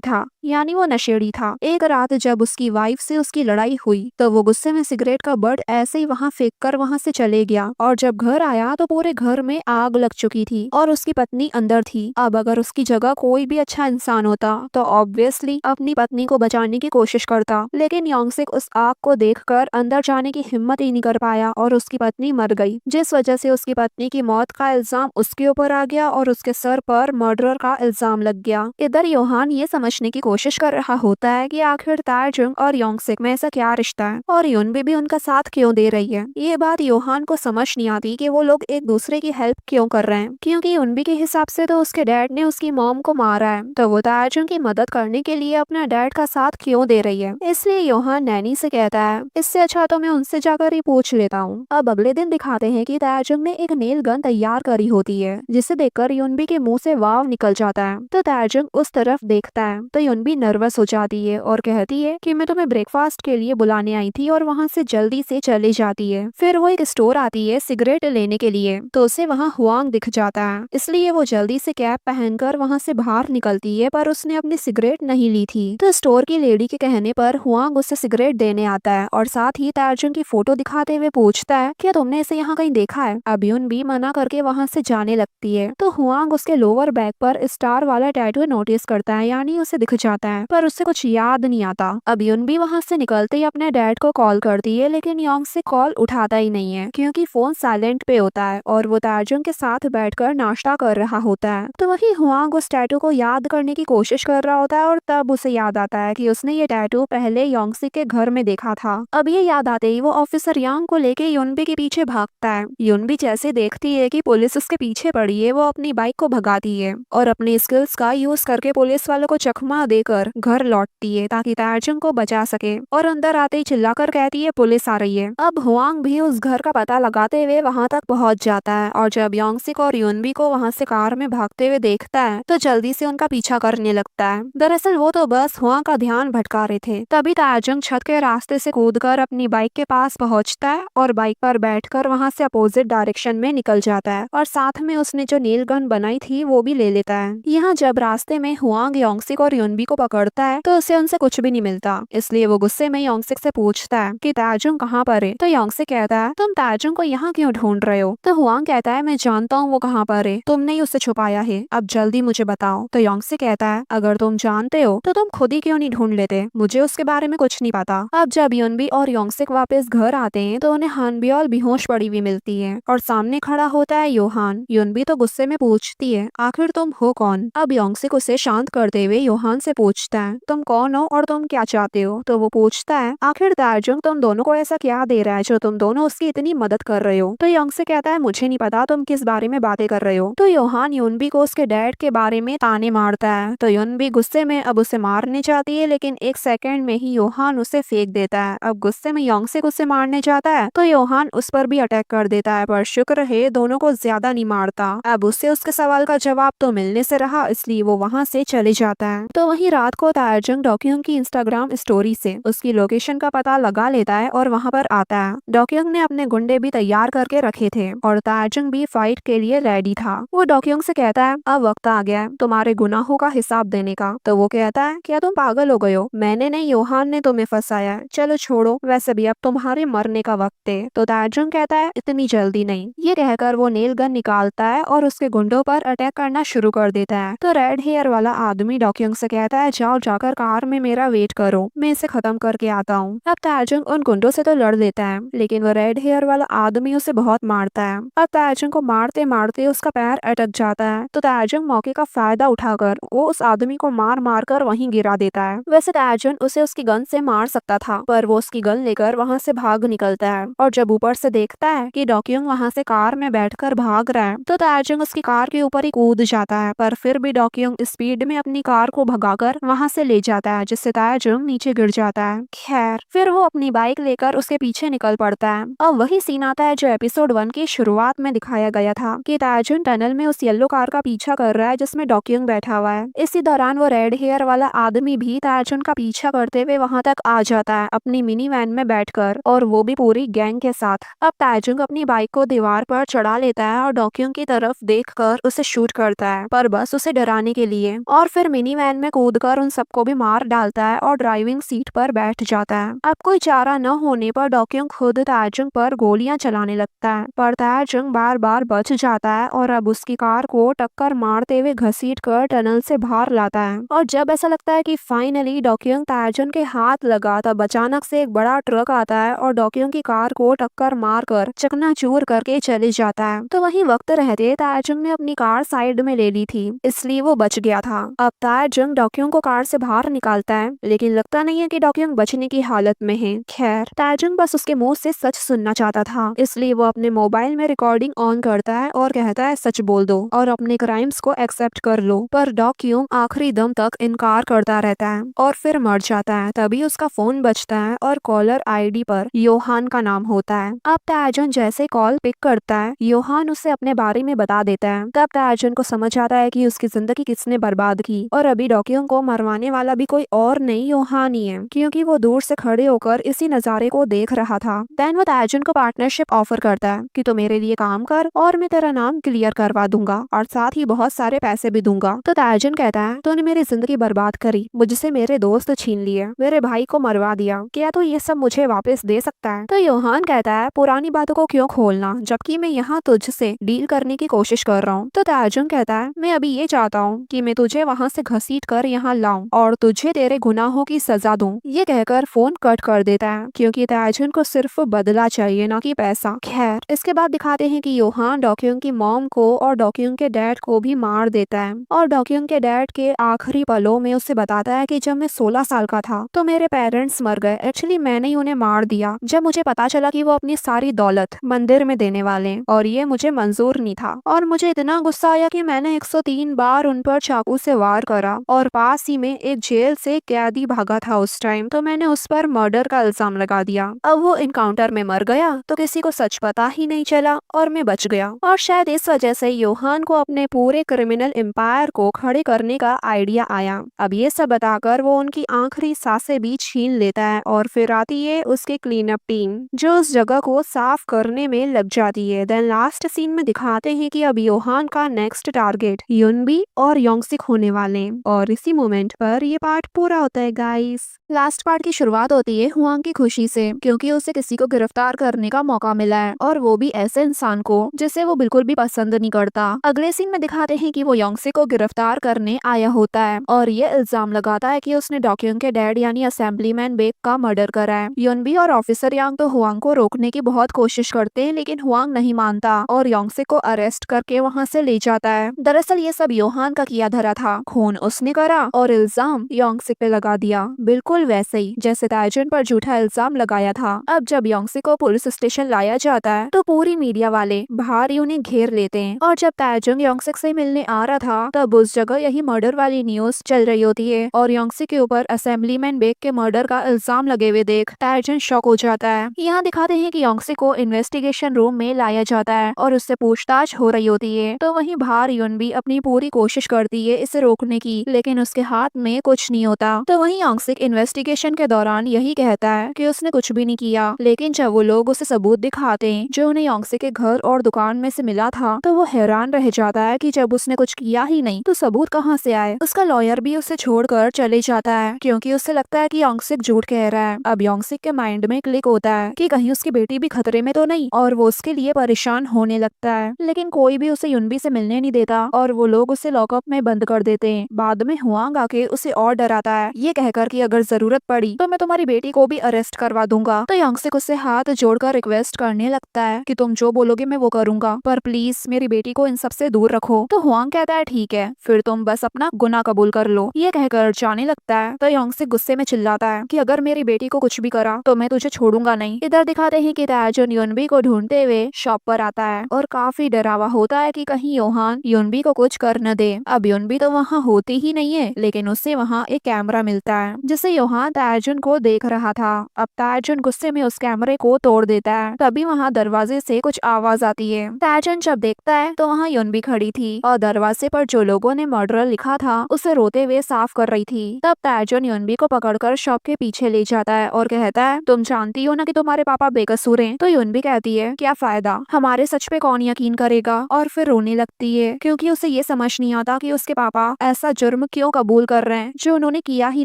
था, यानी वो नशेड़ी था। एक रात जब उसकी वाइफ से उसकी लड़ाई हुई तो वो गुस्से में सिगरेट का बट ऐसे ही वहाँ फेंक कर वहाँ से चले गया, और जब घर आया तो पूरे घर में आग लग चुकी थी और उसकी पत्नी अंदर थी। अब अगर उसकी जगह कोई भी अच्छा इंसान होता तो ऑब्वियसली अपनी पत्नी को बचाने की कोशिश करता, लेकिन योंगसिक उस आग को देखकर अंदर जाने की हिम्मत ही नहीं कर पाया और उसकी पत्नी मर गई, जिस वजह से उसकी पत्नी की मौत का इल्जाम उसके ऊपर आ गया और उसके सर पर मर्डर का इल्जाम लग गया। इधर योहान ये समझने की कोशिश कर रहा होता है कि आखिर ताजुंग और योंगसिक में ऐसा क्या रिश्ता है और युनबी भी उनका साथ क्यों दे रही है। ये बात योहान को समझ नहीं आती कि वो लोग एक दूसरे की हेल्प क्यों कर रहे हैं, क्योंकि युनबी के हिसाब से तो उसके डैड ने उसकी मॉम को मारा है, तो वो ताजुंग की मदद करने के लिए अपना डैड का साथ क्यों दे रही है। इसलिए योहान नैनी से कहता है इससे अच्छा तो मैं उनसे जाकर ही पूछ लेता हूँ। अब अगले दिन दिखाते हैं कि ताजुंग ने एक नेल गन तैयार करी होती है जिसे देखकर युनबी के मुंह से वाव निकल जाता है। तो ताजुंग उस तरफ देखता है तो युनबी नर्वस हो जाती है और कहती है कि मैं तुम्हें ब्रेकफास्ट के लिए बुलाने आई थी, और वहाँ से जल्दी से चली जाती है। फिर वो एक स्टोर आती है सिगरेट लेने के लिए, तो उसे वहाँ हुआंग दिख जाता है, इसलिए वो जल्दी से कैप पहनकर वहाँ से बाहर निकलती है, पर उसने अपनी सिगरेट नहीं ली थी। तो स्टोर की लेडी के कहने पर हुआंग उसे सिगरेट देने आता है और साथ ही ताजुंग की फोटो दिखाते हुए पूछता है क्या तुमने इसे यहाँ कहीं देखा है। अब युन भी मना करके वहाँ से जाने लगती है। तो हुआंग उसके लोअर बैक पर स्टार वाला टैटू नोटिस करता है, यानी उसे दिख जाता है, पर उससे कुछ याद नहीं आता। अब युन भी वहाँ से निकलते ही अपने डैड को कॉल करती है, लेकिन योंगसिक कॉल उठाता ही नहीं है क्योंकि फोन साइलेंट पे होता है और वो ताजुंग के साथ बैठकर नाश्ता कर रहा होता है। तो वही हुआंग उस टैटू को याद करने की कोशिश कर रहा होता है और तब उसे याद आता है कि उसने ये टैटू पहले योंगसिक के घर में देखा था। अब ये याद आते ही वो ऑफिसर यांग को लेके युनबी के पीछे भागता है। युनबी जैसे देखती है कि पुलिस उसके पीछे पड़ी है, वो अपनी बाइक को भगाती है और अपनी स्किल्स का यूज करके पुलिस वालों को चकमा देकर घर लौटती है ताकि ताजुंग को बचा सके, और अंदर आते ही चिल्लाकर कहती है पुलिस आ रही है। अब हुआंग भी उस घर का पता लगाते हुए वहां तक पहुंच जाता है और जब योंगसिक और युनबी को वहां से कार में भागते हुए देखता है तो जल्दी से उनका पीछा करने लगता है। दरअसल वो तो बस हुआंग का ध्यान भटका रहे थे। तभी ताजुंग छत के रास्ते से कूदकर अपनी बाइक के पास पहुंचता है और बाइक पर बैठकर वहां से अपोजिट डायरेक्शन में निकल जाता है और साथ में उसने जो नील गन बनाई थी वो भी ले लेता है। यहाँ जब रास्ते में हुआंग योंगसिक और युनबी को पकड़ता है तो उसे उनसे कुछ भी नहीं मिलता, इसलिए वो गुस्से में योंगसिक से पूछता है कि ताजुंग कहाँ पर है। तो योंगसिक कहता है तुम ताजुंग को यहाँ क्यों ढूंढ रहे हो। तो हुआंग कहता है मैं जानता हूँ वो कहाँ पर है, तुमने ही उसे छुपाया है, अब जल्दी मुझे बताओ। तो योंगसिक कहता है अगर तुम जानते हो तो तुम खुद ही क्यों नहीं ढूंढ लेते, मुझे उसके बारे में कुछ नहीं पता। अब जब युनबी और योंगसिक वापस घर आते हैं तो उन्हें हानबियोल बेहोश पड़ी हुई मिलती है और सामने खड़ा होता है योहान। युनबी तो गुस्से में पूछती है आखिर तुम हो कौन। अब योंगसिक उसे शांत करते हुए योहान से पूछता है तुम कौन हो और तुम क्या चाहते हो। तो वो पूछता है आखिर ताजुंग तुम दोनों को ऐसा क्या दे रहा है जो तुम दोनों उसकी इतनी मदद कर रहे हो। तो योंगसिक कहता है मुझे नहीं पता तुम किस बारे में बातें कर रहे हो। तो योहान युनबी को उसके डैड के बारे में ताने मारता है। तो युनबी गुस्से में अब उसे मारने चाहती है, लेकिन एक सेकंड में ही योहान उसे फेंक देता है। अब गुस्से में योंगसिक उसे मारने जाता है तो योहान उस पर भी अटैक कर देता है, पर शुक्र है दोनों को ज्यादा नहीं मारता। अब उससे उसके सवाल का जवाब तो मिलने से रहा, इसलिए वो वहाँ से चले जाता है। तो वहीं रात को ताजुंग डॉक्यूम की इंस्टाग्राम स्टोरी से उसकी लोकेशन का पता लगा लेता है और वहाँ पर आता है। डोक्योंग ने अपने गुंडे भी तैयार करके रखे थे और ताजुंग भी फाइट के लिए रेडी था। वो डोक्योंग से कहता है अब वक्त आ गया है तुम्हारे गुनाहों का हिसाब देने का। तो वो कहता है क्या तुम पागल हो गए हो, मैंने नहीं योहान ने तुम्हें फंसाया है, चलो छोड़ो, वैसे भी अब तुम्हारे मरने का वक्त है। तो ताजुंग कहता है इतनी जल्दी नहीं। ये कहकर वो नेल गन निकालता है और उसके गुंडों पर अटैक करना शुरू कर देता है। तो रेड हेयर वाला आदमी डोक्योंग से कहता है जाओ जाकर कार में मेरा वेट करो, मैं इसे खत्म करके आता हूँ। अब ताजुंग उन गुंडों से तो लड़ लेता है लेकिन वो रेड हेयर वाला आदमी उसे बहुत मारता है। अब ताजुंग को मारते मारते उसका पैर अटक जाता है। तो ताजुंग मौके का फायदा उठाकर वो उस आदमी को मार मार कर वहीं गिरा देता है। वैसे ताजुंग उसे उसकी गन से मार सकता था पर वो उसकी गन लेकर वहाँ से भाग निकलता है और जब ऊपर से देखता है कि डोक्योंग वहाँ से कार में बैठकर भाग रहा है तो ताजुंग उसकी कार के ऊपर ही कूद जाता है, पर फिर भी डोक्योंग स्पीड में अपनी कार को भगाकर वहाँ से ले जाता है जिससे ताजुंग नीचे गिर जाता है। खैर फिर वो अपनी बाइक लेकर उसके पीछे निकल पड़ता है। अब वही सीन आता है जो एपिसोड 1 की शुरुआत में दिखाया गया था कि ताजुंग टनल में उस येलो कार का पीछा कर रहा है जिसमें डोक्योंग बैठा हुआ है। इसी दौरान वो रेड हेयर वाला आदमी भी ताजुंग का पीछा करते हुए वहाँ तक आ जाता है अपनी मिनी वैन में बैठकर, और वो भी पूरी गैंग के साथ। अब ताजुंग अपनी बाइक को दीवार पर चढ़ा लेता है और डोक्योंग की तरफ देखकर उसे शूट करता है पर बस उसे डराने के लिए, और फिर मिनी वैन में कूदकर उन सबको भी मार डालता है और ड्राइविंग सीट पर बैठ जाता है। अब कोई चारा न होने पर डोक्योंग खुद ताजुंग पर गोलियां चलाने लगता है पर ताजुंग बार बार बच जाता है और अब उसकी कार को टक्कर मारते हुए घसीट कर टनल से बाहर लाता है। और जब ऐसा लगता है कि फाइनली डोक्योंग ताजुंग के हाथ लगा तब अचानक से एक बड़ा ट्रक आता है और डोक्योंग की कार को टक्कर मारकर चकनाचूर करके चले जाता है। तो वहीं वक्त रहते ताजुंग ने अपनी कार साइड में ले ली थी इसलिए वो बच गया था। अब ताजुंग डोक्योंग को कार से बाहर निकालता है लेकिन लगता नहीं है कि डोक्योंग बचने की हालत में है। खैर ताजुंग बस उसके मुंह से सच सुनना चाहता था इसलिए वो अपने मोबाइल में रिकॉर्डिंग ऑन करता है और कहता है सच बोल दो और अपने क्राइम्स को एक्सेप्ट कर लो, पर डोक्योंग आखिरी दम तक इनकार करता रहता है और फिर मर जाता है। तभी उसका फोन बजता है और कॉलर आईडी पर योहान का नाम होता है। अब ताजुंग जैसे कॉल पिक करता है योहान उसे अपने बारे में बता देता है। तब ताजुंग को समझ आता है कि उसकी जिंदगी किसने बर्बाद की और अभी डोक्योंग को मरवाने वाला भी कोई और नहीं योहान ही है, क्योंकि वो दूर से खड़े होकर इसी नजारे को देख रहा था। देन वो ताजुंग को पार्टनरशिप ऑफर करता है कि तो मेरे लिए काम कर और मैं तेरा नाम क्लियर करवा दूंगा और साथ ही बहुत सारे पैसे भी दूंगा। तो ताजुंग कहता है तूने मेरी जिंदगी बर्बाद करी, मुझसे मेरे दोस्त छीन लिए, मेरे भाई को मरवा दिया, क्या तू ये सब मुझे वापस दे सकता है? तो योहान कहता है पुरानी बातों को क्यों खोलना जबकि मैं यहाँ तुझसे डील करने की कोशिश कर रहा हूँ। तो ताजुंग कहता है मैं अभी ये चाहता हूँ कि मैं तुझे वहाँ से घसीट कर यहाँ लाऊं और तुझे तेरे गुनाहों की सजा दूं। ये कहकर फोन कट कर देता है क्योंकि ताजुंग को सिर्फ बदला चाहिए ना कि पैसा। खैर इसके बाद दिखाते हैं कि योहान डोक्योंग की मॉम को और डोक्योंग के डैड को भी मार देता है और डोक्योंग के डैड के आखिरी पलों में उसे बताता है कि जब मैं 16 साल का था तो मेरे पेरेंट्स मर गए, एक्चुअली मैंने ही उन्हें मार दिया जब मुझे पता चला कि वो अपनी सारी दौलत मंदिर में देने वाले और ये मुझे मंजूर नहीं था, और मुझे इतना गुस्सा आया कि मैंने 103 बार उन पर चाकू से वार करा और पास ही में एक जेल से कैदी भागा था उस टाइम, तो मैंने उस पर मर्डर का इल्जाम लगा दिया। अब वो इनकाउंटर में मर गया तो किसी को सच पता ही नहीं चला और मैं बच गया, और शायद इस वजह से योहान को अपने पूरे क्रिमिनल एम्पायर को खड़े करने का आइडिया आया। अब ये सब बताकर वो उनकी आखिरी सांसें भी छीन लेता है और फिर आती है उसकी क्लीन अप टीम जो उस जगह को साफ करने में लग जाती है। देन लास्ट सीन में दिखाते हैं कि अब योहान का नेक्स्ट टारगेट युनबी और योंगसिक होने वाले हैं, और इसी मोमेंट पर ये पार्ट पूरा होता है गाइस। लास्ट पार्ट की शुरुआत होती है हुआंग की खुशी से क्योंकि उसे किसी को गिरफ्तार करने का मौका मिला है और वो भी ऐसे इंसान को जिसे वो बिल्कुल भी पसंद नहीं करता। अगले सीन में दिखाते हैं कि वो योंगसिक को गिरफ्तार करने आया होता है और ये इल्जाम लगाता है कि उसने डोक्योंग के डैड यानी असेंबलीमैन बेक का मर्डर करा है। युनबी और ऑफिसर यांग तो हुआंग को रोकने की बहुत कोशिश करते हैं लेकिन हुआंग नहीं मानता और योंगसिक को अरेस्ट करके वहाँ से ले जाता है। दरअसल ये सब योहान का किया धरा था, खून उसने करा और इल्जाम योंगसिक पे लगा दिया, बिल्कुल वैसे ही जैसे ताजुन पर झूठा इल्जाम लगाया था। अब जब योंगसिक को पुलिस स्टेशन लाया जाता है तो पूरी मीडिया वाले बाहर ही उन्हें घेर लेते हैं, और जब ताजुन योंगसिक से मिलने आ रहा था तब उस जगह यही मर्डर वाली न्यूज चल रही होती है और योंगसिक के ऊपर असेंबलीमैन बेक के मर्डर का इल्जाम लगे हुए देख ताजुन शॉक हो जाता है। यहाँ दिखाते हैं कि योंगसिक को इन्वेस्टिगेशन रूम में लाया जाता है और उससे पूछताछ हो रही होती है, तो वहीं बाहर युनबी अपनी पूरी कोशिश करती है इसे रोकने की लेकिन उसके हाथ में कुछ नहीं होता। तो वहीं योंगसिक इन्वेस्टिगेशन के दौरान यही कहता है कि उसने कुछ भी नहीं किया, लेकिन लेकिन जब वो लोग उसे सबूत दिखाते हैं जो उन्हें योंगसे के घर और दुकान में से मिला था, तो वो हैरान रह जाता है कि जब उसने कुछ किया ही नहीं तो सबूत कहाँ से आए। उसका लॉयर भी उसे छोड़कर चले जाता है क्योंकि उसे लगता है कि योंगसिक झूठ कह रहा है। अब योंगसिक के माइंड में क्लिक होता है कि कहीं उसकी बेटी भी खतरे में तो नहीं, और वो उसके लिए परेशान होने लगता है। लेकिन कोई भी उसे युनबी से मिलने नहीं देता और वो लोग उसे लॉकअप में बंद कर देते हैं। बाद में हुआंग आके उसे और डराता है, ये कहकर कि अगर जरूरत पड़ी तो मैं तुम्हारी बेटी को भी अरेस्ट करवा दूंगा। तो योंगसिक उससे हाथ जोड़कर रिक्वेस्ट करने लगता है कि तुम जो बोलोगे मैं वो करूंगा, पर प्लीज मेरी बेटी को इन सबसे दूर रखो। तो हुआंग कहता है ठीक है, फिर तुम बस अपना गुनाह कबूल कर लो। ये कहकर जाने लगता है। तो योंगसिक गुस्से में चिल्लाता है कि अगर मेरी बेटी को कुछ भी करा तो मैं तुझे छोड़ूंगा नहीं। इधर दिखाते हैं कि ताजुन युनबी को ढूंढते हुए शॉप पर आता है और काफी डरावा होता है कि कहीं योहान युनबी को कुछ कर न दे। अब युनबी तो वहाँ होती ही नहीं है, लेकिन उससे वहाँ एक कैमरा मिलता है जिसे योहान ताजुन को देख रहा था। अब ताजुन गुस्से में उस कैमरे को तोड़ देता है। तभी वहाँ दरवाजे से कुछ आवाज आती है। ताजुन जब देखता है तो वहाँ युनबी खड़ी थी और दरवाजे पर जो लोगों ने मर्डर लिखा था उसे रोते हुए साफ कर रही थी। तब ताजुन युनबी को पकड़कर शॉप के पीछे ले जाता है और कहता है तुम जानती हो ना कि तुम्हारे पापा बेकसूर हैं। तो युनबी कहती है क्या फायदा, हमारे सच पे कौन यकीन करेगा, और फिर रोने लगती है क्योंकि उसे ये समझ नहीं आता कि उसके पापा ऐसा जुर्म क्यों कबूल कर रहे हैं जो उन्होंने किया ही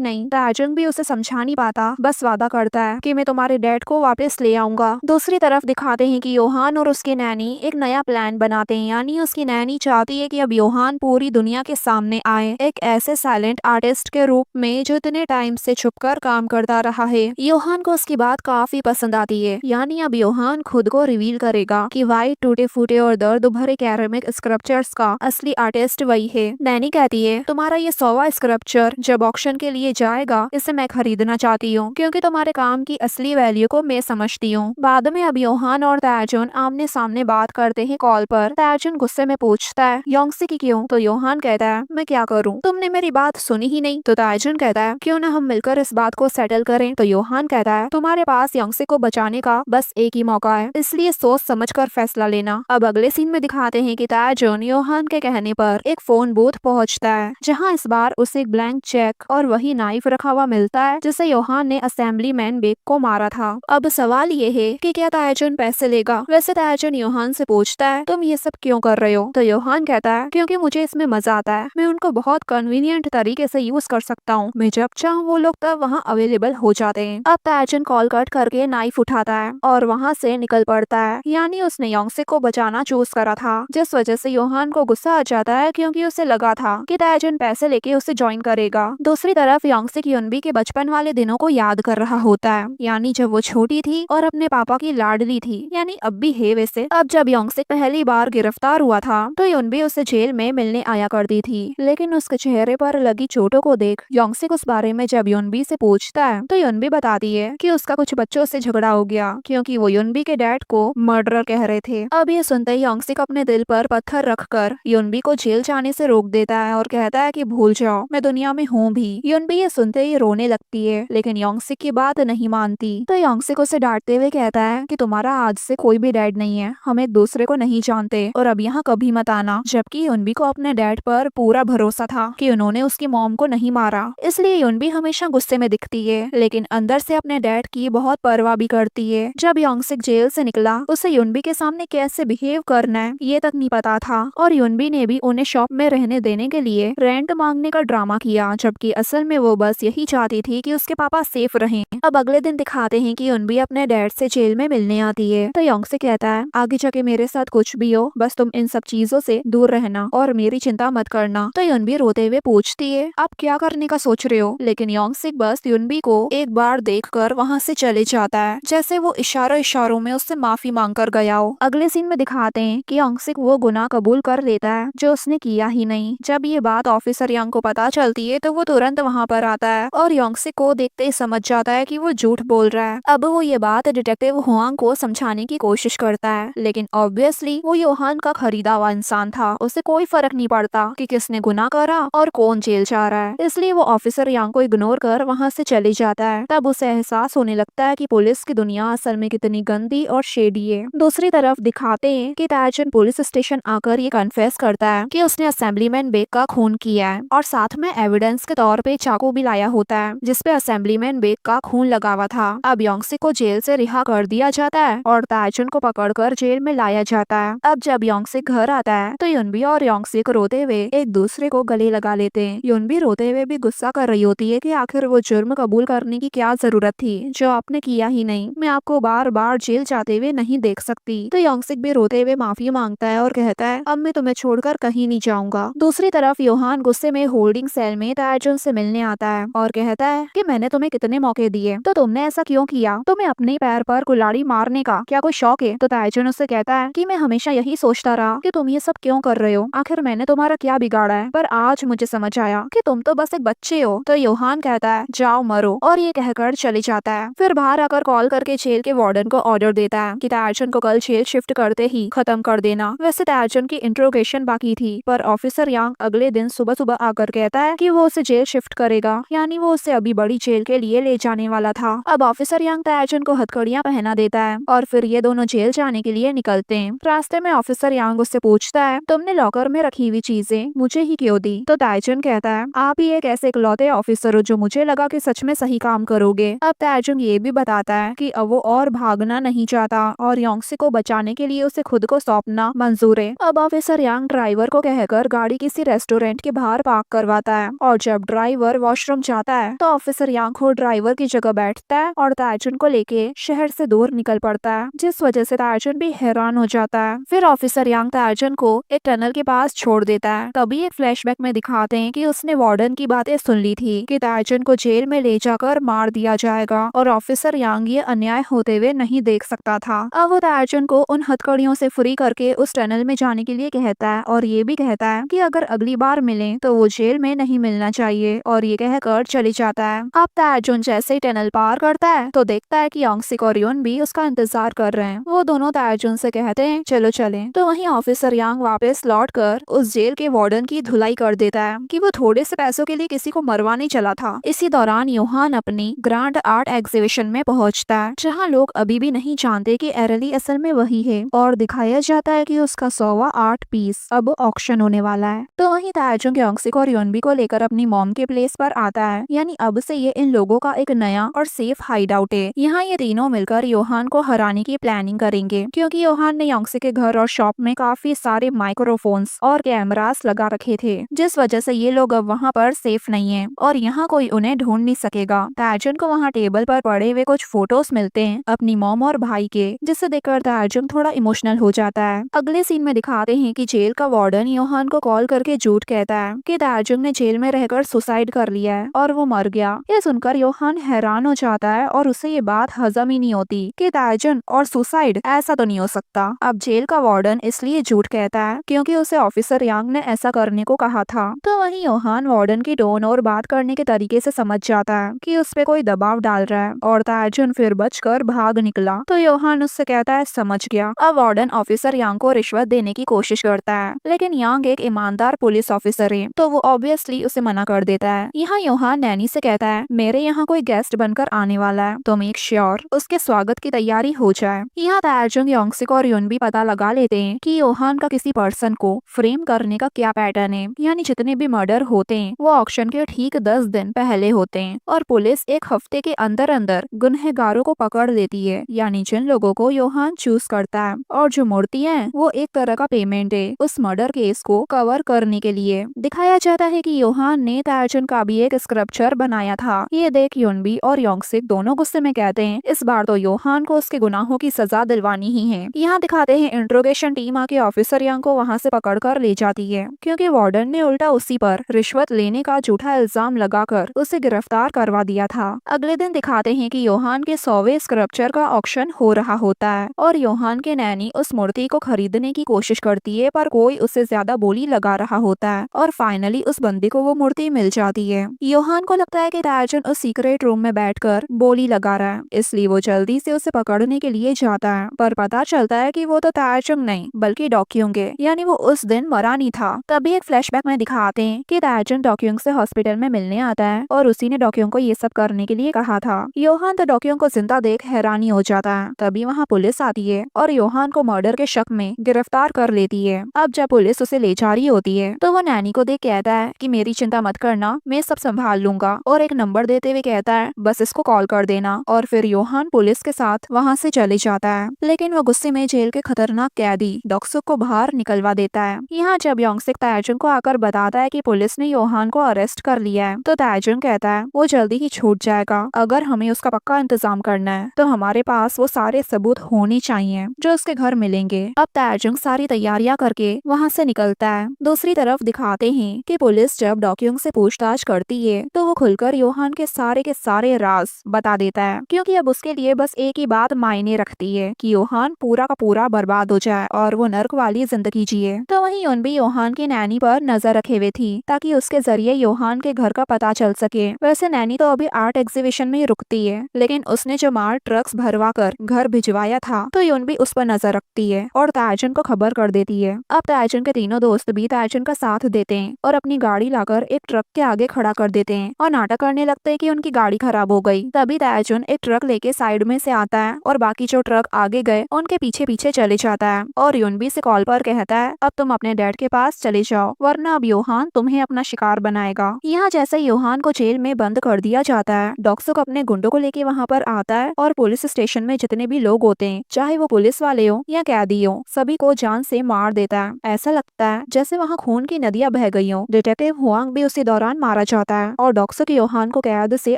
नहीं। ताजुन भी उसे समझा नहीं पाता, बस वादा करता है कि मैं तुम्हारे डैड को वापस ले आऊंगा। दूसरी तरफ दिखाते हैं कि योहान और उसकी नैनी एक नया प्लान बनाते हैं, यानी उसकी नैनी चाहती है कि अब योहान पूरी दुनिया के सामने आए एक ऐसे साइलेंट आर्टिस्ट के रूप में जो इतने टाइम से छुपकर काम करता रहा है। योहान को उसकी बात काफी पसंद आती है, यानी अब योहान खुद को रिवील करेगा कि वाइट टूटे फूटे और दर्द भरे कैरेमिक स्क्रप्चर्स का असली आर्टिस्ट वही है। नैनी कहती है तुम्हारा ये 100वां स्क्रप्चर जब ऑक्शन के लिए जाएगा इसे मैं खरीदना चाहती हूँ क्योंकि तुम्हारे काम की असली वैल्यू को मैं समझती हूँ। बाद में अब योहान और ताजुन आमने सामने बात करते हैं कॉल पर। ताजुन गुस्से में पूछता है योंगसे की क्यों? तो योहान कहता है मैं क्या करूँ, तुमने मेरी बात सुनी ही नहीं। तो ताजुन कहता है क्यों ना हम मिलकर इस बात को सेटल करें। तो योहान कहता है तुम्हारे पास योंगसे को बचाने का बस एक ही मौका है, इसलिए सोच समझकर फैसला लेना। अब अगले सीन में दिखाते हैं कि ताजुन योहान के कहने पर एक फोन बूथ पहुंचता है जहां इस बार उसे एक ब्लैंक चेक और वही नाइफ रखा हुआ मिलता है जिसे योहान ने असेंबली मैन बेक को मारा था। अब सवाल ये है कि क्या ताजुन पैसे लेगा। वैसे ताजुन योहान से पूछता है तुम ये सब क्यों कर रहे हो? तो योहान कहता है क्योंकि मुझे इसमें मजा आता है, मैं उनको बहुत कन्वीनियंट तरीके से यूज कर सकता हूँ, मैं जब चाहूँ वो लोग तब वहाँ अवेलेबल हो जाते हैं। अब ताजुन कॉल कट करके नाइफ उठाता है और वहाँ से निकल पड़ता है, यानी उसने योंगसे को बचाना चूज करा था, जिस वजह से योहान को गुस्सा आ जाता है क्योंकि उसे लगा था कि ताजुन पैसे लेके उसे ज्वाइन करेगा। दूसरी तरफ योंगसे युनबी के बचपन वाले दिनों को याद कर रहा होता है, यानी जब वो छोटी थी और अपने पापा की लाडली थी, यानी अब भी है वैसे। अब जब योंगसे पहली बार गिरफ्तार हुआ था तो युनबी उसे जेल में मिलने आया करती थी, लेकिन उसके चेहरे पर लगी चोटों को देख योंगसे उस बारे में जब युनबी से पूछता है तो युनबी बताती है कि उसका कुछ बच्चों से झगड़ा हो गया क्योंकि वो युनबी के डैड को मर्डर कह रहे थे। अब ये सुनते ही योंगसे अपने दिल पर पत्थर रखकर युनबी को जेल जाने से रोक देता है और कहता है कि भूल जाओ, मैं दुनिया में हूँ भी। युनबी ये सुनते ही रोने लगती है, लेकिन योंगसे की बात नहीं मानती। तो योंगसे उसे डांटते हुए कहता है कि तुम्हारा आज से कोई भी डैड नहीं है, हम एक दूसरे को नहीं जानते और अब यहाँ कभी मत आना। जबकि युनबी को अपने डैड पर पूरा भरोसा था कि उन्होंने उसकी मॉम को नहीं मारा, इसलिए युनबी हमेशा गुस्से में दिखती है, लेकिन अंदर से अपने डैड की बहुत परवाह भी करती है। जब योंगसे जेल से निकला उसे युनबी के सामने कैसे बिहेव करना है ये तक नहीं पता था, और युनबी ने भी उन्हें शॉप में रहने देने के लिए रेंट मांगने का ड्रामा किया, जबकि असल में वो बस यही चाहती थी कि उसके पापा सेफ रहें। अब अगले दिन दिखाते हैं कि युनबी अपने डैड से जेल में मिलने आती है। तो योंगसे कहता है आगे जाके मेरे साथ कुछ भी हो, बस तुम इन सब चीजों से दूर रहना और मेरी चिंता मत करना। तो युनबी रोते हुए पूछती है आप क्या करने का सोच रहे हो, लेकिन योंगसे बस युनबी को एक बार देखकर वहाँ से चले जाता है, जैसे वो इशारों में उससे माफी मांग कर गया हो। अगले सीन में दिखाते हैं कि योंगसे वो गुनाह कबूल कर लेता है जो उसने किया ही नहीं। जब ये बात ऑफिसर यांग को पता चलती है तो वो तुरंत वहाँ पर आता है और योंगसे को देखते ही समझ जाता है कि वो झूठ बोल रहा है। अब वो ये बात डिटेक्टिव हुआंग को समझाने की कोशिश करता है, लेकिन ऑब्वियसली वो योहान का खरीदा हुआ इंसान था, उसे कोई फर्क नहीं पड़ता कि किसने गुनाह करा और कौन जेल जा रहा है, इसलिए वो ऑफिसर यांग को इग्नोर कर वहाँ से चले जाता है। तब उसे एहसास होने लगता है कि पुलिस की दुनिया असल में कितनी गंदी और शेडी है। दूसरी तरफ दिखाते हैं कि ताजुन पुलिस स्टेशन आकर ये कन्फेस करता है कि उसने असेंबलीमैन बेक का खून किया है और साथ में एविडेंस के तौर पे चाकू भी लाया होता है जिसपे असेंबलीमैन बेक का खून लगा हुआ था। अब योंगसे को जेल से रिहा कर दिया जाता है और ताइजुन को पकड़कर जेल में लाया जाता है। अब जब योंगसिक घर आता है तो युनबी और योंगसिक रोते हुए एक दूसरे को गले लगा लेते हैं। युनबी रोते हुए भी गुस्सा कर रही होती है कि आखिर वो जुर्म कबूल करने की क्या जरूरत थी जो आपने किया ही नहीं। मैं आपको बार बार जेल जाते हुए नहीं देख सकती। तो योंगसिक भी रोते हुए माफी मांगता है और कहता है अब मैं तुम्हें छोड़कर कहीं नहीं जाऊंगा। दूसरी तरफ योहान गुस्से में होल्डिंग सेल में ताइजुन से मिलने आता है और कहता है कि मैंने तुम्हें कितने मौके दिए तो तुमने ऐसा क्यों किया? तुम्हें अपने पैर पर कुल्हाड़ी मारने का क्या कोई शौक है? तो ताइजुन उससे कहता है कि मैं हमेशा यही सोचता रहा कि तुम ये सब क्यों कर रहे हो, आखिर मैंने तुम्हारा क्या बिगाड़ा है, पर आज मुझे समझ आया कि तुम तो बस एक बच्चे हो। तो योहान कहता है जाओ मरो और ये कहकर चले जाता है। फिर बाहर आकर कॉल करके जेल के वार्डन को ऑर्डर देता है कि ताइजुन को कल जेल शिफ्ट करते ही खत्म कर देना। वैसे ताइजुन की इंट्रोगेशन बाकी थी पर ऑफिसर यांग अगले दिन सुबह सुबह आकर कहता है कि वो उसे जेल शिफ्ट करेगा, यानी वो उसे अभी बड़ी जेल के लिए ले जाने वाला था। अब ऑफिसर यांग ताइजुन को हथकड़ियां पहना देता है और फिर ये दोनों जेल जाने के लिए निकलते हैं। रास्ते में ऑफिसर यांग उससे पूछता है तुमने लॉकर में रखी हुई चीजें मुझे ही क्यों दी? तो ताइजुन कहता है आप ही एक ऐसे इकलौते ऑफिसर हो जो मुझे लगा कि सच में सही काम करोगे। अब ताइजुन ये भी बताता है कि अब वो और भागना नहीं चाहता और योंगसिक को बचाने के लिए उसे खुद को सौंपना मंजूर है। अब ऑफिसर यांग ड्राइवर को कहकर गाड़ी किसी रेस्टोरेंट के बाहर पार्क करवाता है और जब ड्राइवर वॉशरूम जाता है तो ऑफिसर यांग खुद ड्राइवर की जगह बैठता है और ताइजुन को लेके शहर से दूर निकल पड़ता है, जिस वजह से ताइजुन भी हैरान हो जाता है। फिर ऑफिसर यांग ताइजुन को एक टनल के पास छोड़ देता है। तभी एक फ्लैशबैक में दिखाते हैं कि उसने वार्डन की बातें सुन ली थी कि ताइजुन को जेल में ले जाकर मार दिया जाएगा और ऑफिसर यांग ये अन्याय होते हुए नहीं देख सकता था। अब वो ताइजुन को उन हथकड़ियों से फ्री करके उस टनल में जाने के लिए कहता है और ये भी कहता है कि अगर अगली बार मिले तो वो जेल में नहीं मिलना चाहिए और ये कहकर चले जाता है। अब ताइजुन जैसे ही टनल पार करता है तो देखता है कि योंगसिक और युन भी उसका इंतजार कर रहे हैं। वो दोनों ताइजुन से कहते हैं चलो चलें। तो वहीं ऑफिसर यांग वापस लौटकर उस जेल के वार्डन की धुलाई कर देता है कि वो थोड़े से पैसों के लिए किसी को मरवाने चला था। इसी दौरान योहान अपनी ग्रांड आर्ट एग्जीबिशन में पहुंचता है जहां लोग अभी भी नहीं जानते कि एरली असल में वही है और दिखाया जाता है कि उसका 100वां आर्ट पीस अब ऑक्शन होने वाला है। तो वहीं ताइजुन योंगसिक और युनबी को लेकर अपनी मॉम के प्लेस पर आता है, यानी अब से ये इन लोगों का एक नया और सेफ हाइड आउट है। यहाँ ये तीनों मिलकर योहान को हराने की प्लानिंग करेंगे क्योंकि योहान ने योंगसिक के घर और शॉप में काफी सारे माइक्रोफोन्स और कैमरास लगा रखे थे, जिस वजह से ये लोग अब वहाँ पर सेफ नहीं है और यहाँ कोई उन्हें ढूंढ नहीं सकेगा। ताइजुन को वहाँ टेबल पर पड़े हुए कुछ फोटोज मिलते हैं अपनी मॉम और भाई के, जिससे देखकर ताइजुन थोड़ा इमोशनल हो जाता है। अगले सीन में दिखाते हैं कि जेल का वार्डन योहान को कॉल करके झूठ कहता है कि ताइजुन ने जेल में रहकर सुसाइड कर लिया है और वो मर गया। ये सुनकर योहान हैरान हो जाता है और उसे ये बात हजम ही नहीं होती कि ताइजुन और सुसाइड ऐसा तो नहीं हो सकता। अब जेल का वार्डन इसलिए झूठ कहता है क्योंकि उसे ऑफिसर यांग ने ऐसा करने को कहा था। तो वहीं योहान वार्डन की टोन और बात करने के तरीके से समझ जाता है कि उस पे कोई दबाव डाल रहा है और ताइजुन फिर बचकर भाग निकला। तो योहान उससे कहता है समझ गया। अब वार्डन ऑफिसर यांग को रिश्वत देने की कोशिश करता है, लेकिन यांग एक ईमानदार पुलिस ऑफिसर है तो वो ऑब्वियसली उसे मना कर देता है। यहाँ योहान नैनी से कहता है मेरे यहाँ कोई गेस्ट बनकर आने वाला है तो मेक श्योर उसके स्वागत की तैयारी हो जाए। यहाँ ताइजुन योंगसिक और युन भी पता लगा लेते हैं कि योहान का किसी पर्सन को फ्रेम करने का क्या पैटर्न है, यानी जितने भी मर्डर होते हैं वो ऑक्शन के ठीक 10 दिन पहले होते हैं और पुलिस एक हफ्ते के अंदर अंदर गुनहगारों को पकड़ लेती है, यानी जिन लोगों को योहान चूज करता है। और जो मूर्तियां हैं वो एक तरह का पेमेंट है उस मर्डर केस को कवर करने के लिए। दिखाया जाता है कि योहान ने ताइजुन का भी एक स्क्रप्चर बनाया था। ये देख युनबी और योंगसिक दोनों गुस्से में कहते हैं इस बार तो योहान को उसके गुनाहों की सजा दिलवानी ही है। यहाँ दिखाते हैं इंट्रोगेशन टीम आके ऑफिसर यांग को वहाँ से पकड़ कर ले जाती है क्योंकि वार्डन ने उल्टा उसी पर रिश्वत लेने का झूठा इल्जाम लगाकर उसे गिरफ्तार करवा दिया था। अगले दिन दिखाते हैं कि योहान के 100वें स्क्रप्चर का ऑक्शन हो रहा होता है और योहान के नैनी उस मूर्ति को खरीदने की कोशिश करती है पर कोई उसे ज्यादा बोली लगा रहा होता है और फाइनली उस बंदे को वो मूर्ति मिल जाती है। योहान को लगता है कि ताइजुन उस सीक्रेट रूम में बैठकर बोली लगा रहा है, इसलिए वो जल्दी से उसे पकड़ने के लिए जाता है पर पता चलता है कि वो तो ताइजुन नहीं बल्कि डॉक्यूंग है, यानी वो उस दिन मरा नहीं था। तभी एक फ्लैशबैक में दिखाते हैं कि ताइजुन डॉक्यूंग से हॉस्पिटल में मिलने आता है और उसी ने डॉक्यूंग को ये सब करने के लिए कहा था। योहान तो डॉक्यूंग को जिंदा देख हैरानी हो जाता है। तभी वहाँ पुलिस आती है और योहान को मर्डर के शक में गिरफ्तार कर लेती है। अब जब पुलिस उसे ले जा रही होती है तो वो नैनी को देख कहता है कि मेरी चिंता मत करना, मैं सब संभाल लूंगा और एक नंबर देते हुए कहता है बस इसको कॉल कर देना। और फिर योहान पुलिस के साथ वहाँ से चले जाता है, लेकिन वो गुस्से में जेल के खतरनाक कैदी डॉक्सुक को बाहर निकलवा देता है। यहाँ जब योंगसिक ताएजुंग को आकर बताता है कि पुलिस ने योहान को अरेस्ट कर लिया है, तो ताएजुंग कहता है वो जल्दी ही छूट जाएगा। अगर हमें उसका पक्का इंतजाम करना है तो हमारे पास वो सारे सबूत होने चाहिए जो उसके घर मिलेंगे। अब ताएजुंग सारी तैयारियां करके वहाँ से निकलता है। दूसरी तरफ दिखाते हैं कि पुलिस जब डॉक्यूंग से पूछताछ करती है तो वो खुलकर योहान के सारे राज बता देता है, क्योंकि अब उसके लिए बस एक ही बात मायने रखती है कि योहान पूरा का पूरा बर्बाद हो जाए और वो नर्क वाली जिंदगी जिए। तो वहीं युनबी योहान की नैनी पर नजर रखे हुए थी ताकि उसके जरिए योहान के घर का पता चल सके। वैसे नैनी तो अभी आर्ट एग्जीबिशन में ही रुकती है, लेकिन उसने जो माल ट्रक्स भरवा कर घर भिजवाया था तो युनबी उस पर नजर रखती है और ताएजुन को खबर कर देती है। अब ताएजुन के तीनों दोस्त भी ताएजुन का साथ देते हैं और अपनी गाड़ी लाकर एक ट्रक के आगे खड़ा कर देते हैं और नाटक करने लगते हैं कि उनकी गाड़ी खराब हो गई। तभी ताएजुन एक ट्रक लेके साइड में से आता है और बाकी जो ट्रक आगे गए उनके पीछे पीछे चले जाता है और युनबी से कॉल पर कहता है अब तुम अपने डैड के पास चले जाओ, वरना अब योहान तुम्हें अपना शिकार बनाएगा। यहाँ जैसे योहान को जेल में बंद कर दिया जाता है, डॉक्सुक अपने गुंडों को लेके वहाँ पर आता है और पुलिस स्टेशन में जितने भी लोग होते हैं, चाहे वो पुलिस वाले हो या कैदी हो, सभी को जान से मार देता है। ऐसा लगता है जैसे वहाँ खून की नदियाँ बह गई हो। डिटेक्टिव हुआंग भी उसी दौरान मारा जाता है और डॉक्सुक योहान को कैद से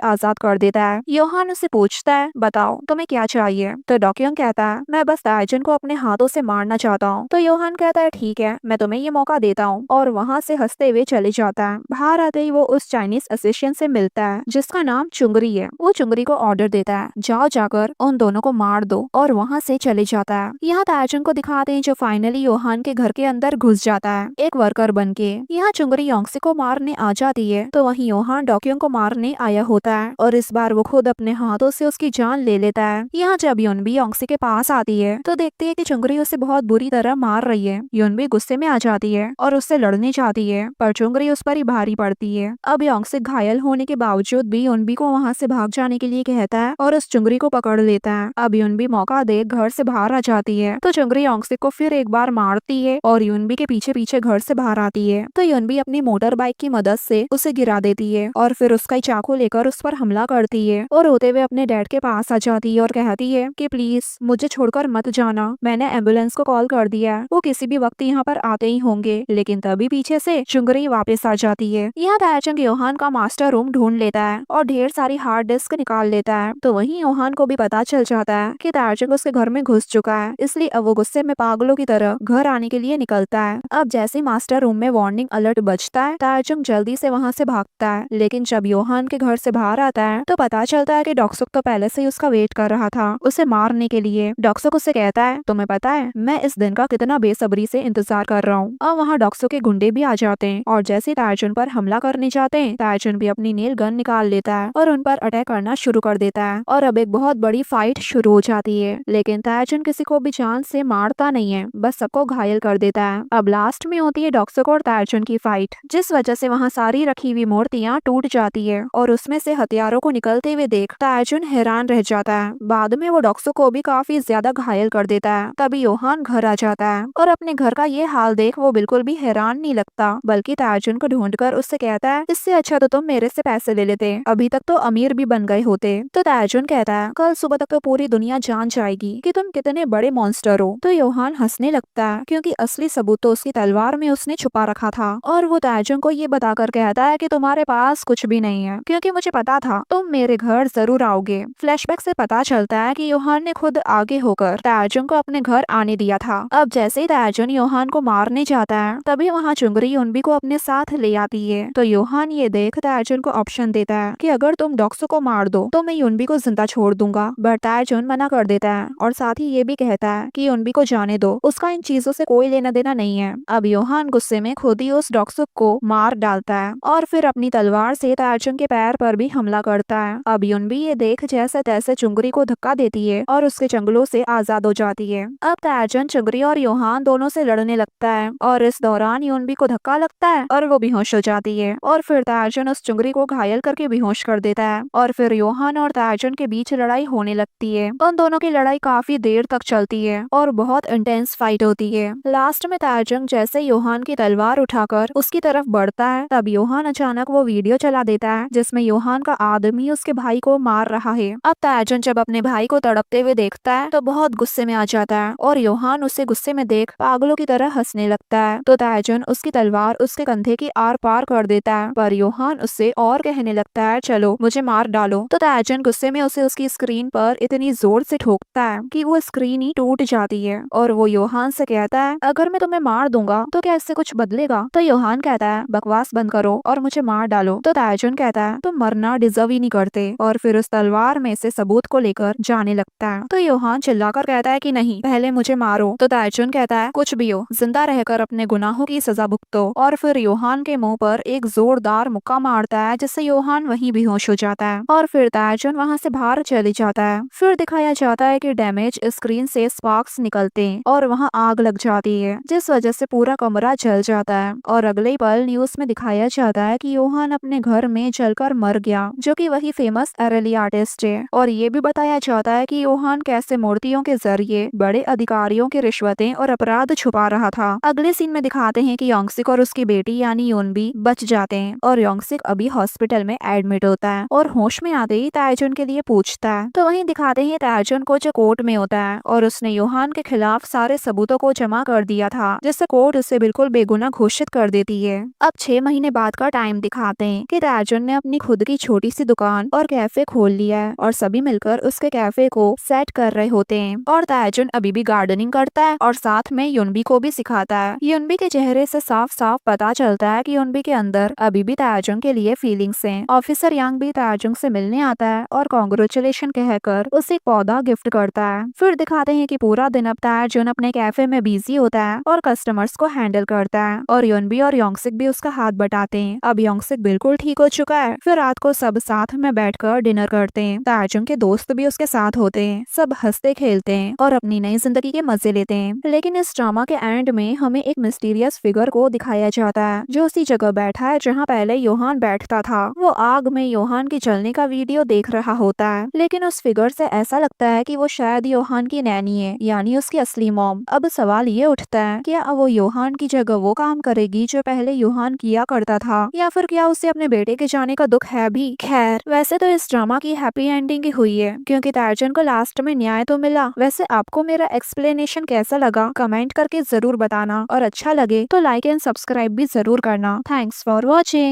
आजाद कर देता है। योहान उससे पूछता है बताओ तुम्हें क्या चाहिए, तो डॉक्यूंग कहता है मैं बस ताएजुन को अपने हाथों से मारना चाहता हूँ। तो योहान कहता है ठीक है, मैं तुम्हें ये मौका देता हूँ, और वहाँ से हंसते हुए चले जाता है। बाहर आते ही वो उस चाइनीज असिस्टेंट से मिलता है जिसका नाम चुंगरी है। वो चुंगरी को ऑर्डर देता है जाओ जाकर उन दोनों को मार दो, और वहाँ से चले जाता है। यहाँ ताएजुन को दिखाते हैं जो फाइनली योहान के घर के अंदर घुस जाता है एक वर्कर बन के। यहाँ चुंगरी योंगसिक को मारने आ जाती है तो वहीं योहान डॉक्यूंग को मारने आया होता है और इस बार वो खुद अपने हाथों से उसकी जान ले लेता है। यहाँ जब युनबी योंगसिक के पास आती है तो देखती है कि चुंगरी उसे बहुत बुरी तरह मार रही है। युनबी गुस्से में आ जाती है और उससे लड़ने चाहती है, पर चुंगरी उस पर ही भारी पड़ती है। अब योंगसिक घायल होने के बावजूद भी युनबी को वहाँ से भाग जाने के लिए कहता है और उस चुंगरी को पकड़ लेता है। अब युनबी मौका देख घर से बाहर आ जाती है तो चुंगरी योंगसिक को फिर एक बार मारती है और युनबी के पीछे पीछे घर से बाहर आती है। तो युनबी अपनी मोटर बाइक की मदद से उसे गिरा देती है और फिर उसका चाकू लेकर उस पर हमला करती है और रोते हुए अपने डैड के पास आ जाती है और कहती है कि प्लीज मुझे छोड़कर मत जाना, मैंने एम्बुलेंस को कॉल कर दिया है, वो किसी भी वक्त यहाँ पर आते ही होंगे। लेकिन तभी पीछे से चुंगरी वापस आ जाती है। यहाँ ताएजुंग योहान का मास्टर रूम ढूंढ लेता है और ढेर सारी हार्ड डिस्क निकाल लेता है। तो वहीं योहान को भी पता चल जाता है कि ताएजुंग उसके घर में घुस चुका है, इसलिए अब वो गुस्से में पागलों की तरह घर आने के लिए निकलता है। अब जैसे मास्टर रूम में वार्निंग अलर्ट बजता है ताएजुंग जल्दी से वहाँ से भागता है, लेकिन जब योहान के घर से बाहर आता है तो पता चलता है कि डॉक्सुक तो पहले से ही उसका वेट कर रहा था उसे मारने के लिए। डॉक्सुक उससे कहता है तुम्हें पता है मैं इस दिन का कितना बेसब्री से इंतजार कर रहा हूँ। अब वहाँ डॉक्सुक के गुंडे भी आ जाते हैं और जैसे ताएजुन पर हमला करने जाते हैं ताएजुन भी अपनी नेल गन निकाल लेता है और उन पर अटैक करना शुरू कर देता है और अब एक बहुत बड़ी फाइट शुरू हो जाती है। लेकिन ताएजुन किसी को भी जान से मारता नहीं है, बस सबको घायल कर देता है। अब लास्ट में होती है डॉक्सुक और ताएजुन की फाइट, जिस वजह से वहाँ सारी रखी हुई मूर्तियाँ टूट जाती है और उसमें से हथियारों को निकलते हुए देख ताएजुन हैरान रह जाता है। बाद में वो डॉक्सुक को भी काफी ज्यादा घायल कर देता है। तभी योहान घर आ जाता है और अपने घर का ये हाल देख वो बिल्कुल भी हैरान नहीं लगता, बल्कि ताएजुन को ढूंढकर उससे कहता है इससे अच्छा तो तुम मेरे से पैसे ले लेते, अभी तक तो अमीर भी बन गए होते। तो ताएजुन कहता है कल सुबह तक तो पूरी दुनिया जान जाएगी कि तुम कितने बड़े मॉन्स्टर हो। तो योहान हंसने लगता है क्योंकि असली सबूत तो उसकी तलवार में उसने छुपा रखा था और वो ताएजुन को ये बताकर कहता है कि तुम्हारे पास कुछ भी नहीं है, क्योंकि मुझे पता था तुम मेरे घर जरूर आओगे। फ्लैशबैक से पता चलता है कि योहान ने खुद आगे होकर ताएजुन को अपने घर आने दिया था। अब जैसे ही ताएजुन योहान को मारने जाता है तभी वहाँ चुंगरी युनबी को अपने साथ ले आती है। तो योहान ये देख ताएजुन को ऑप्शन देता है कि अगर तुम डॉक्सुक को मार दो तो मैं युनबी को जिंदा छोड़ दूंगा, बट ताएजुन मना कर देता है और साथ ही ये भी कहता है कि युनबी को जाने दो, उसका इन चीजों से कोई लेना देना नहीं है। अब योहान गुस्से में खुद ही उस डॉक्सुक को मार डालता है और फिर अपनी तलवार से ताएजुन के पैर पर भी हमला करता है। अब युनबी ये देख जैसे तैसे चुंगरी को धक्का देती है और उसके चंगलों से आजाद हो जाती है। अब ताएजुन चुंगरी और योहान दोनों से लड़ने लगता है और इस दौरान युनबी को धक्का लगता है और वो बेहोश हो जाती है और फिर ताएजुन उस चुंगरी को घायल करके बेहोश कर देता है और फिर योहान और ताएजुन के बीच लड़ाई होने लगती है। उन दोनों की लड़ाई काफी देर तक चलती है और बहुत इंटेंस फाइट होती है। लास्ट में ताएजुन जैसे योहान की तलवार उठाकर उसकी तरफ बढ़ता है तब योहान अचानक वो वीडियो चला देता है जिसमें योहान का आदमी उसके भाई को मार रहा है अब ताजुन जब अपने भाई को तड़पते हुए देखता है तो बहुत गुस्से में आ जाता है और योहान उसे गुस्से में देख पागलों की तरह हंसने लगता है। तो ताजुन उसकी तलवार उसके कंधे की आर पार कर देता है, पर योहान उससे और कहने लगता है चलो मुझे मार डालो। तो ताजुन गुस्से में उसे उसकी स्क्रीन पर इतनी जोर से ठोकता है कि वो स्क्रीन ही टूट जाती है और वो योहान से कहता है अगर मैं तुम्हें मार दूंगा तो क्या इससे कुछ बदलेगा। तो योहान कहता है बकवास बंद करो और मुझे मार डालो। तो ताजुन कहता है तुम मरना डिजर्व ही नहीं करते और फिर उस तलवार में से सबूत को लेकर जाने लगता है। तो योहान चिल्लाकर कहता है कि नहीं पहले मुझे मारो। तो ताजुन कहता है कुछ भी हो, जिंदा रहकर अपने गुनाहों की सजा भुगतो। और फिर योहान के मुंह पर एक जोरदार मुक्का मारता है जिससे योहान वहीं बेहोश हो जाता है और फिर ताजुन वहां से बाहर चले जाता है। फिर दिखाया जाता है कि डैमेज स्क्रीन से स्पार्क्स निकलते हैं और वहां आग लग जाती है जिस वजह से पूरा कमरा जल जाता है। और अगले ही पल न्यूज में दिखाया जाता है कि योहान अपने घर में जलकर मर गया, जो कि वही फेमस एरेली आर्टिस्ट है। और ये भी बताया जाता है कि योहान कैसे मूर्तियों के जरिए बड़े अधिकारियों की रिश्वतें और अपराध छुपा रहा था। अगले सीन में दिखाते हैं कि योंगसिक और उसकी बेटी यानी योनबी बच जाते हैं और योंगसिक अभी हॉस्पिटल में एडमिट होता है और होश में आते ही ताजुन के लिए पूछता है। तो वहीं दिखाते हैं ताजुन को जो कोर्ट में होता है और उसने योहान के खिलाफ सारे सबूतों को जमा कर दिया था जिससे कोर्ट उसे बिल्कुल बेगुनाह घोषित कर देती है। अब 6 महीने बाद का टाइम दिखाते हैं कि ताजुन ने अपनी खुद की छोटी सी दुकान और कैफे खोल लिया है और सभी मिलकर उसके कैफे को सेट कर रहे होते हैं। और ताजुन अभी भी गार्डनिंग करता है और साथ में युनबी को भी सिखाता है। युनबी के चेहरे से साफ साफ पता चलता है कि युनबी के अंदर अभी भी ताजुन के लिए फीलिंग्स हैं। ऑफिसर यांग भी ताजुन से मिलने आता है और कांग्रेचुलेशन कहकर उसे एक पौधा गिफ्ट करता है। फिर दिखाते हैं कि पूरा दिन अब ताजुन अपने कैफे में बिजी होता है और कस्टमर्स को हैंडल करता है और युनबी और योंगसिक भी उसका हाथ बटाते हैं। अब योंगसिक बिल्कुल ठीक हो चुका है। फिर रात को सब साथ में बैठकर डिनर करते हैं। ताजुन के दोस्त भी उसके साथ होते हैं, सब हंसते खेलते हैं और अपनी नई जिंदगी के मजे लेते हैं। लेकिन इस ड्रामा के एंड में हमें एक मिस्टीरियस फिगर को दिखाया जाता है जो उसी जगह बैठा है जहाँ पहले योहान बैठता था। वो आग में योहान की जलने का वीडियो देख रहा होता है, लेकिन उस फिगर से ऐसा लगता है कि वो शायद योहान की नैनी है, यानी उसकी असली मॉम। अब सवाल ये उठता है क्या अब वो योहान की जगह वो काम करेगी जो पहले योहान किया करता था, या फिर क्या उसे अपने बेटे के जाने का दुख है भी। खैर वैसे तो इस ड्रामा की हैप्पी एंडिंग ही हुई है क्योंकि ताजुन को लास्ट में न्याय तो मिला। वैसे आपको मेरा एक्सप्लेनेशन कैसा लगा कमेंट करके जरूर बताना और अच्छा लगे तो लाइक एंड सब्सक्राइब भी जरूर करना। Thanks for watching.